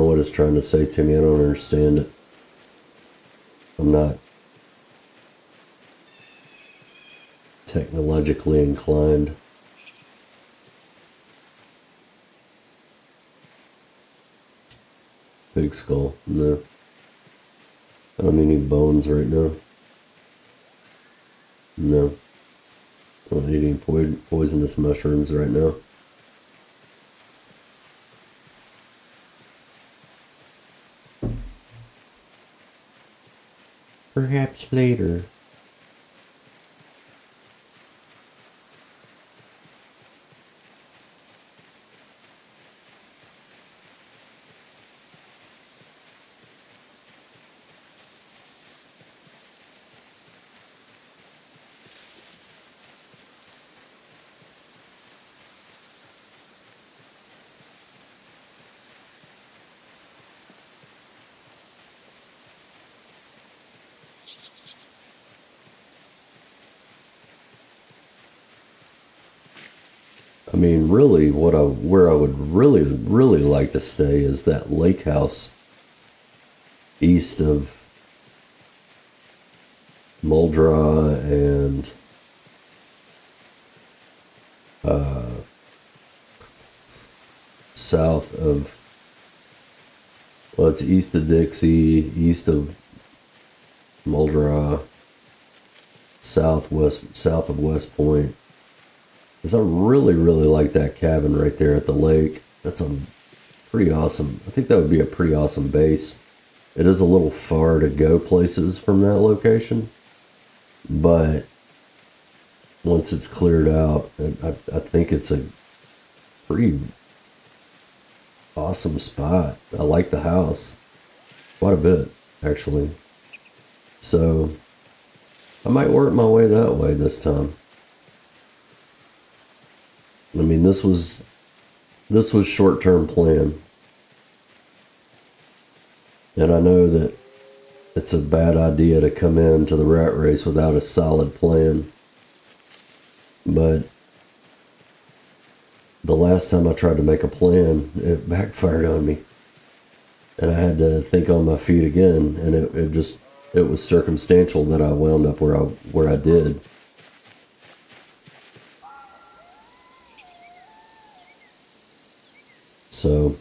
what it's trying to say to me. I don't understand it. I'm not technologically inclined. Big skull. No. I don't need any bones right now. No. I don't need any poisonous mushrooms right now. Perhaps later. I mean, really, where I would really like to stay is that lake house east of Muldra and south of, well, it's east of Dixie, east of Muldra, south of West Point. Because I really like that cabin right there at the lake. That's a pretty awesome. I think that would be a pretty awesome base. It is a little far to go places from that location, but once it's cleared out, I think it's a pretty awesome spot. I like the house quite a bit, actually. So I might work my way that way this time. I mean, this was short-term plan. And I know that it's a bad idea to come into the rat race without a solid plan. But the last time I tried to make a plan, it backfired on me. And I had to think on my feet again, and it was circumstantial that I wound up where I did. So,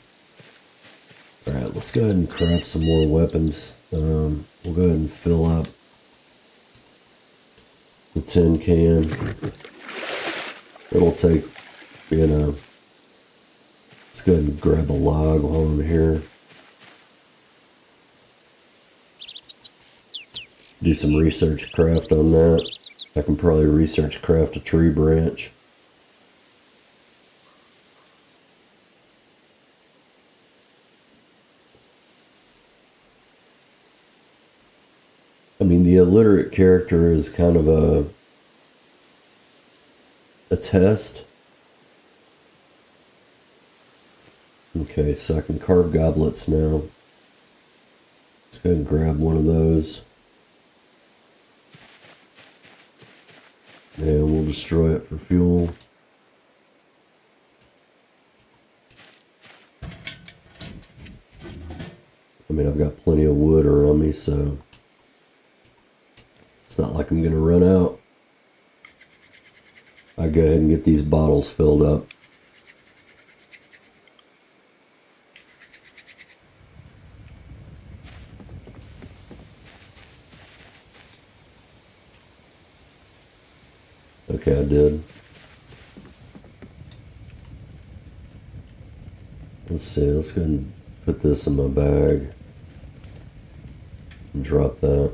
alright, let's go ahead and craft some more weapons. We'll go ahead and fill up the tin can. It'll take, let's go ahead and grab a log while I'm here. Do some research craft on that. I can probably research craft a tree branch. I mean, the illiterate character is kind of a test. Okay, so I can carve goblets now. Let's go ahead and grab one of those. And we'll destroy it for fuel. I mean, I've got plenty of wood around me, so it's not like I'm going to run out. I go ahead and get these bottles filled up. Okay, I did. Let's see, let's go ahead and put this in my bag and drop that.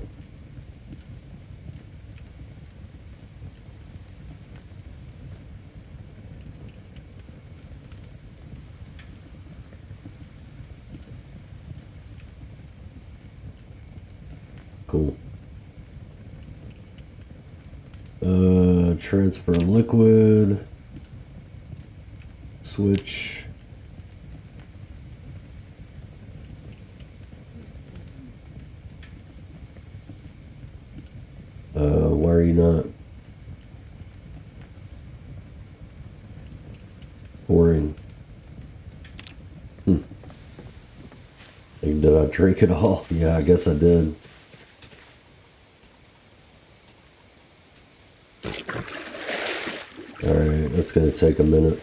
Cool. Transfer liquid. Switch. Why are you not pouring? Did I drink it all? Yeah, I guess I did. Alright, that's gonna take a minute.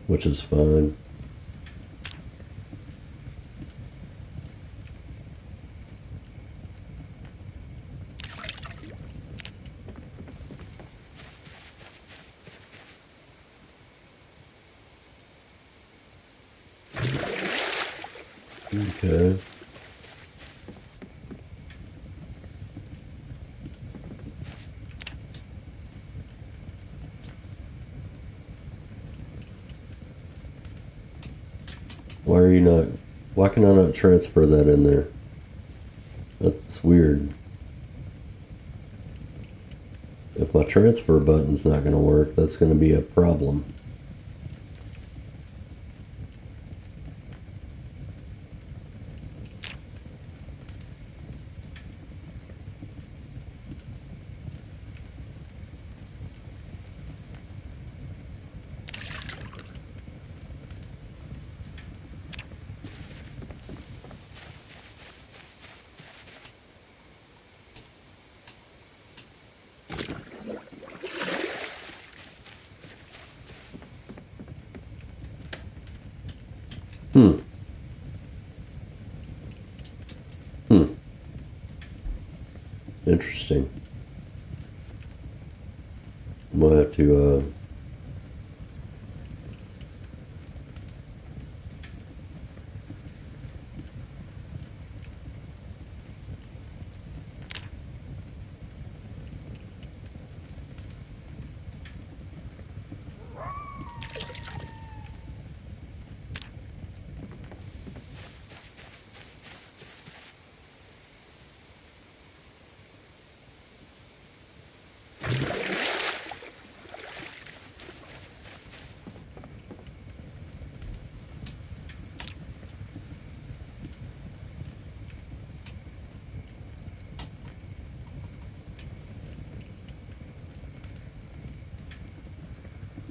Which is fine. Okay. Why are you not... Why can I not transfer that in there? That's weird. If my transfer button's not going to work, that's going to be a problem. Interesting. I might have to,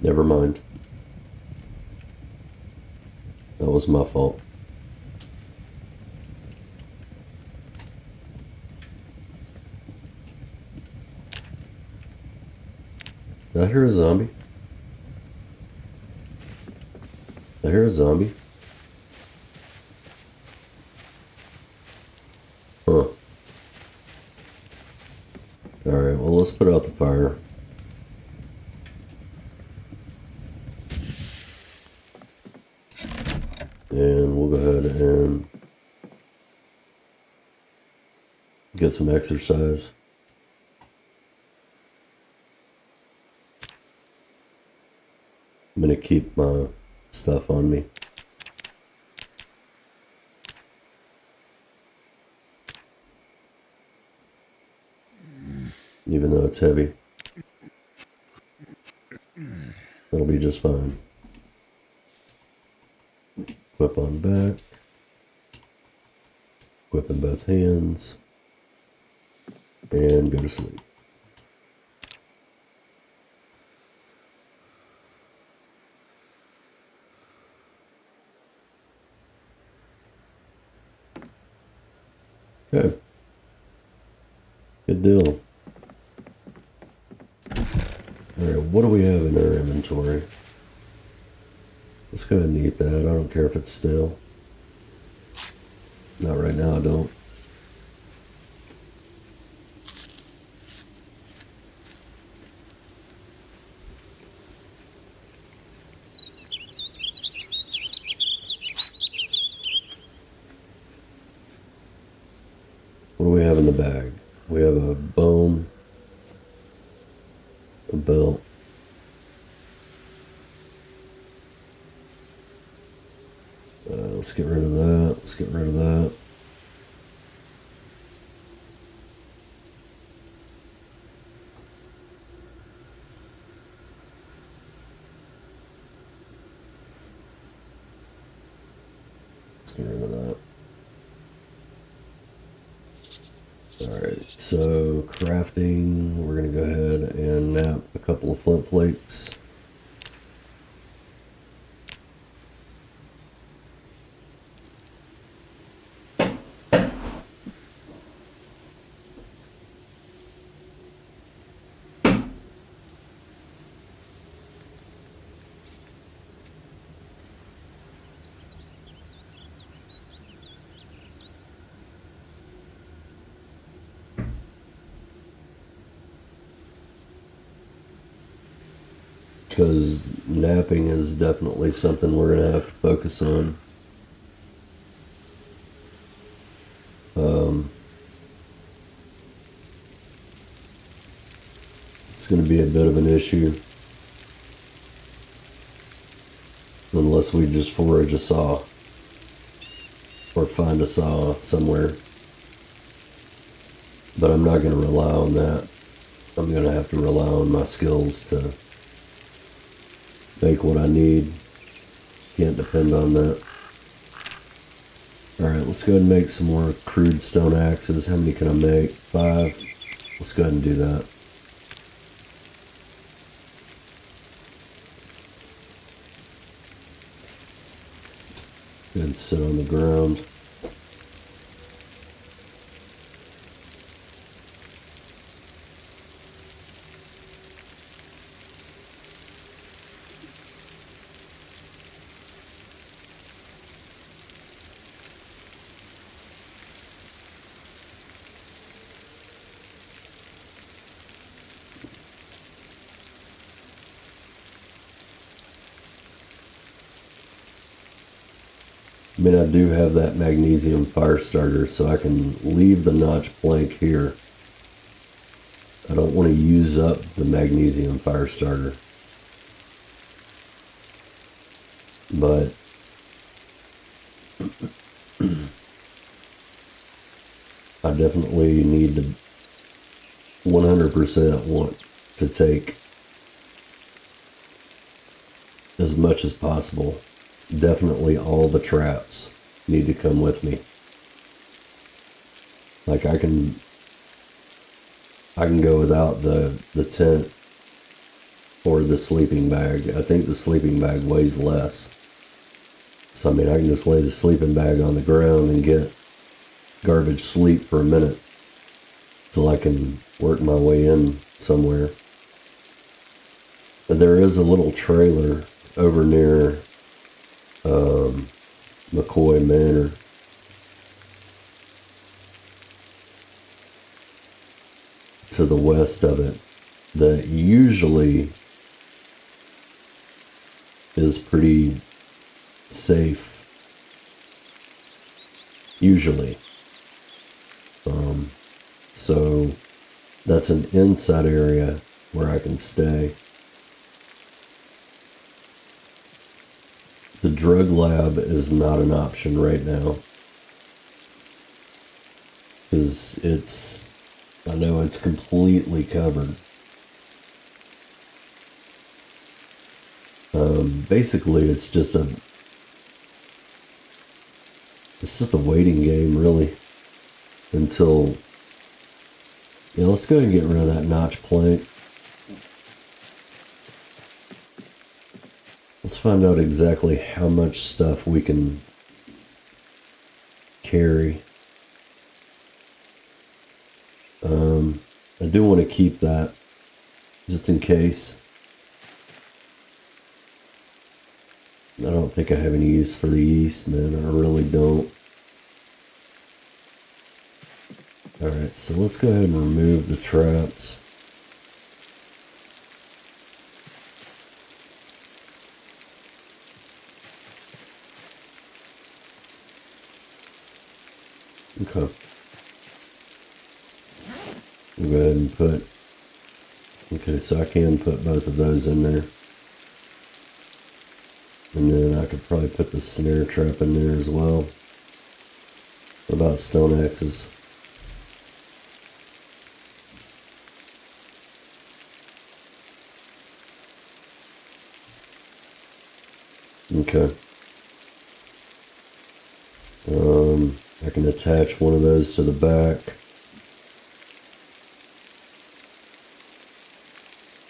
never mind. That was my fault. Did I hear a zombie? Did I hear a zombie? Huh. Alright, well, let's put out the fire. And we'll go ahead and get some exercise. I'm gonna keep my stuff on me. Even though it's heavy. That'll be just fine. Whip on back. Whip in both hands. And go to sleep. Good deal. Alright, what do we have in our inventory? Let's go ahead and eat that. I don't care if it's stale. Not right now, I don't. What do we have in the bag? We have a bone, a belt, let's get rid of that. Let's get rid of that. Let's get rid of that. Alright, so crafting, we're going to go ahead and nap a couple of flint flakes. Because napping is definitely something we're going to have to focus on. It's going to be a bit of an issue unless we just forage a saw or find a saw somewhere. But I'm not going to rely on that. I'm going to have to rely on my skills to make what I need. Can't depend on that. Alright, let's go ahead and make some more crude stone axes. How many can I make? 5. Let's go ahead and do that. And sit on the ground. I mean, I do have that magnesium fire starter, so I can leave the notch plank here. I don't want to use up the magnesium fire starter. But I definitely need to 100% want to take as much as possible. Definitely all the traps need to come with me. Like I can go without the tent or the sleeping bag. I think the sleeping bag weighs less. So I mean I can just lay the sleeping bag on the ground and get garbage sleep for a minute till I can work my way in somewhere. But there is a little trailer over near McCoy Manor. To the west of it that usually is pretty safe. Usually. So that's an inside area where I can stay. The drug lab is not an option right now. Because I know it's completely covered. Basically it's just a waiting game really until, yeah, let's go ahead and get rid of that notch plank. Let's find out exactly how much stuff we can carry. I do want to keep that just in case. I don't think I have any use for the yeast, man. I really don't. Alright, so let's go ahead and remove the traps. Okay. We'll go ahead and put... Okay, so I can put both of those in there. And then I could probably put the snare trap in there as well. What about stone axes? Okay. I can attach one of those to the back.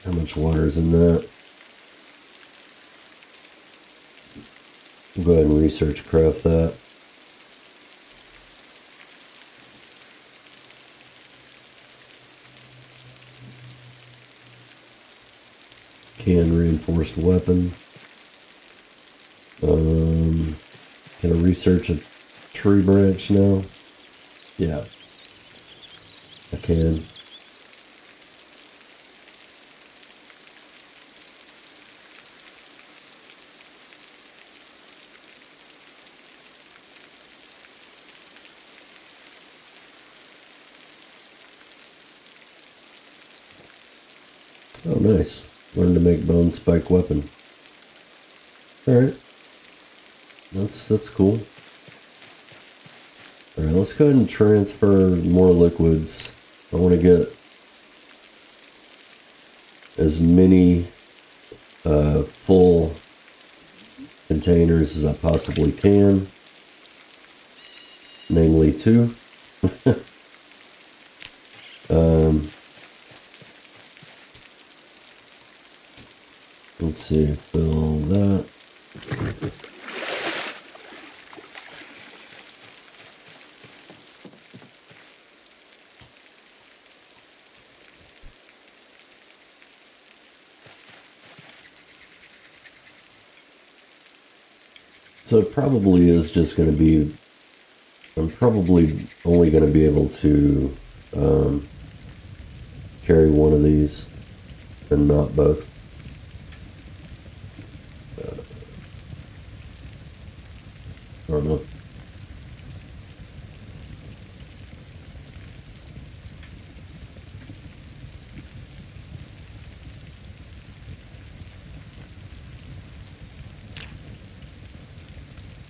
How much water's in that? We'll go ahead and research craft that. Can reinforced weapon. Can I research a tree branch now? Yeah, I can. Oh, nice. Learn to make bone spike weapon. Alright. That's cool. Alright, let's go ahead and transfer more liquids. I want to get as many full containers as I possibly can. Namely 2. Let's see, fill that. So it probably is just going to be, I'm probably only going to be able to carry one of these and not both. I don't know.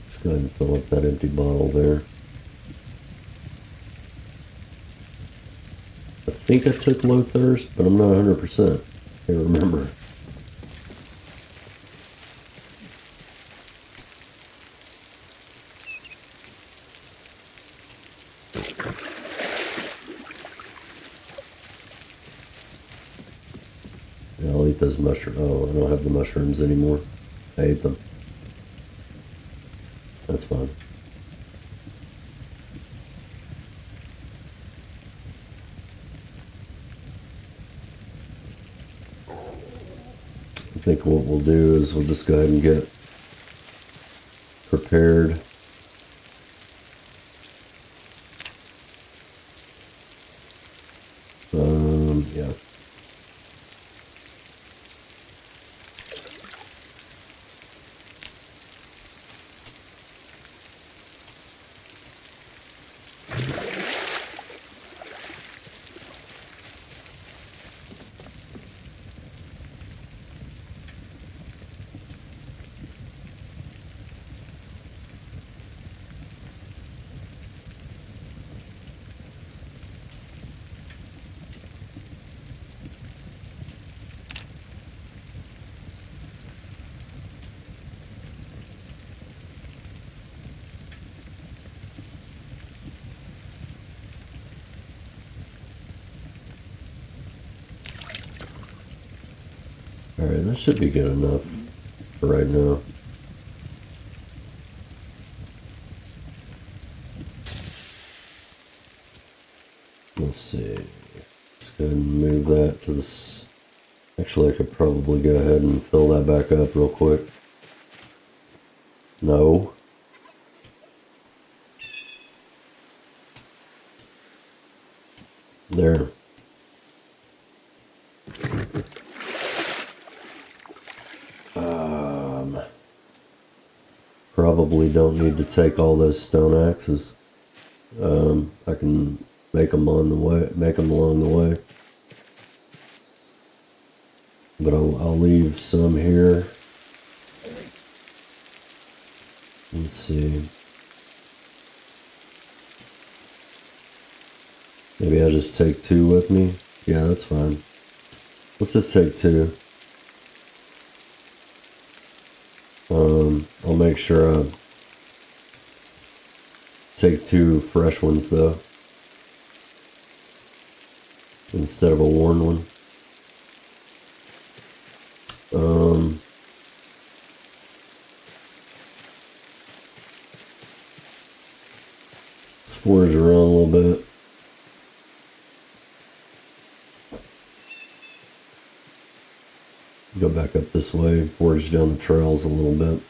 Let's go ahead and fill up that empty bottle there. I think I took low thirst, but I'm not 100%. Can't remember. Yeah, I'll eat those mushrooms. Oh, I don't have the mushrooms anymore. I ate them. That's fine. I think what we'll do is we'll just go ahead and get prepared. Yeah. Alright, that should be good enough for right now. We'll Let's see. Let's go ahead and move that to this. Actually, I could probably go ahead and fill that back up real quick. No. There. Probably don't need to take all those stone axes. I can make them on the way, make them along the way. But I'll leave some here. Let's see. Maybe I'll just take 2 with me. Yeah, that's fine. Let's just take 2. I'll make sure I take 2 fresh ones though, instead of a worn one. Let's forage around a little bit. Go back up this way, forage down the trails a little bit.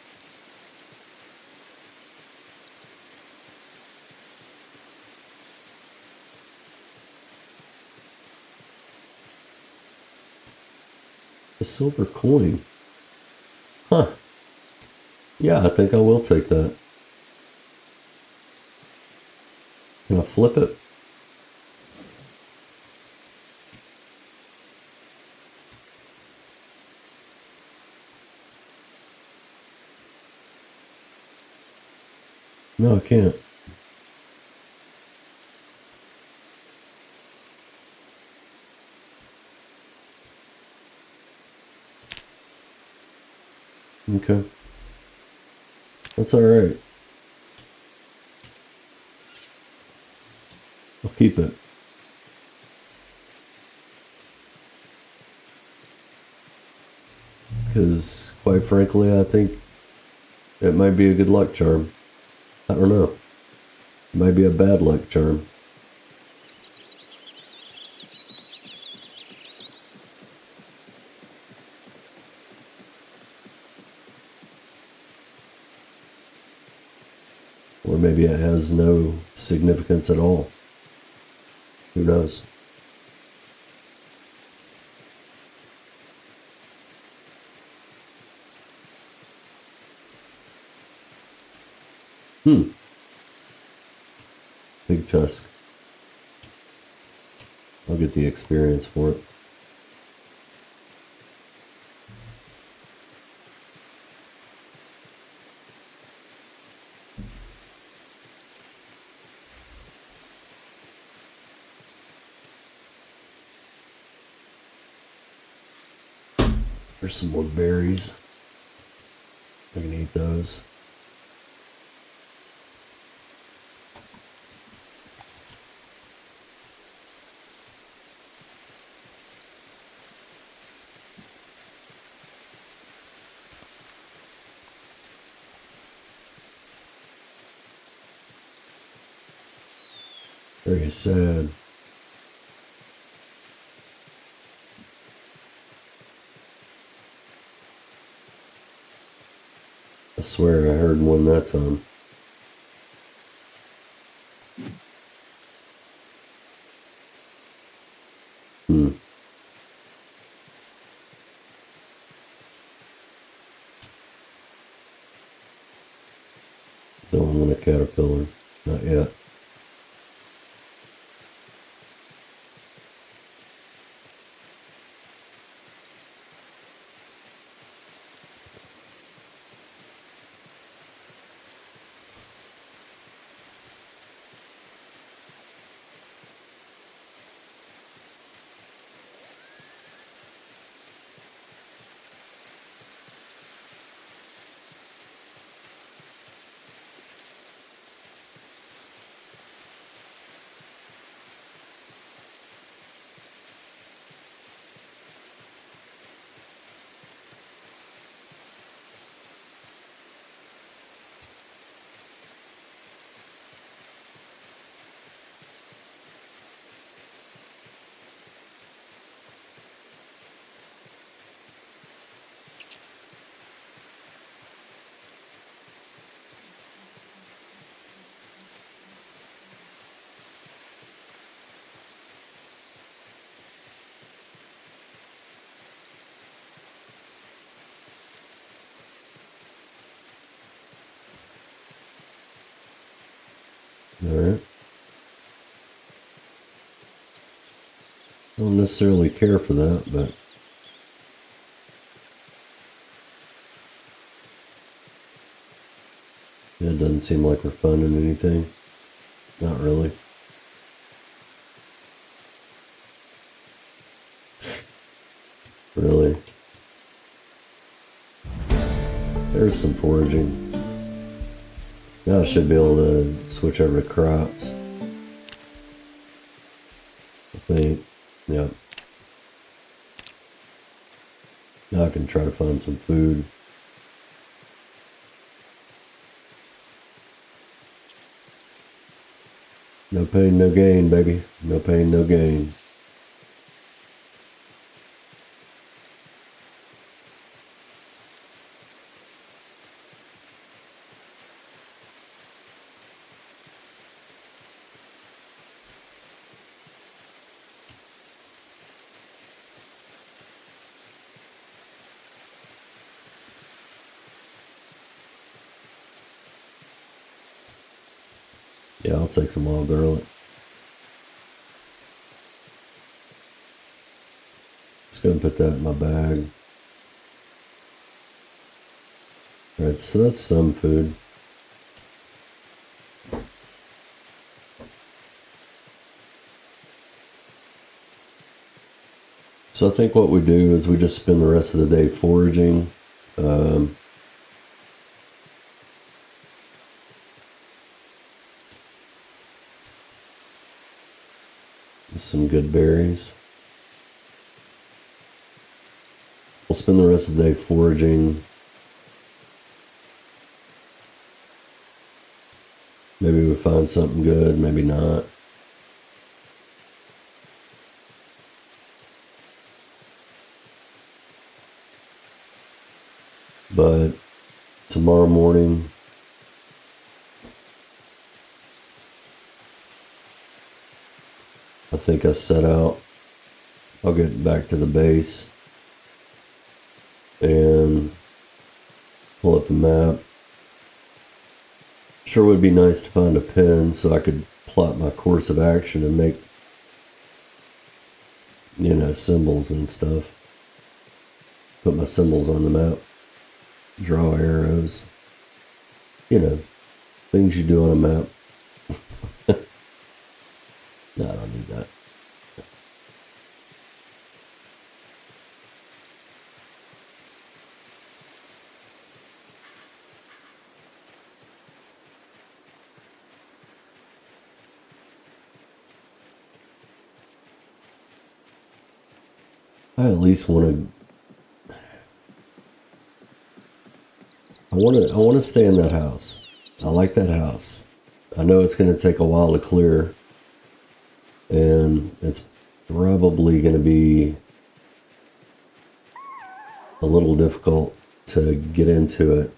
A silver coin. Huh. Yeah, I think I will take that. Can I flip it? No, I can't. Okay. That's alright. I'll keep it. Because, quite frankly, I think it might be a good luck charm. I don't know. It might be a bad luck charm. Or maybe it has no significance at all. Who knows? Big tusk. I'll get the experience for it. There's some more berries. I can eat those. Very sad. I swear I heard one that time. Don't want a caterpillar. Not yet. Alright. Don't necessarily care for that, but yeah, it doesn't seem like we're finding anything. Not really. Really. There's some foraging. Now I should be able to switch over to crops. I think. Yep. Now I can try to find some food. No pain, no gain, baby. No pain, no gain. Yeah, I'll take some wild garlic. Just go and put that in my bag. Alright, so that's some food. So I think what we do is we just spend the rest of the day foraging. Some good berries. We'll spend the rest of the day foraging. Maybe we find something good, maybe not. But tomorrow morning, I think I set out. I'll get back to the base and pull up the map. Sure would be nice to find a pen so I could plot my course of action and make, you know, symbols and stuff. Put my symbols on the map. Draw arrows. You know, things you do on a map. No, I don't need that. I at least want to. I want to stay in that house. I like that house. I know it's going to take a while to clear, and it's probably going to be a little difficult to get into it.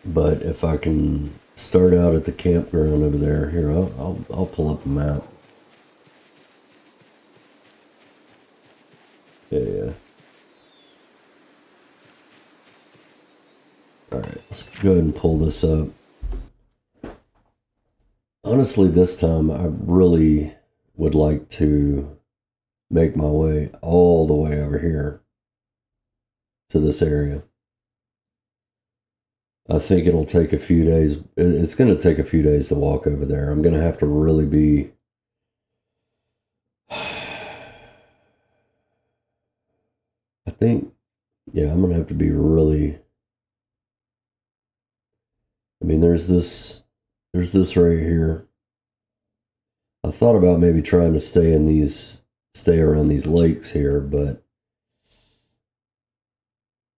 But if I can start out at the campground over there, here I'll pull up the map. Yeah. All right, let's go ahead and pull this up. Honestly, this time I really would like to make my way all the way over here to this area. I think it'll take a few days. It's going to take a few days to walk over there. I'm going to have to really be... I think, yeah, I'm going to have to be really... I mean, there's this right here. I thought about maybe trying to stay around these lakes here, but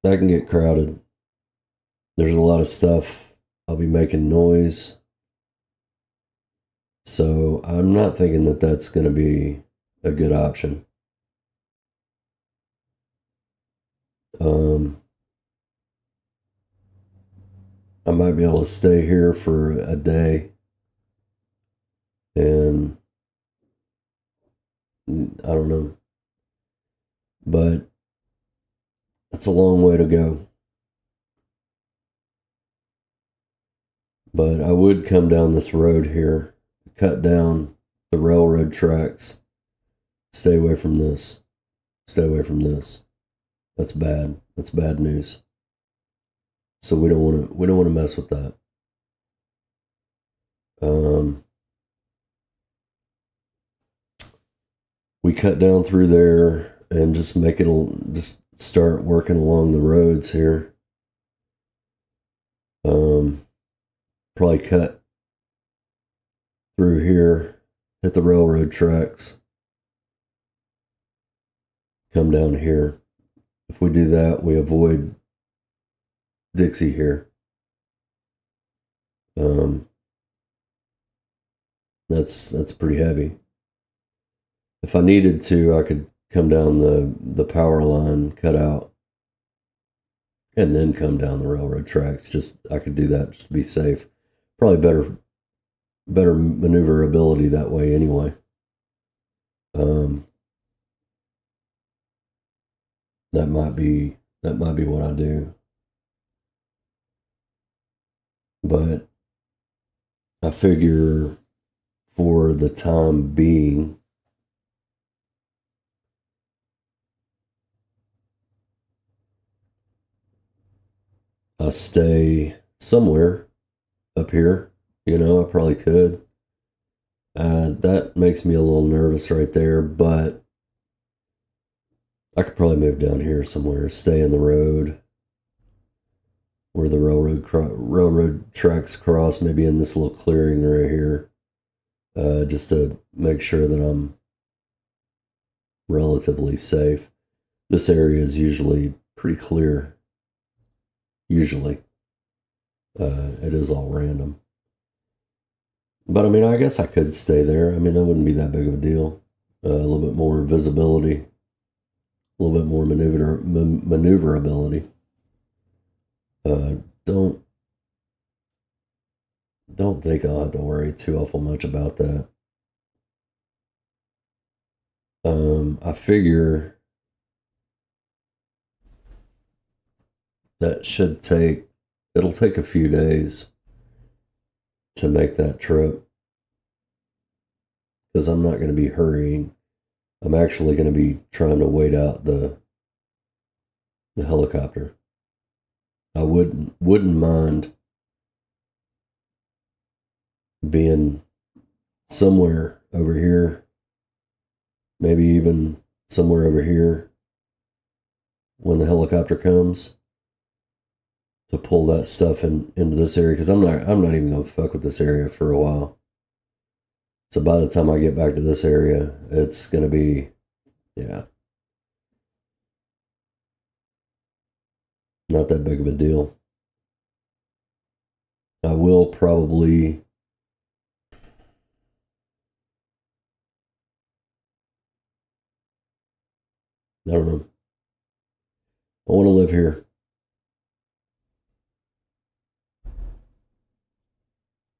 that can get crowded. There's a lot of stuff. I'll be making noise. So I'm not thinking that that's going to be a good option. I might be able to stay here for a day, and I don't know, but that's a long way to go. But I would come down this road here, cut down the railroad tracks. Stay away from this. Stay away from this. That's bad. That's bad news. So we don't want to mess with that. We cut down through there and just just start working along the roads here. Probably cut through here, hit the railroad tracks, come down here. If we do that, we avoid Dixie here. That's pretty heavy. If I needed to, I could come down the power line, cut out, and then come down the railroad tracks. I could do that just to be safe. Probably better maneuverability that way anyway. That might be what I do. But I figure for the time being, I stay somewhere up here. I probably could. That makes me a little nervous right there, but I could probably move down here somewhere, stay in the road where the railroad tracks cross, maybe in this little clearing right here, just to make sure that I'm relatively safe. This area is usually pretty clear. Usually. It is all random. But I guess I could stay there. That wouldn't be that big of a deal. A little bit more visibility, a little bit more maneuverability. Don't think I'll have to worry too awful much about that. I figure that it'll take a few days to make that trip, because I'm not going to be hurrying. I'm actually going to be trying to wait out the helicopter. I wouldn't mind being somewhere over here, maybe even somewhere over here when the helicopter comes, to pull that stuff into this area, because I'm not even gonna fuck with this area for a while. So by the time I get back to this area, it's gonna be, not that big of a deal. I will probably, I don't know. I want to live here.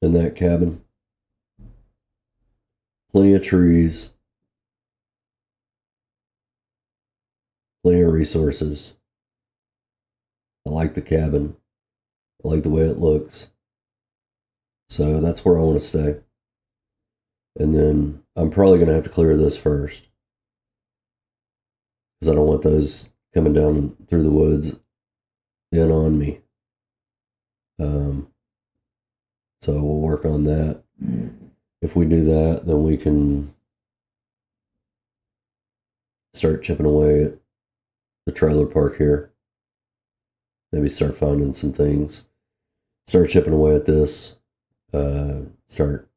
In that cabin. Plenty of trees. Plenty of resources. I like the cabin. I like the way it looks. So that's where I want to stay. And then I'm probably going to have to clear this first, because I don't want those coming down through the woods in on me. So we'll work on that. If we do that, then we can start chipping away at the trailer park here. Maybe start finding some things. Start chipping away at this. Start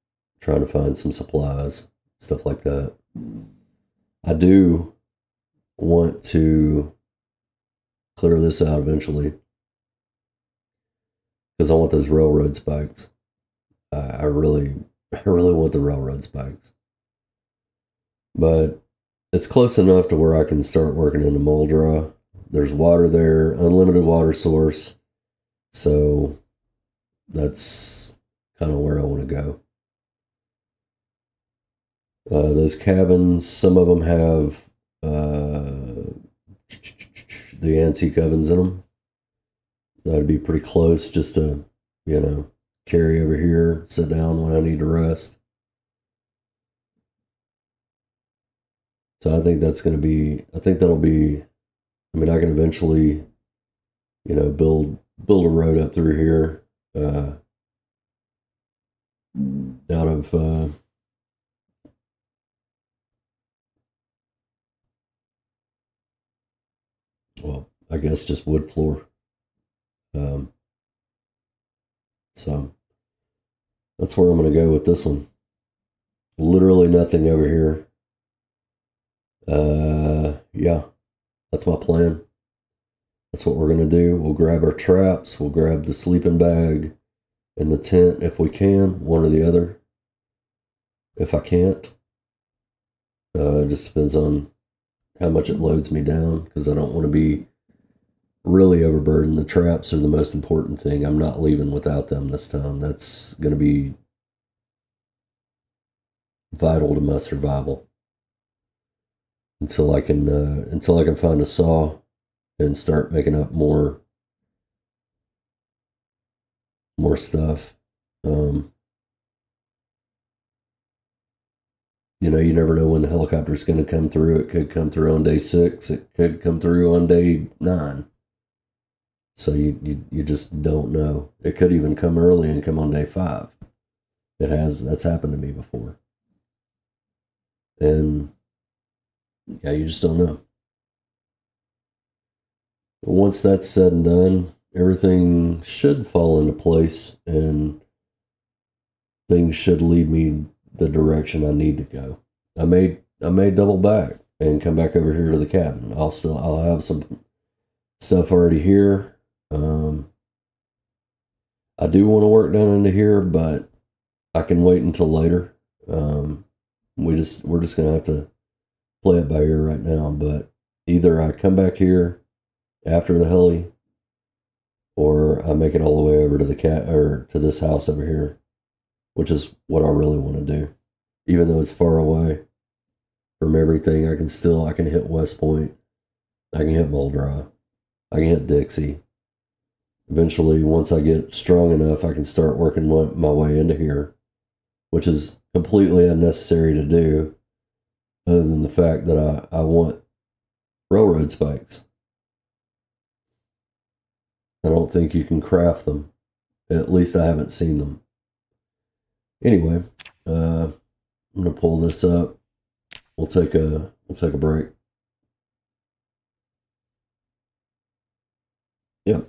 trying to find some supplies, stuff like that. I do want to clear this out eventually, because I want those railroad spikes. I really want the railroad spikes. But it's close enough to where I can start working in the mold draw. There's water there, unlimited water source. So that's kind of where I want to go. Those cabins, some of them have the antique ovens in them. That'd be pretty close, just to, carry over here, sit down when I need to rest. So I think that'll be, I mean, I can eventually, build a road up through here, out of, well, I guess just wood floor. Um, so that's where I'm going to go with this one. Literally nothing over here. Yeah, that's my plan. That's what we're going to do. We'll grab our traps, we'll grab the sleeping bag and the tent if we can, one or the other. If I can't, it just depends on how much it loads me down, because I don't want to be really overburdened. The traps are the most important thing. I'm not leaving without them this time. That's going to be vital to my survival until I can find a saw and start making up more stuff. You never know when the helicopter's going to come through. It could come through on day 6. It could come through on day 9. So you just don't know. It could even come early and come on day 5. That's happened to me before. And yeah, you just don't know. But once that's said and done, everything should fall into place and things should lead me the direction I need to go. I may double back and come back over here to the cabin. I'll have some stuff already here. I do want to work down into here, but I can wait until later. We're just gonna have to play it by ear right now. But either I come back here after the heli, or I make it all the way over to the or to this house over here, which is what I really want to do. Even though it's far away from everything, I can hit West Point, I can hit Muldrow, I can hit Dixie. Eventually, once I get strong enough, I can start working my way into here, which is completely unnecessary to do, other than the fact that I want railroad spikes. I don't think you can craft them. At least I haven't seen them. Anyway, I'm gonna pull this up. We'll take a break. Yep.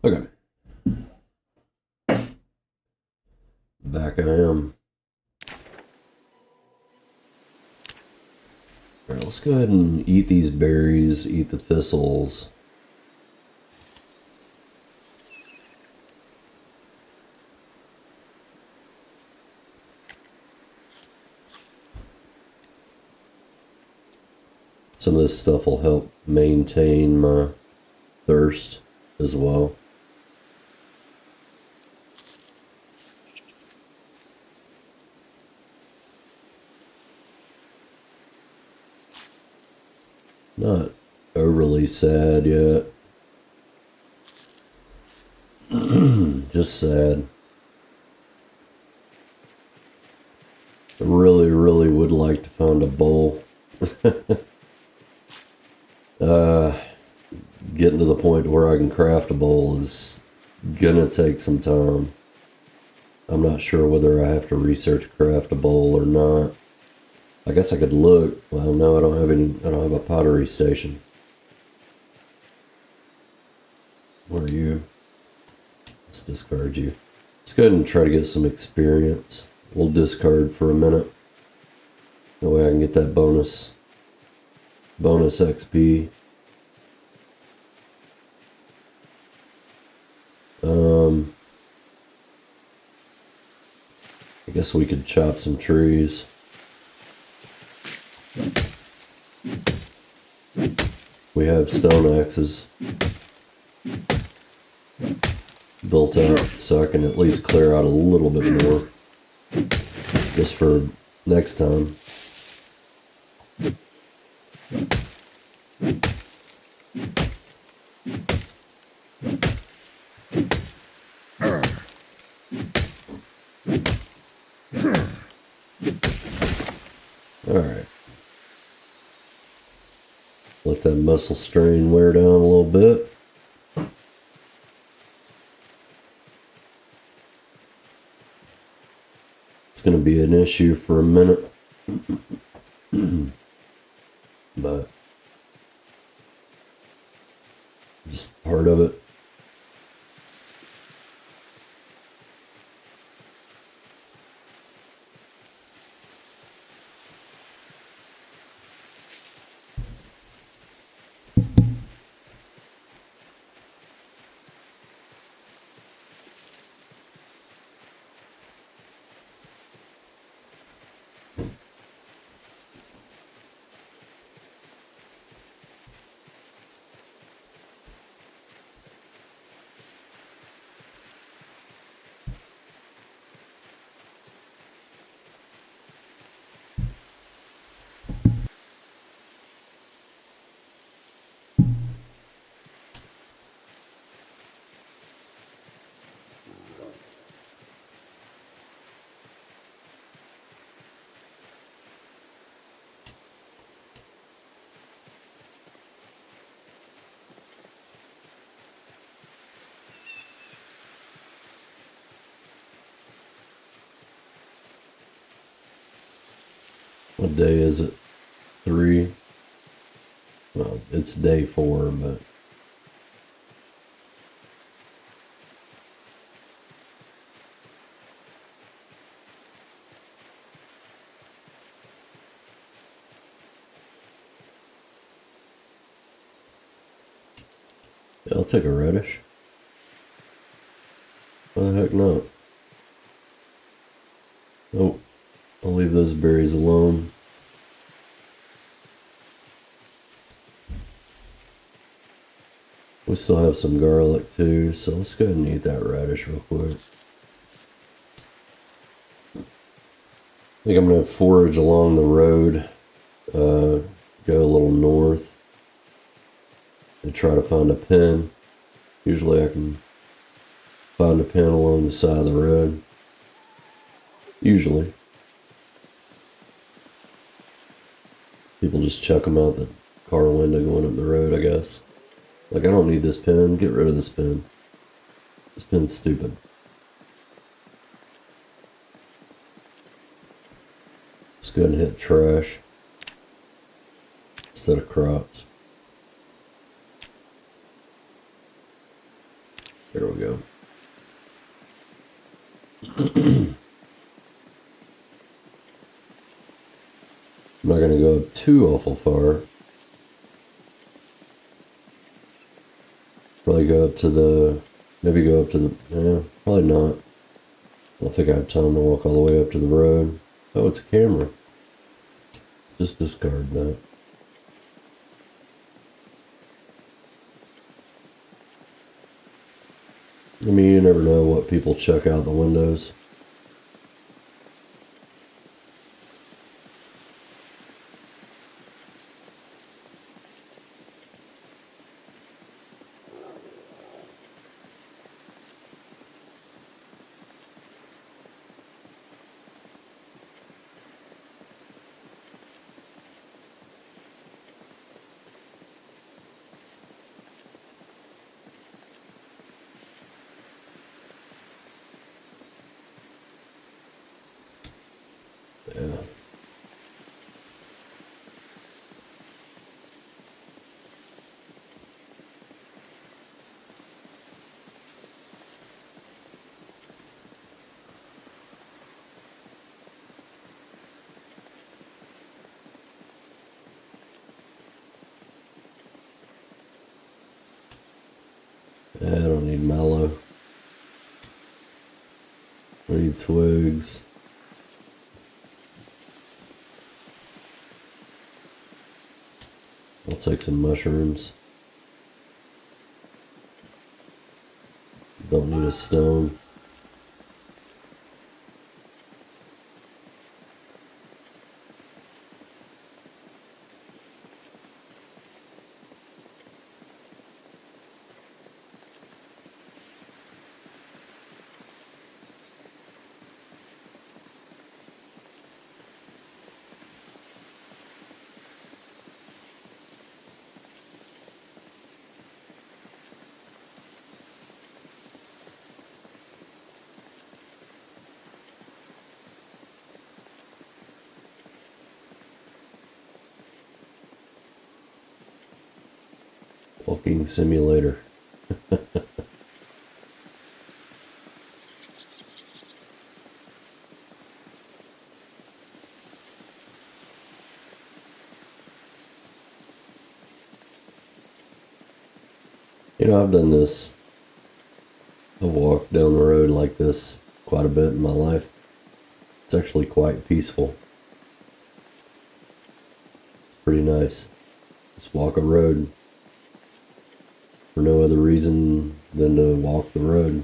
Okay. Back I am. Alright, let's go ahead and eat these berries, eat the thistles. Some of this stuff will help maintain my thirst as well. Not overly sad yet. Just sad. I really, really would like to find a bowl. Getting to the point where I can craft a bowl is gonna take some time. I'm not sure whether I have to research craft a bowl or not. I guess I could look. Well, no, I don't have a pottery station. Where are you? Let's discard you. Let's go ahead and try to get some experience. We'll discard for a minute. That way I can get that bonus XP. I guess we could chop some trees. We have stone axes built up, so I can at least clear out a little bit more just for next time. Alright. Let that muscle strain wear down a little bit. It's going to be an issue for a minute. But just part of it. What day is it? 3? Well, it's day 4, but yeah, I'll take a radish. Why the heck not? Oh, I'll leave those berries alone. We still have some garlic too, so let's go ahead and eat that radish real quick. I think I'm going to forage along the road, go a little north, and try to find a pen. Usually I can find a pen along the side of the road. Usually. People just chuck them out the car window going up the road, I guess. Like, I don't need this pen. Get rid of this pen. This pen's stupid. Let's go ahead and hit trash instead of crops. There we go. I'm not going to go up too awful far. Probably go up to the... Maybe go up to the... probably not. I don't think I have time to walk all the way up to the road. Oh, it's a camera. Let's just discard that. I mean, you never know what people check out the windows. Yeah. I don't need mallow. I need twigs. I'll take some mushrooms. Don't need a stone. Walking simulator. You know, I've done this. I've walked down the road like this quite a bit in my life. It's actually quite peaceful. It's pretty nice. Just walk a road for no other reason than to walk the road.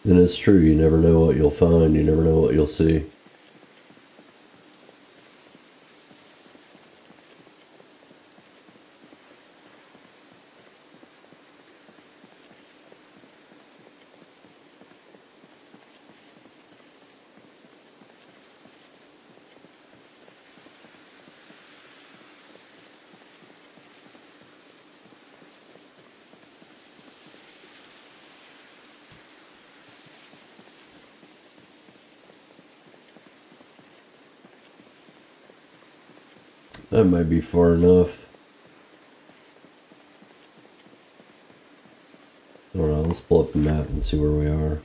And it's true, you never know what you'll find, you never know what you'll see. That might be far enough. Alright, let's pull up the map and see where we are.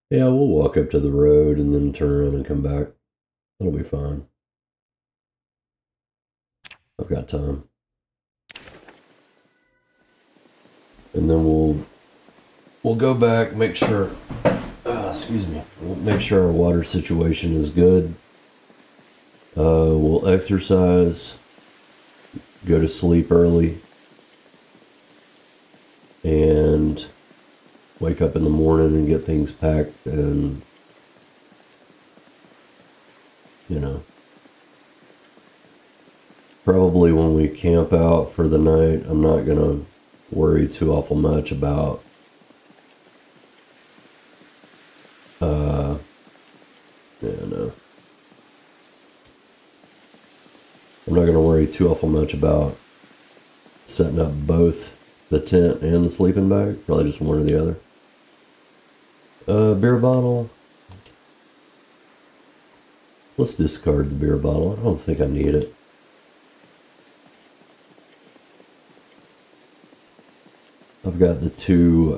Yeah, we'll walk up to the road and then turn around and come back. That'll be fine. I've got time. And then we'll go back, make sure excuse me. We'll make sure our water situation is good. We'll exercise, go to sleep early, and wake up in the morning and get things packed and, you know, probably when we camp out for the night, I'm not going to worry too awful much about I'm not going to worry too awful much about setting up both the tent and the sleeping bag. Probably just one or the other. Beer bottle. Let's discard the beer bottle. I don't think I need it. I've got the two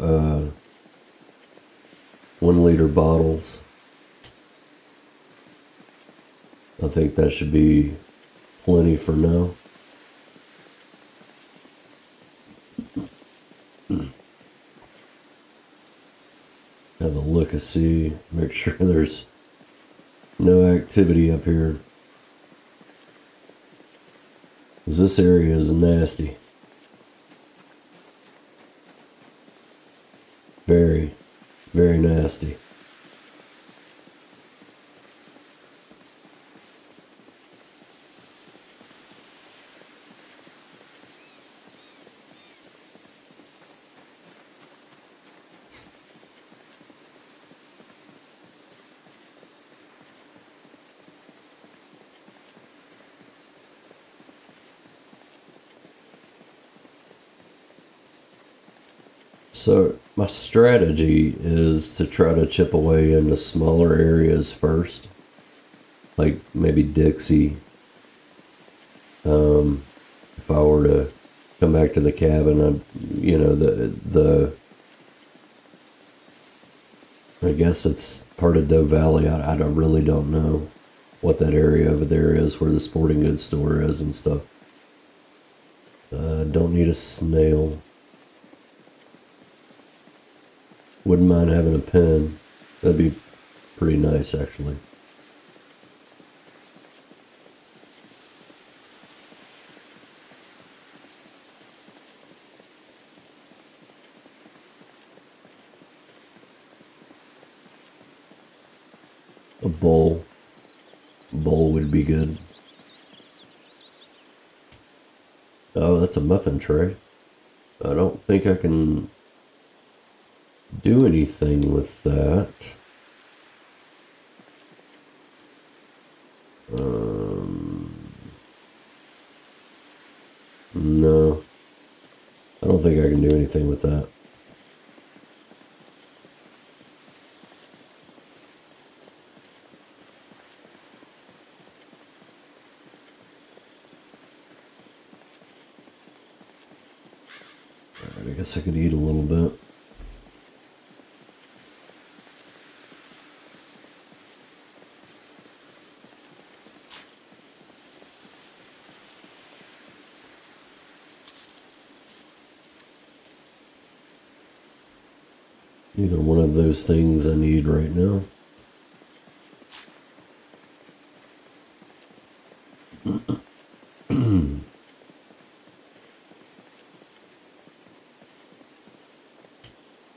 1 liter bottles. I think that should be plenty for now. Have a look-see, make sure there's no activity up here. 'Cause this area is nasty. Very, very nasty. So my strategy is to try to chip away into smaller areas first, like maybe Dixie. If I were to come back to the cabin, I guess it's part of Doe Valley. I really don't know what that area over there is where the sporting goods store is and stuff. Don't need a snail. Wouldn't mind having a pen. That'd be pretty nice, actually. A bowl. A bowl would be good. Oh, that's a muffin tray. I don't think I can do anything with that. No. I don't think I can do anything with that. Alright, I guess I could eat a little bit. Neither one of those things I need right now.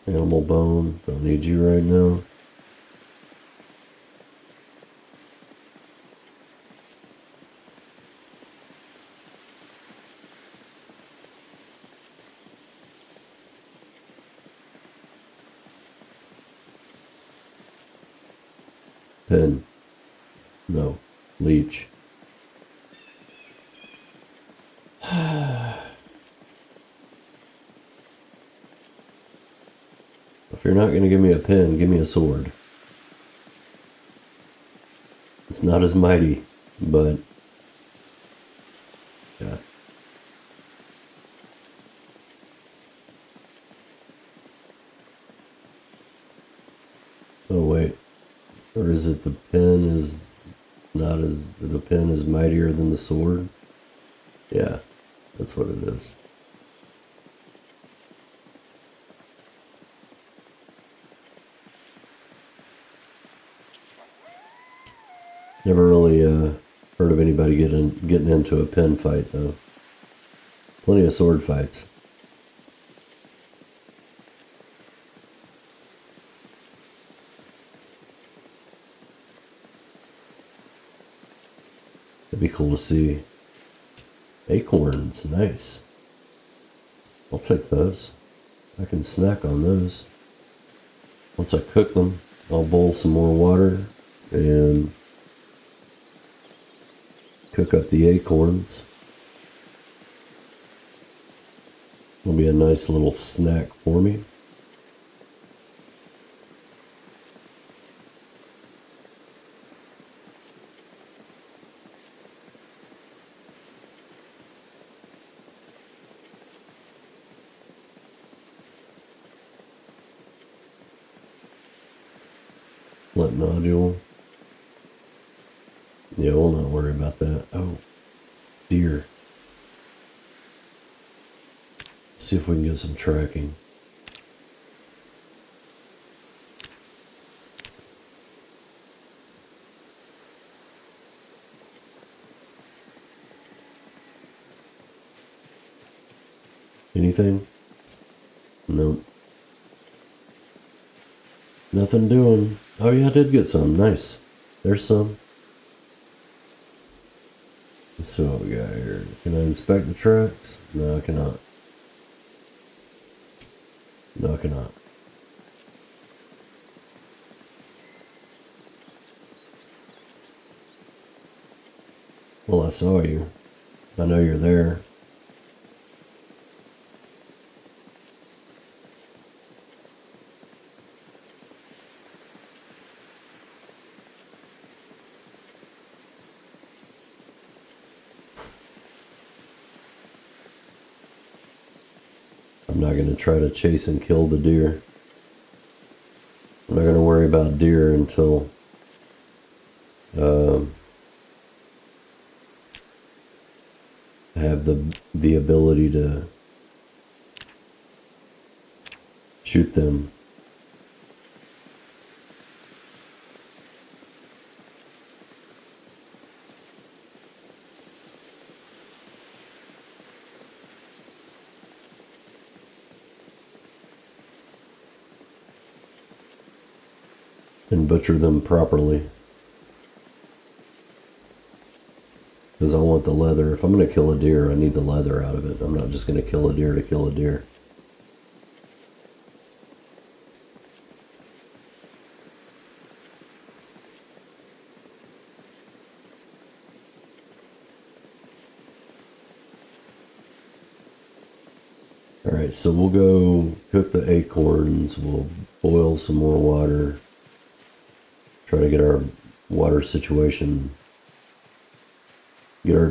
Animal bone, don't need you right now. Pen. No. Leech. If you're not going to give me a pen, give me a sword. It's not as mighty, but yeah. Oh wait. Or is it the pen is not as, the pen is mightier than the sword? Yeah, that's what it is. Never really heard of anybody getting into a pen fight though. Plenty of sword fights. That'd be cool to see. Acorns, nice. I'll take those. I can snack on those. Once I cook them, I'll boil some more water and cook up the acorns. It'll be a nice little snack for me. Split nodule. Yeah, we'll not worry about that. Oh, deer. See if we can get some tracking. Anything? Nope. Nothing doing. Oh yeah, I did get some. Nice. There's some. Let's see what we got here. Can I inspect the tracks? No, I cannot. No, I cannot. Well, I saw you. I know you're there. I'm not going to try to chase and kill the deer. I'm not going to worry about deer until I have the ability to shoot them. And butcher them properly. Because I want the leather. If I'm going to kill a deer, I need the leather out of it. I'm not just going to kill a deer to kill a deer. Alright, so we'll go cook the acorns. We'll boil some more water. Try to get our water situation, get our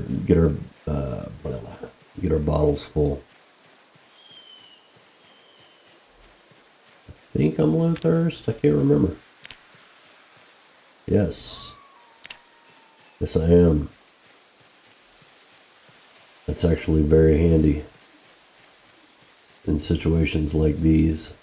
bottles full. I think I'm low thirst. I can't remember. Yes, yes I am. That's actually very handy in situations like these.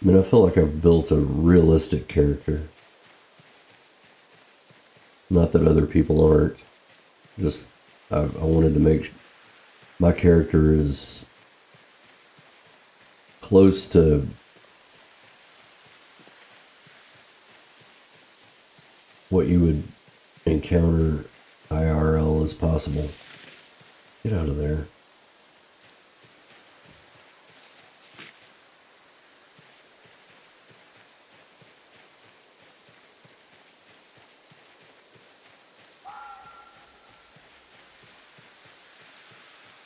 I mean, I feel like I've built a realistic character. Not that other people aren't. Just, I wanted to make my character as close to what you would encounter IRL as possible. Get out of there.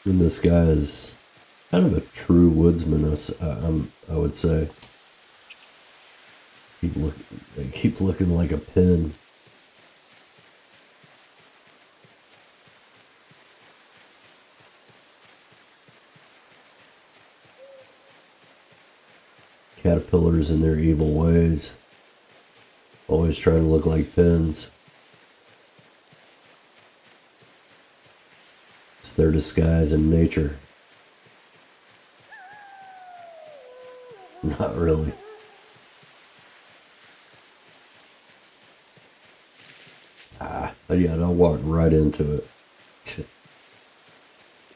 And this guy is kind of a true woodsman, I would say. They keep looking like a pin. Caterpillars in their evil ways. Always trying to look like pins. It's their disguise in nature. Not really. Yeah, I walked right into it.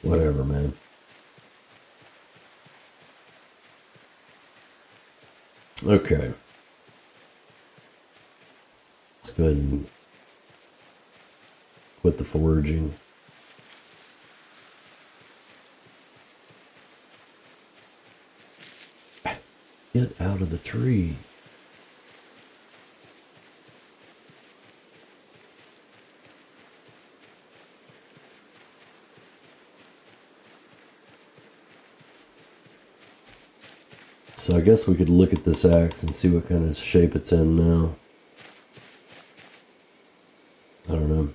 Whatever, man. Okay. Let's go ahead and quit the foraging. Get out of the tree. So I guess we could look at this axe and see what kind of shape it's in now. I don't know.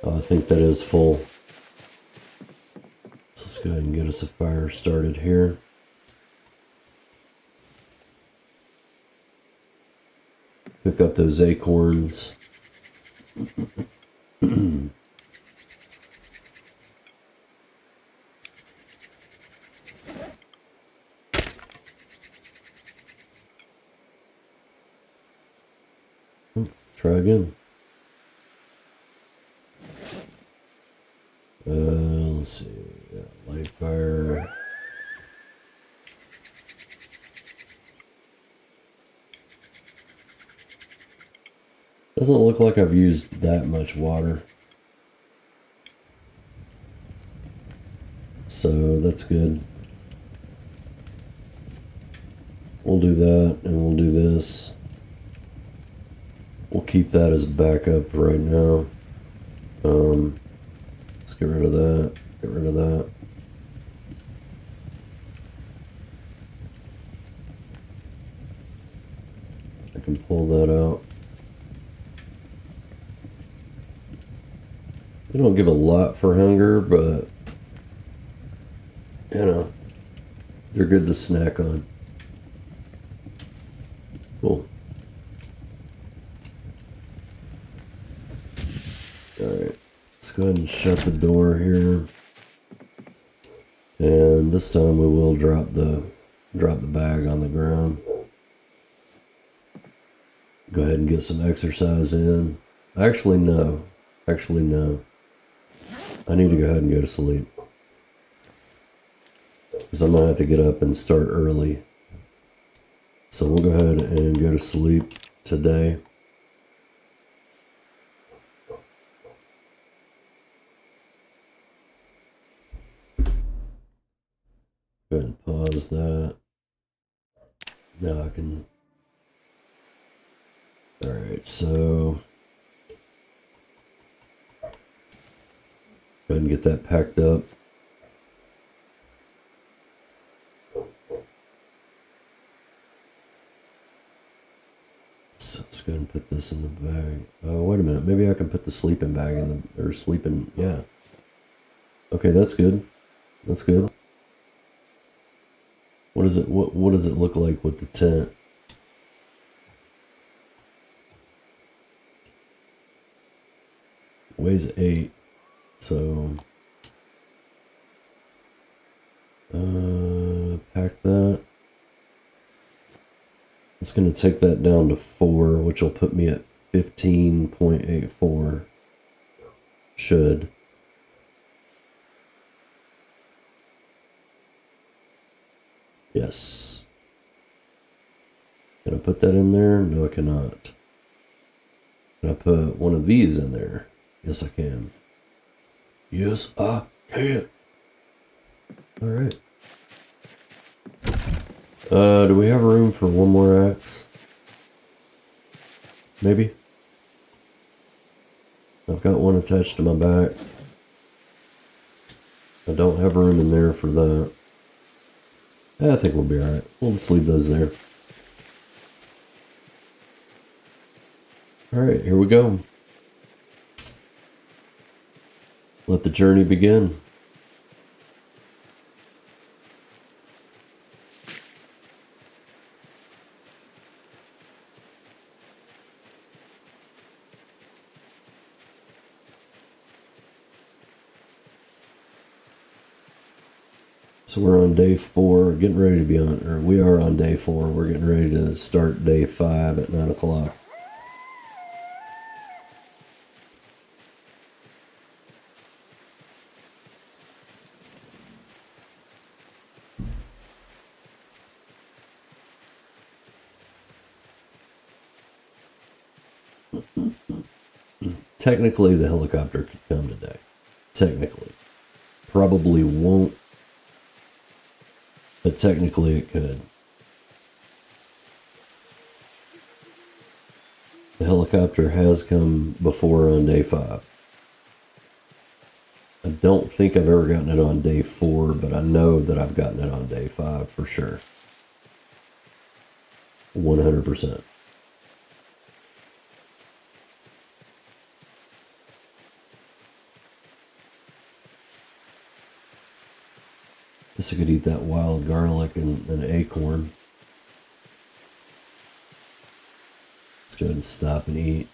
I think that is full. So let's go ahead and get us a fire started here. Pick up those acorns. Try again. Let's see. Yeah, light fire. Doesn't look like I've used that much water. So that's good. We'll do that and we'll do this. We'll keep that as backup for right now. Let's get rid of that. Get rid of that. I can pull that out. They don't give a lot for hunger, but you know, they're good to snack on. Cool. Alright, let's go ahead and shut the door here. And this time we will drop the bag on the ground. Go ahead and get some exercise in. Actually, no. Actually, no. I need to go ahead and go to sleep. Because I'm going to have to get up and start early. So we'll go ahead and go to sleep today. Go ahead and pause that. Now I can... Alright, so... Go ahead and get that packed up. So let's go ahead and put this in the bag. Oh, wait a minute. Maybe I can put the sleeping bag in the... Or sleeping... Yeah. Okay, that's good. That's good. What is it? What does it look like with the tent? Weighs 8. So... pack that. It's going to take that down to 4, which will put me at 15.84. Should. Yes. Can I put that in there? No, I cannot. Can I put one of these in there? Yes, I can. Yes, I can. Alright. Do we have room for one more axe? Maybe? I've got one attached to my back. I don't have room in there for that. I think we'll be alright. We'll just leave those there. Alright, here we go. Let the journey begin. So we're on day 4, getting ready to be on, or we are on day 4. We're getting ready to start day 5 at 9 o'clock. Technically, the helicopter could come today. Technically. Probably won't. But technically it could. The helicopter has come before on day 5. I don't think I've ever gotten it on day 4, but I know that I've gotten it on day 5 for sure. 100%. Guess I could eat that wild garlic and an acorn. Let's go ahead and stop and eat.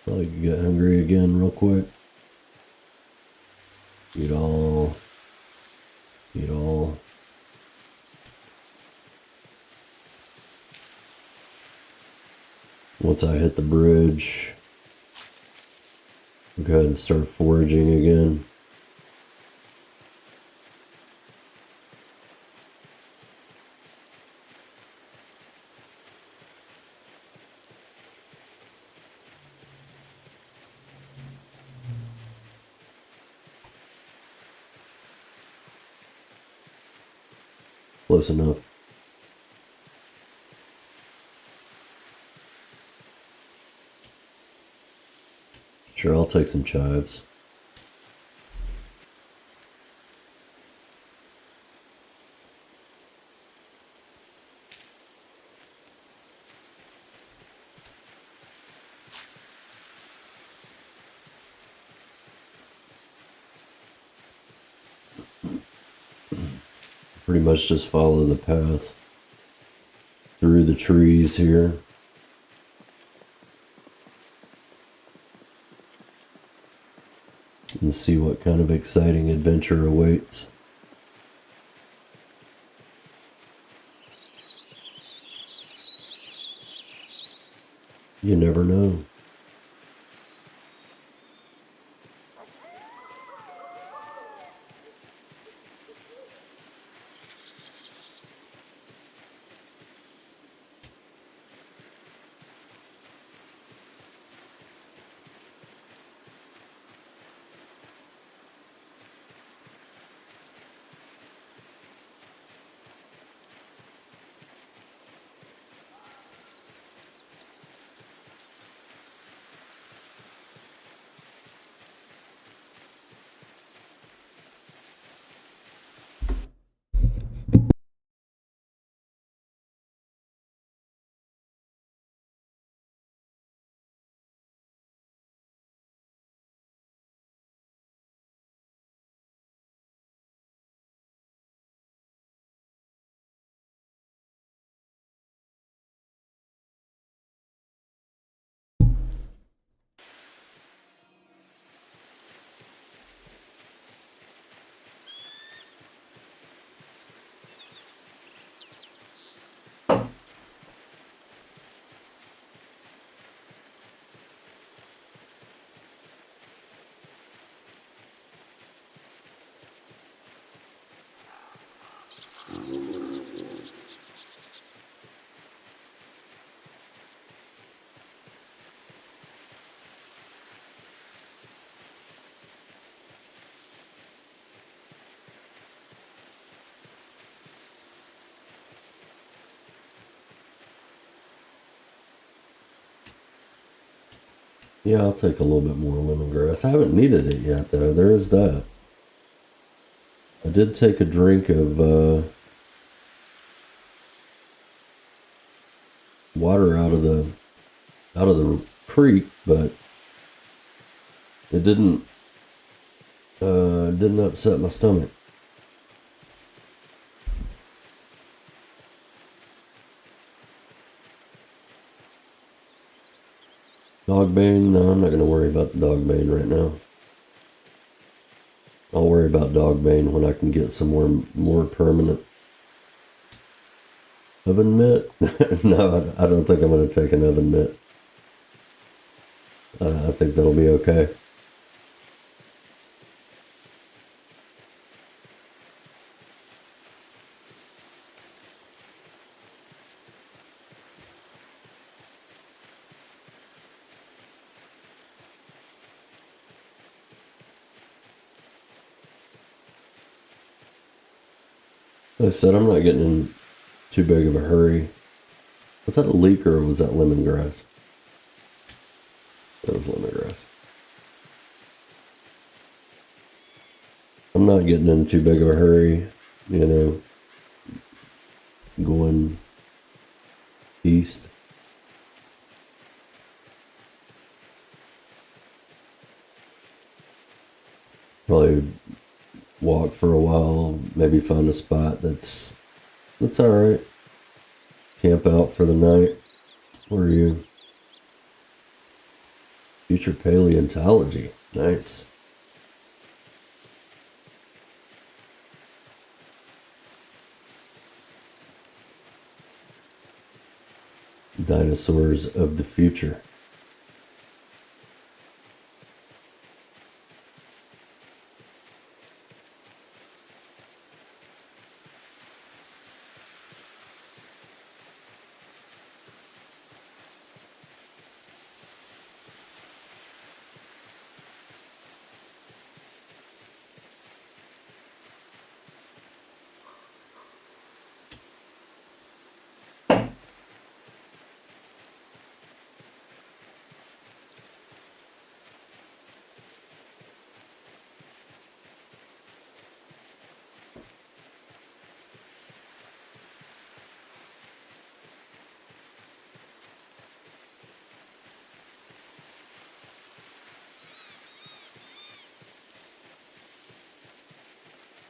Probably get hungry again real quick. Eat all. Eat all. Once I hit the bridge, I'll go ahead and start foraging again. Close enough. Sure, I'll take some chives. Pretty much just follow the path through the trees here. And see what kind of exciting adventure awaits. You never know. Yeah, I'll take a little bit more lemongrass. I haven't needed it yet, though. There is that. I did take a drink of water out of the creek, but it didn't upset my stomach. Dog bane? No, I'm not gonna worry about the dog bane right now. I'll worry about dog bane when I can get some more permanent. Oven mitt? No, I don't think I'm gonna take an oven mitt. I think that'll be okay. Like I said, I'm not getting in too big of a hurry. Was that a leek or was that lemongrass? That was lemongrass. I'm not getting in too big of a hurry. you know, going east. Probably walk for a while, maybe find a spot that's all right. Camp out for the night. Where are you? Future paleontology. Nice. Dinosaurs of the future.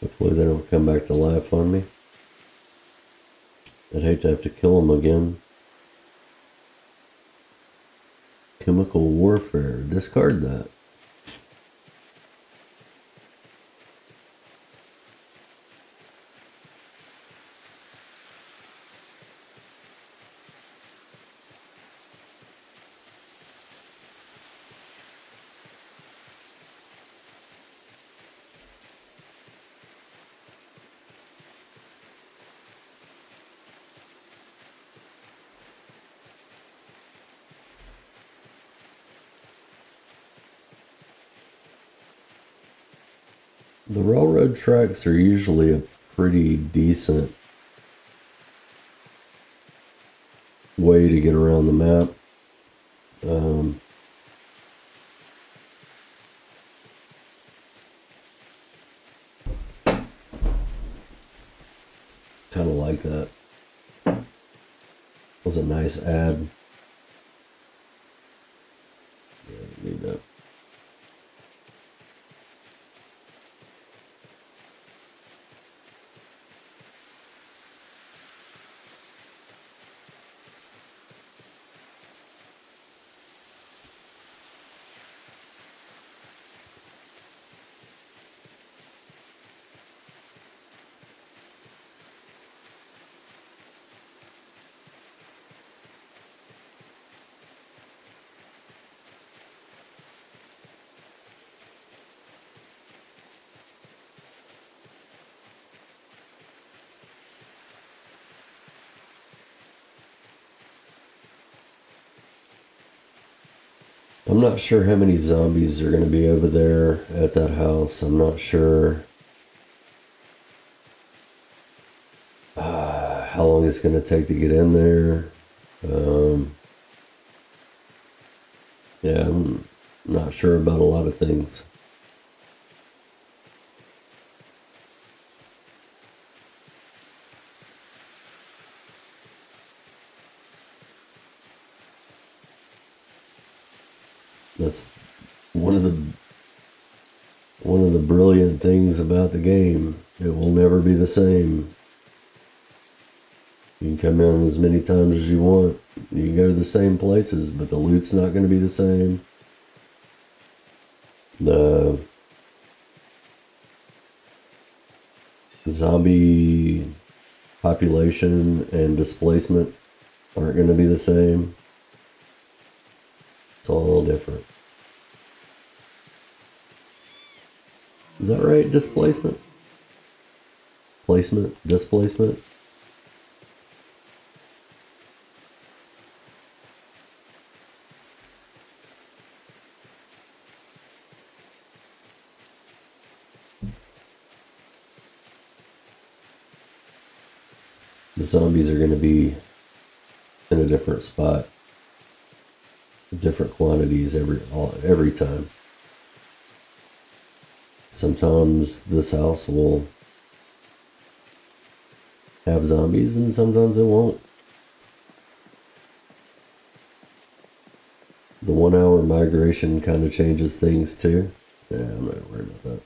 Hopefully they don't come back to life on me. I'd hate to have to kill them again. Chemical warfare. Discard that. The railroad tracks are usually a pretty decent way to get around the map. Kind of like that. Was a nice ad. Yeah, need that. I'm not sure how many zombies are going to be over there at that house. I'm not sure how long it's going to take to get in there. Yeah, I'm not sure about a lot of things. That's one of the brilliant things about the game. It will never be the same. You can come in as many times as you want. You can go to the same places, but the loot's not going to be the same. The zombie population and displacement aren't going to be the same. It's all different. Is that right? Displacement? Placement? Displacement? The zombies are going to be in a different spot, different quantities every time. Sometimes this house will have zombies and sometimes it won't. The 1 hour migration kind of changes things too. Yeah, I'm not worried about that.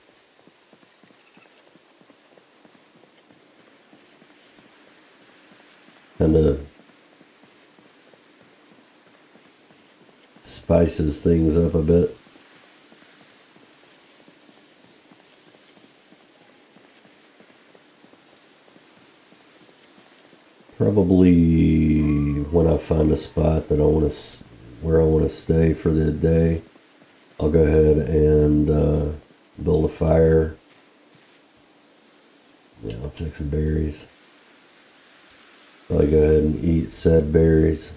Kind of spices things up a bit. Probably when I find a spot that I want to, where I want to stay for the day, I'll go ahead and build a fire. Yeah, I'll take some berries. Probably go ahead and eat said berries.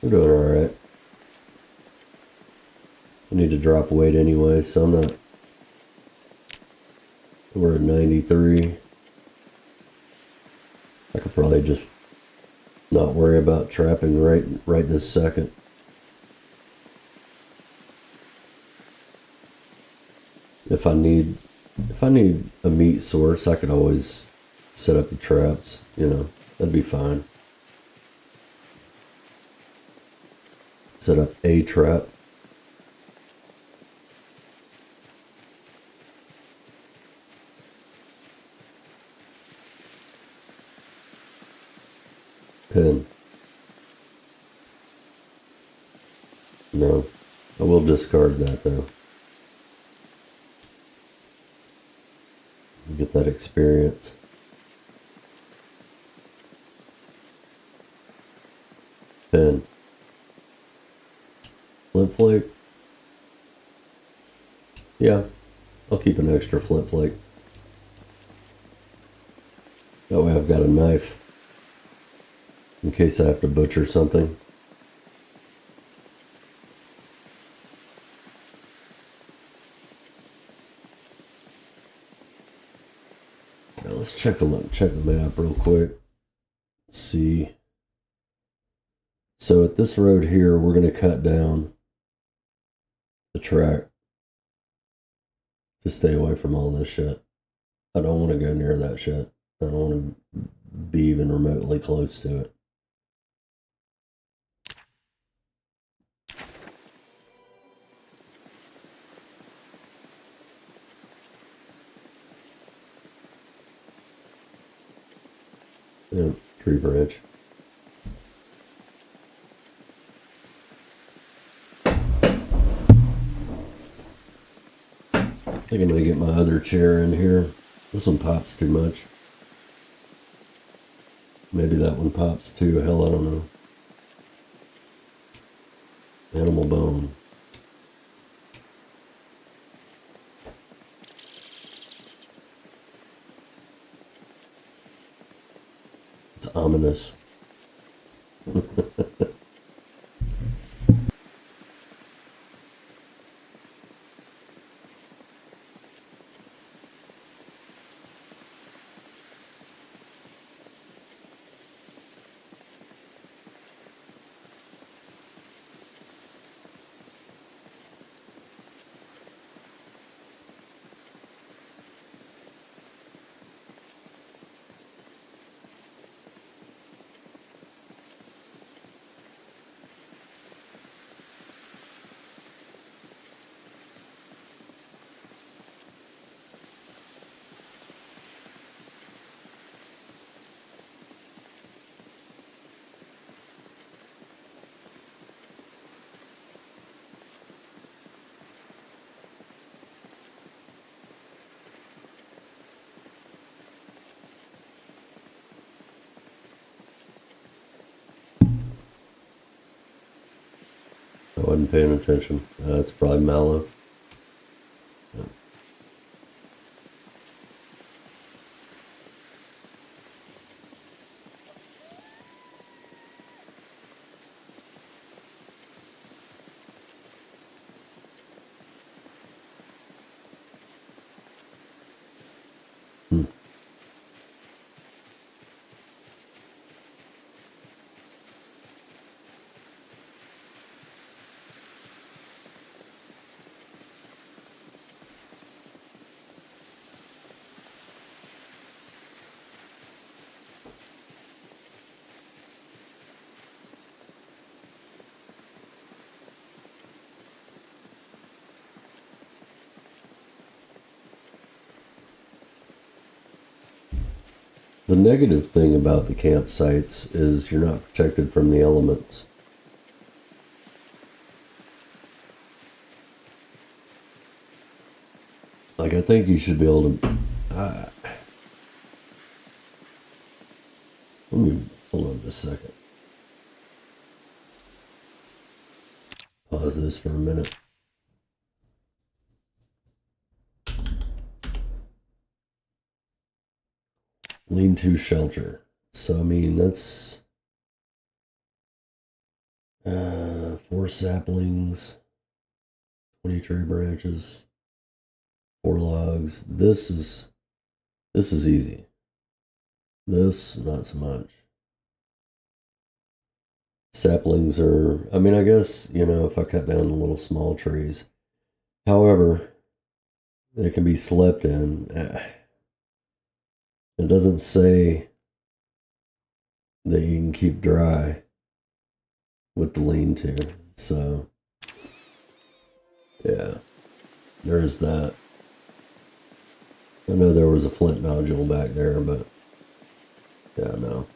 We're doing alright. I need to drop weight anyway, so I'm not. We're at 93. I could probably just not worry about trapping right this second. If I need a meat source, I could always set up the traps, you know, that'd be fine. Set up a trap. Pin. No, I will discard that though. Get that experience. Pin. Flint flake. Yeah, I'll keep an extra flint flake. That way I've got a knife in case I have to butcher something. Now let's check the map real quick. Let's see. So at this road here, we're going to cut down the track to stay away from all this shit. I don't want to go near that shit. I don't want to be even remotely close to it. Yeah, tree branch. I think I'm going to get my other chair in here. This one pops too much. Maybe that one pops too. Hell, I don't know. Animal bone. It's ominous. I wasn't paying attention. It's probably mallow. The negative thing about the campsites is you're not protected from the elements. Like, I think you should be able to... let me... hold on just a second. Pause this for a minute. Lean-to shelter. So, I mean, that's... 4 saplings, 20 tree branches, 4 logs. This is easy. This, not so much. Saplings are, I mean, I guess, you know, if I cut down the little small trees. However, they can be slept in. It doesn't say that you can keep dry with the lean-to. So, yeah, there's that. I know there was a flint nodule back there, but yeah, no.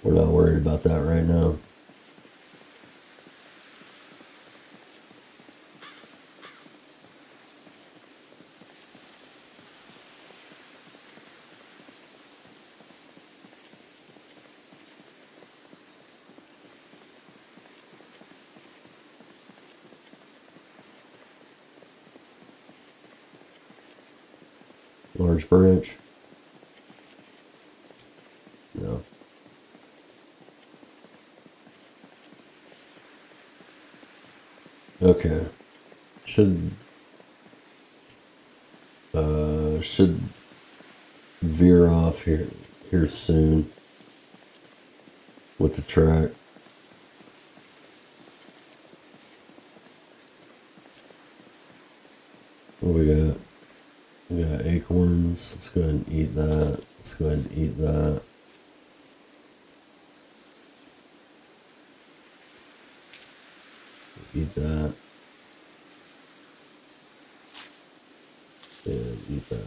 We're not worried about that right now. Large branch? No. Okay. Should veer off here soon with the track. What we got? We got acorns. Let's go ahead and eat that. Let's go ahead and eat that. Eat that. And eat that.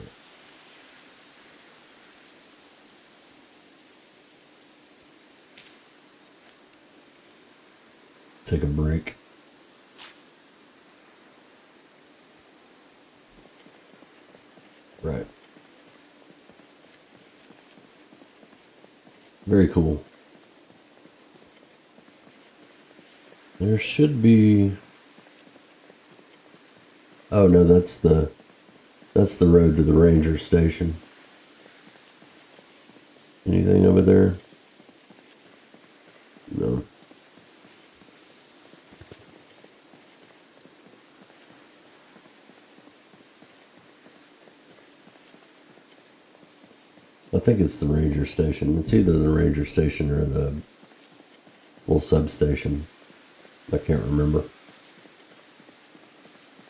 Take a break. Right. Very cool. There should be... oh no, that's the road to the ranger station. Anything over there? No. I think it's the ranger station. It's either the ranger station or the little substation. I can't remember.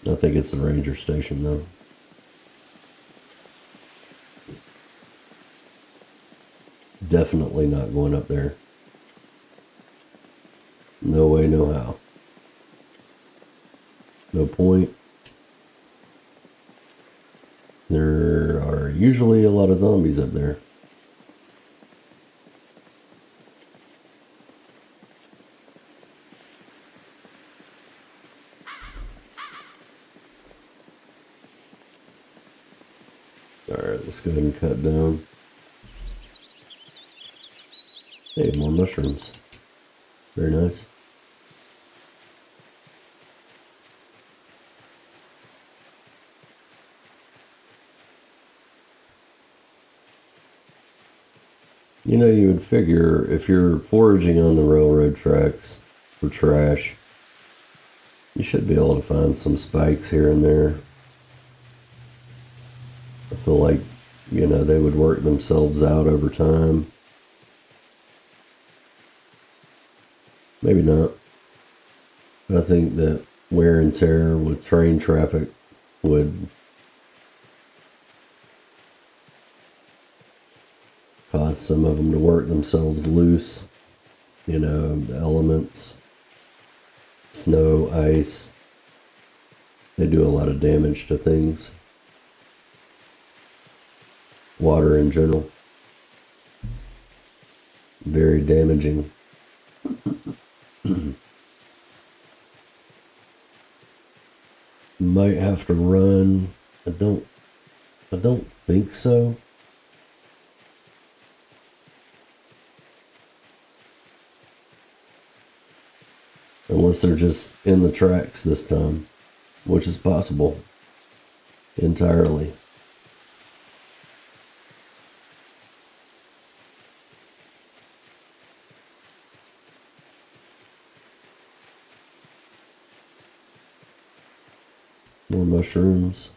I think it's the ranger station though. Definitely not going up there. No way, no how. No point. There are usually a lot of zombies up there. Alright, let's go ahead and cut down. Hey, more mushrooms. Very nice. You know, you would figure if you're foraging on the railroad tracks for trash, you should be able to find some spikes here and there. I feel like, you know, they would work themselves out over time. Maybe not. But I think that wear and tear with train traffic would cause some of them to work themselves loose. You know, the elements, snow, ice, they do a lot of damage to things. water in general. Very damaging. Might have to run. I don't think so. Unless they're just in the tracks this time, which is possible entirely. More mushrooms.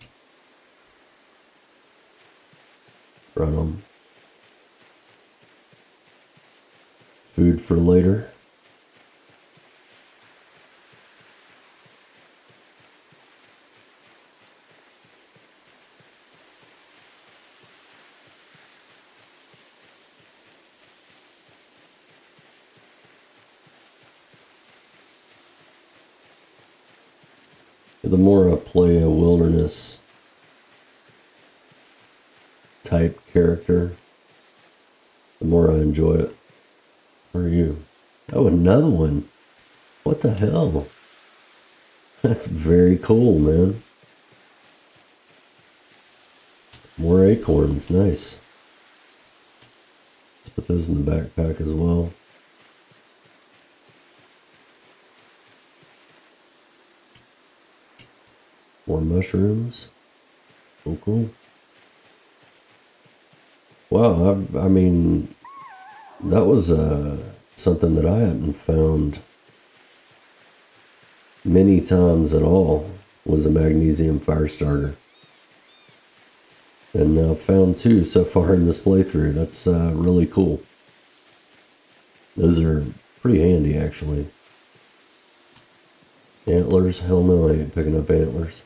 Run them. Food for later. The more I play a wilderness type character, the more I enjoy it. Where are you? Oh, another one. What the hell? That's very cool, man. More acorns. Nice. Let's put those in the backpack as well. More mushrooms. Oh, cool. Wow, I mean, that was something that I hadn't found many times at all, was a magnesium fire starter. And I've found 2 so far in this playthrough. That's really cool. Those are pretty handy, actually. Antlers? Hell no, I ain't picking up antlers.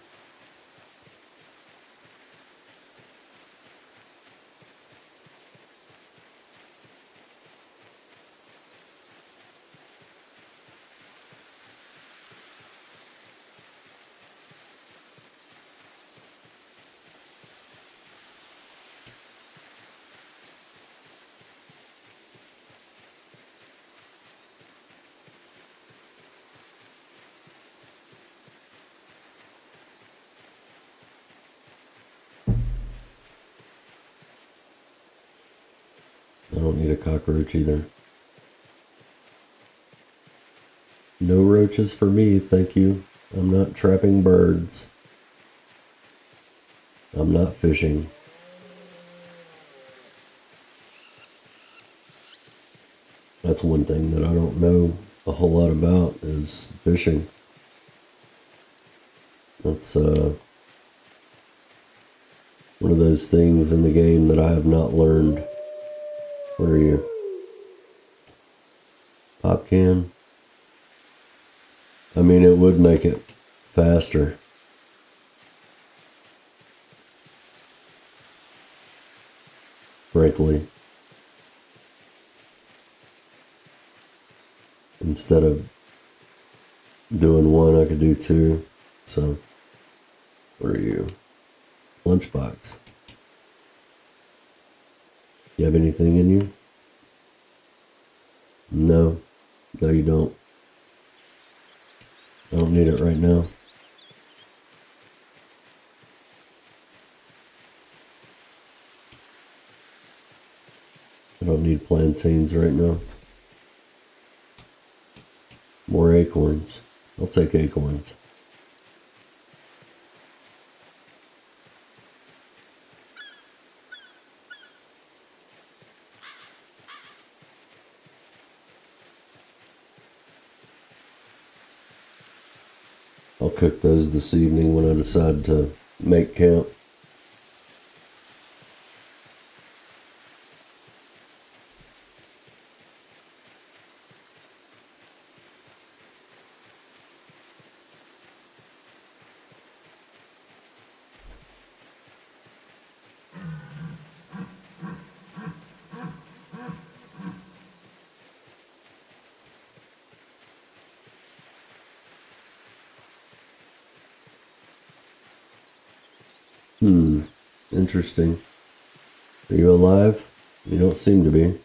I don't need a cockroach either. No roaches for me, thank you. I'm not trapping birds. I'm not fishing. That's one thing that I don't know a whole lot about, is fishing. That's one of those things in the game that I have not learned. What are you? Pop can? I mean, it would make it faster. Frankly. Instead of doing 1, I could do 2. So, what are you? Lunchbox. You have anything in you? No. No, you don't. I don't need it right now. I don't need plantains right now. More acorns. I'll take acorns. I'll cook those this evening when I decide to make camp. Interesting. Are you alive? You don't seem to be.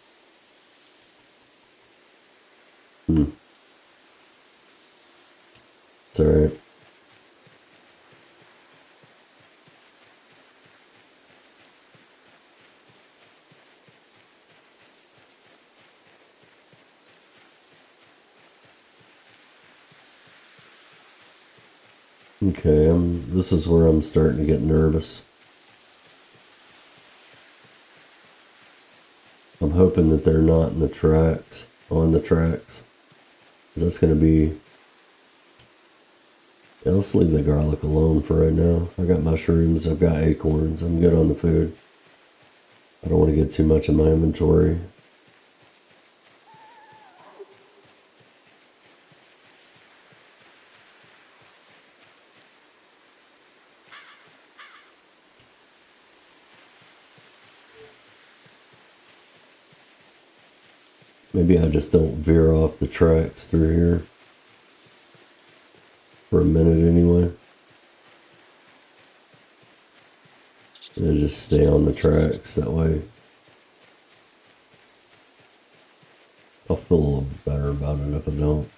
It's alright. Okay, this is where I'm starting to get nervous. I'm hoping that they're not in the tracks, on the tracks. 'Cause that's going to be... Yeah, let's leave the garlic alone for right now. I got mushrooms, I've got acorns, I'm good on the food. I don't want to get too much in my inventory. Maybe I just don't veer off the tracks through here. For a minute anyway. And just stay on the tracks, that way I'll feel a little bit better about it if I don't.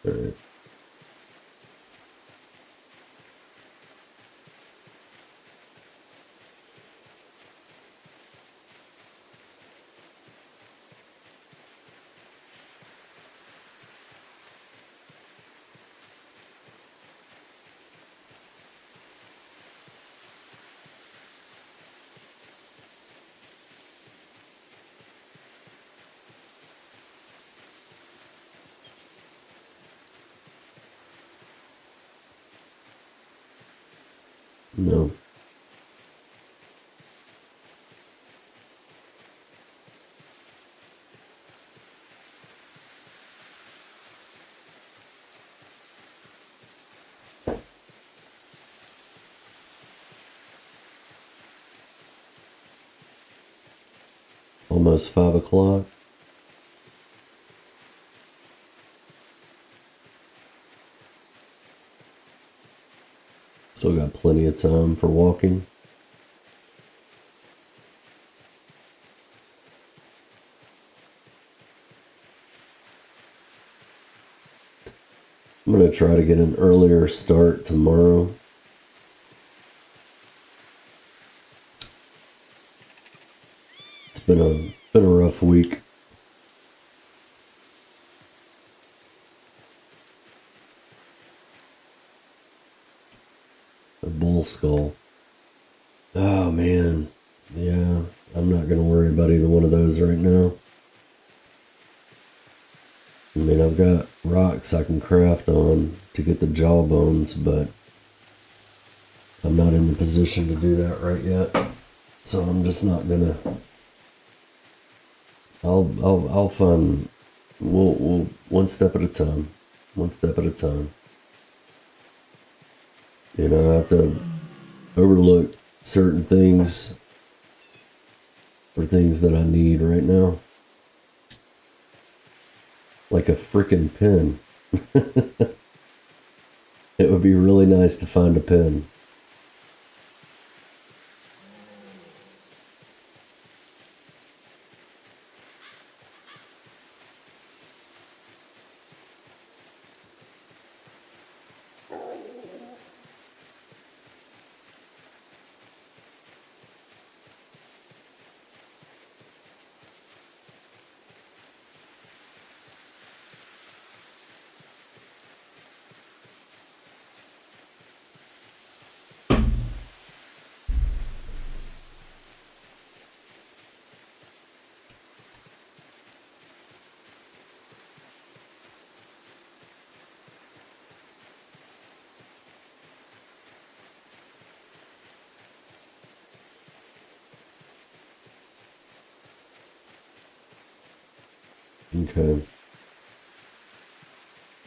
Alright. No. Almost 5 o'clock. Still got plenty of time for walking. I'm going to try to get an earlier start tomorrow. It's been a rough week. A bull skull. Oh man. Yeah, I'm not going to worry about either one of those right now. I mean, I've got rocks I can craft on to get the jawbones, but I'm not in the position to do that right yet. So I'm just not gonna. I'll find. We'll one step at a time. One step at a time. You know, I have to overlook certain things for things that I need right now. Like a freaking pen. It would be really nice to find a pen. Okay.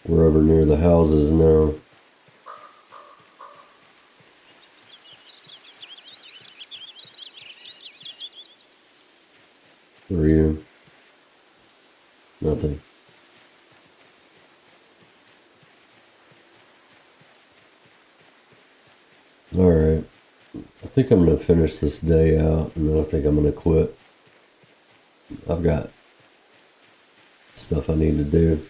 We're over near the houses now. Where are you? Nothing. Alright. I think I'm going to finish this day out, and then I think I'm going to quit. I've got stuff I need to do.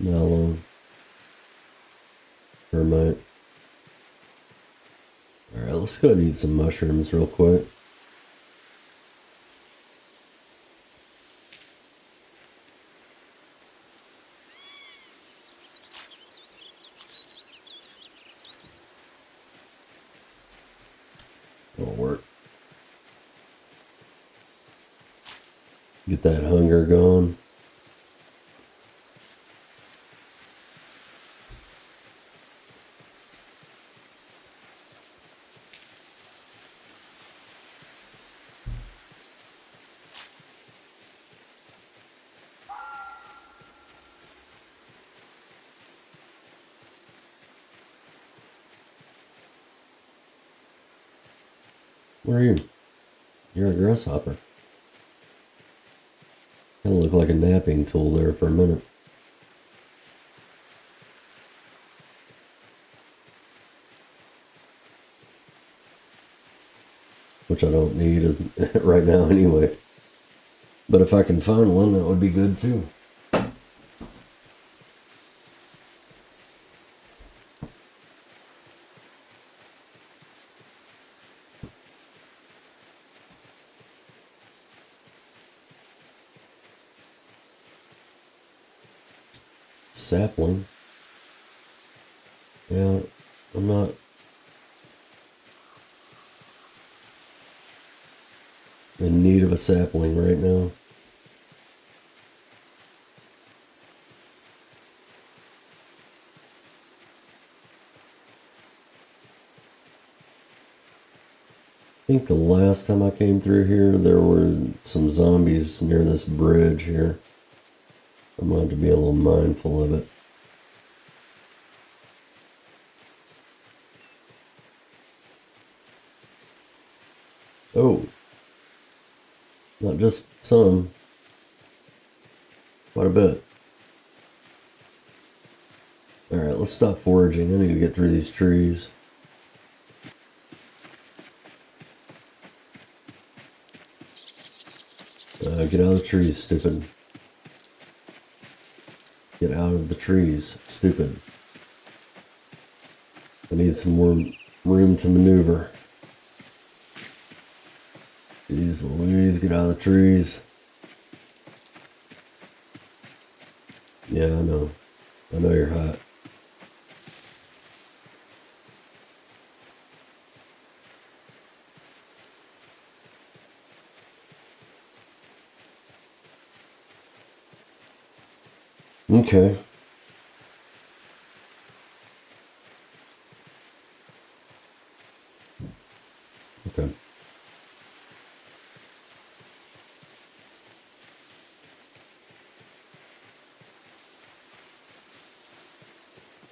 Mallow. Termite. Alright, let's go and eat some mushrooms real quick. That'll work. Get that hunger going. Where are you? You're a grasshopper. Kind of look like a napping tool there for a minute. Which I don't need as right now anyway. But if I can find one, that would be good too. Sapling. Yeah, I'm not in need of a sapling right now. I think the last time I came through here, there were some zombies near this bridge here. I'm going to have to be a little mindful of it. Oh, not just some, quite a bit. Alright, let's stop foraging. I need to get through these trees. Get out of the trees, stupid. Get out of the trees, stupid. I need some more room to maneuver. Jeez Louise, get out of the trees. Yeah, I know. I know you're hot. Okay. Okay.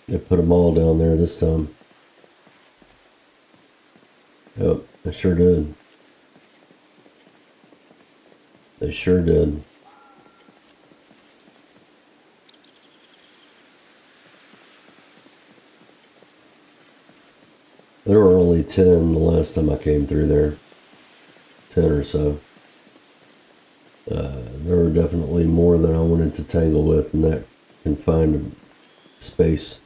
They put them all down there this time. Yep, they sure did. They sure did. There were only 10 the last time I came through there. 10 or so. There were definitely more than I wanted to tangle with in that confined space.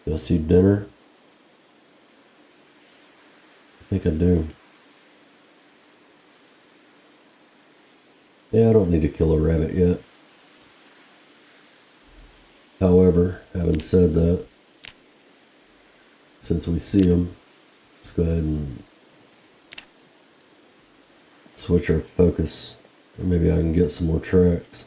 Do I see dinner? I think I do. Yeah, I don't need to kill a rabbit yet. However, having said that, since we see them, let's go ahead and switch our focus. Or maybe I can get some more tracks.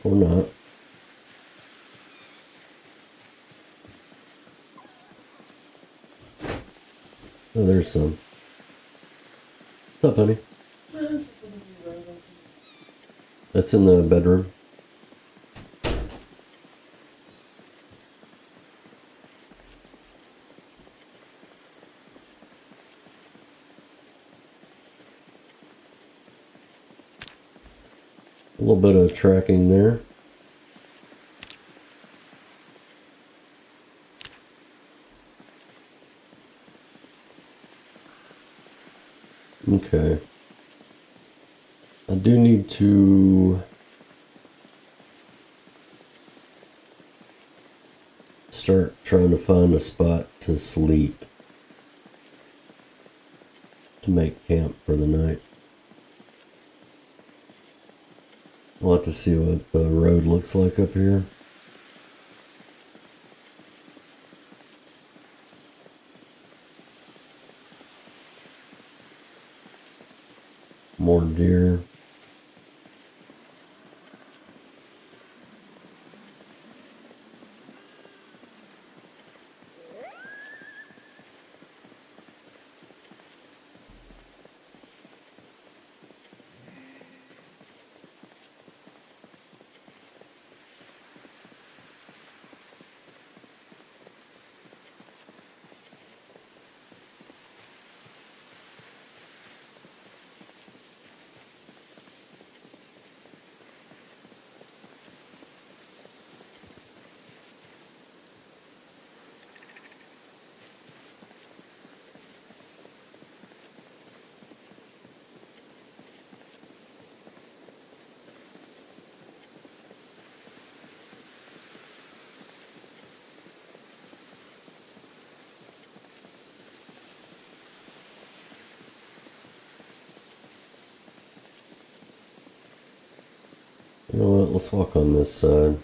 Or not. Oh, there's some. What's up, honey? That's in the bedroom. A little bit of tracking there. Okay. I do need to start trying to find a spot to sleep to make camp for the night. We'll have to see what the road looks like up here. More deer. You know what, let's walk on this side.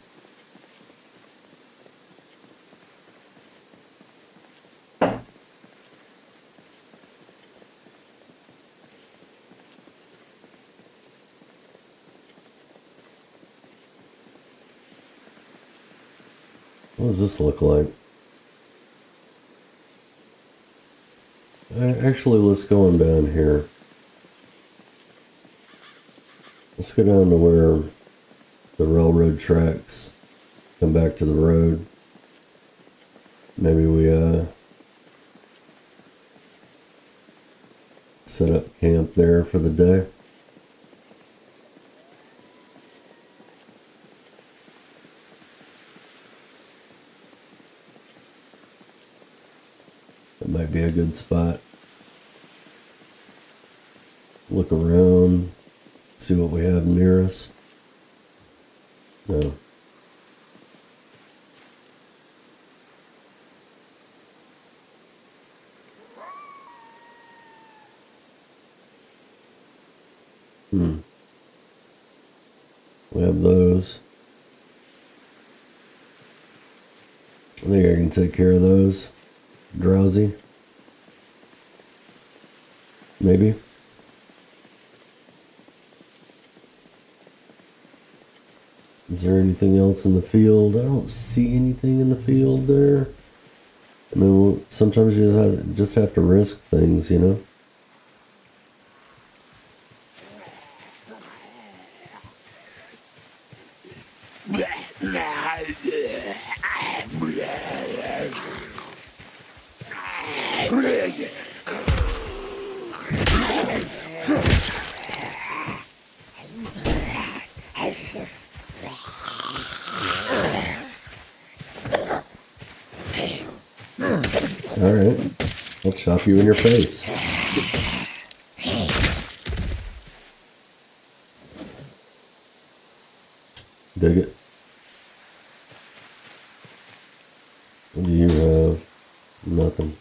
What does this look like? Actually, let's go on down here. Let's go down to where the railroad tracks come back to the road. Maybe we set up camp there for the day. That might be a good spot. Look around, see what we have near us. No. We have those. I think I can take care of those. Drowsy. Maybe. Is there anything else in the field? I don't see anything in the field there. I mean, sometimes you just have to risk things, you know? Alright, I'll chop you in your face. Dig it. What do you have? Nothing.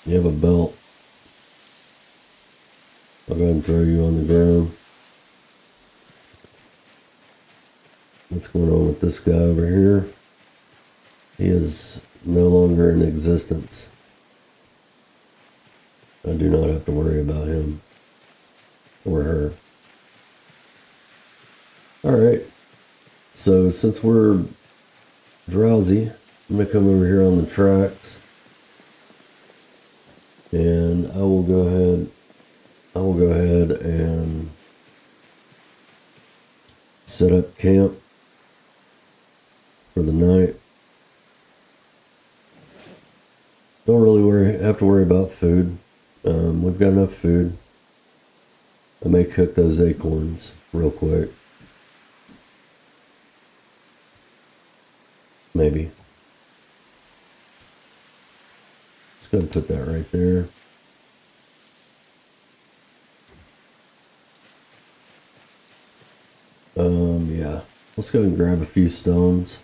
You have a belt. I'll go ahead and throw you on the ground. What's going on with this guy over here? He is no longer in existence. I do not have to worry about him or her. Alright, so since we're drowsy, I'm going to come over here on the tracks, and I will go ahead and set up camp for the night. Don't really have to worry about food. We've got enough food. I may cook those acorns real quick. Maybe. Let's go ahead and put that right there. Yeah. Let's go and grab a few stones.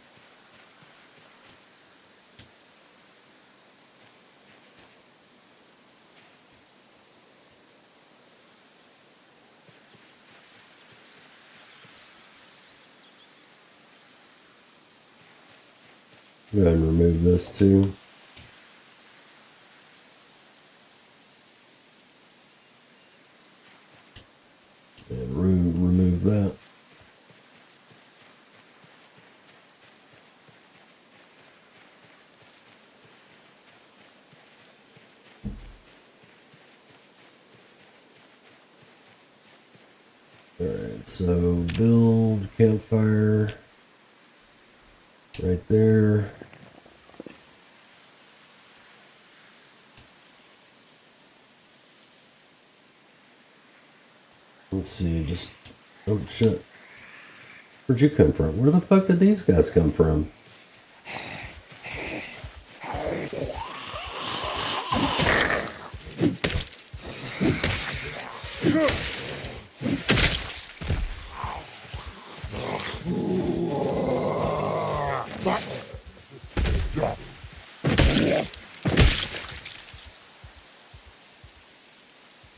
Go ahead and remove this too. And remove that. Alright, so build campfire right there. Let's see, oh shit. Where'd you come from? Where the fuck did these guys come from?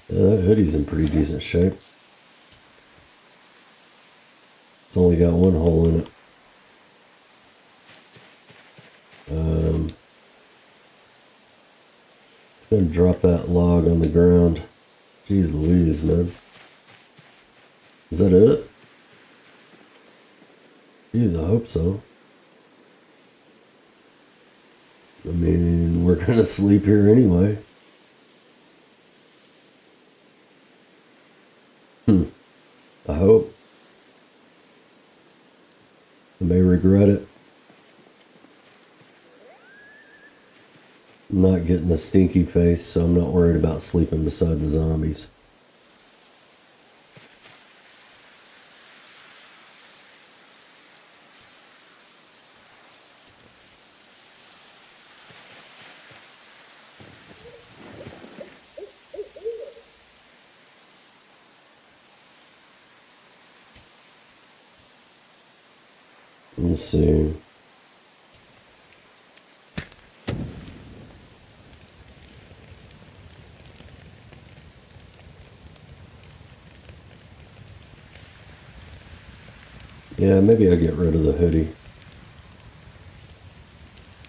That hoodie's in pretty decent shape. It's only got one hole in it. It's gonna drop that log on the ground. Jeez Louise, man. Is that it? Jeez, I hope so. I mean, we're gonna sleep here anyway. I hope. I may regret it. I'm not getting a stinky face, so I'm not worried about sleeping beside the zombies. Let's see. Yeah, maybe I'll get rid of the hoodie.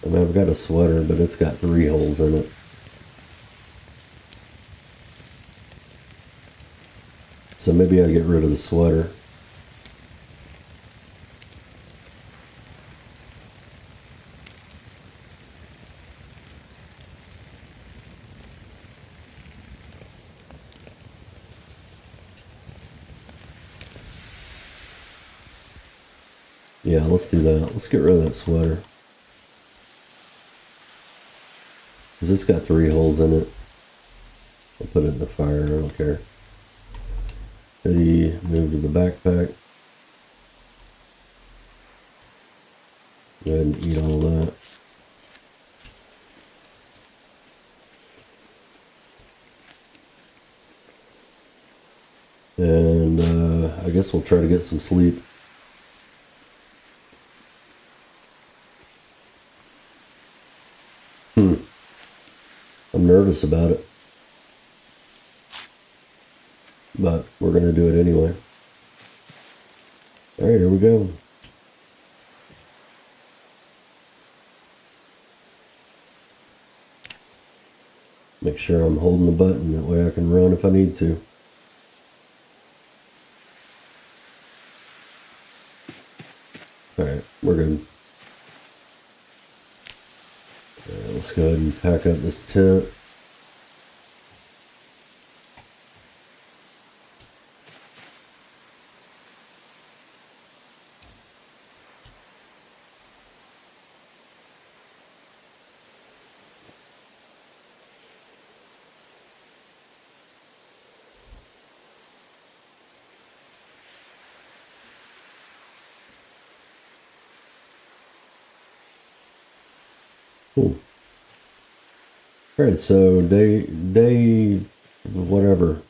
I mean, I've got a sweater, but it's got 3 holes in it. So maybe I'll get rid of the sweater. Yeah, let's do that. Let's get rid of that sweater. Because it's got 3 holes in it. I'll put it in the fire, I don't care. Hoodie, move to the backpack. Go ahead and eat all that. And I guess we'll try to get some sleep. I'm nervous about it. we're going to do it anyway. All right, here we go. Make sure I'm holding the button, that way I can run if I need to. Alright, we're good. Alright, let's go ahead and pack up this tent. Cool. Alright, so day whatever.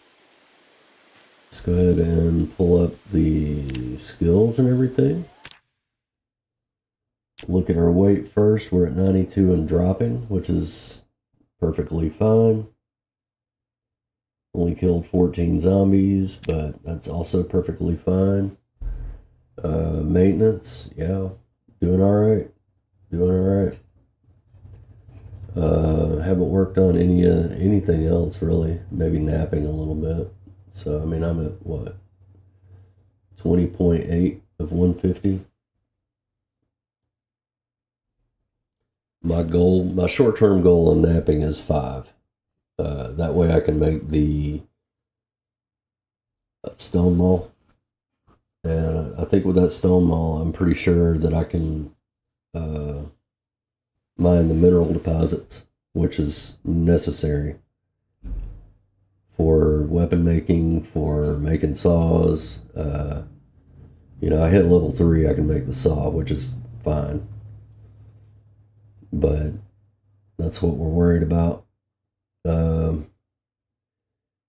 Let's go ahead and pull up the skills and everything. Look at our weight first. We're at 92 and dropping, which is perfectly fine. Only killed 14 zombies, but that's also perfectly fine. Maintenance, yeah, doing alright. Doing alright. Haven't worked on anything else really. Maybe napping a little bit. So I mean, I'm at what, 20.8 of 150. My short-term goal on napping is 5. That way I can make the stone maul. And I think with that stone maul, I'm pretty sure that I can mine the mineral deposits, which is necessary for weapon making, for making saws. You know, I hit level 3, I can make the saw, which is fine. But that's what we're worried about.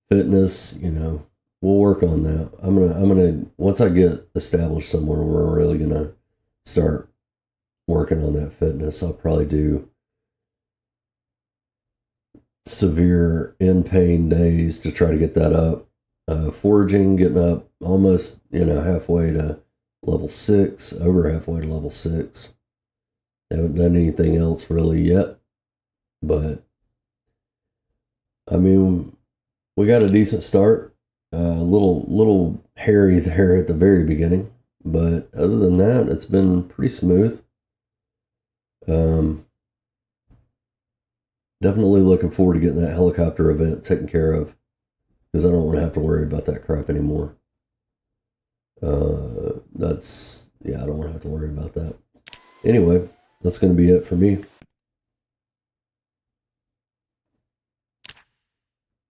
Fitness, you know, we'll work on that. I'm gonna once I get established somewhere, we're really gonna start working on that fitness. I'll probably do severe in pain days to try to get that up. Foraging, getting up almost, you know, halfway to level 6, over halfway to level 6. Haven't done anything else really yet, but I mean, we got a decent start. A little hairy there at the very beginning, but other than that, it's been pretty smooth. Definitely looking forward to getting that helicopter event taken care of, because I don't want to have to worry about that crap anymore. I don't want to have to worry about that. Anyway, that's going to be it for me.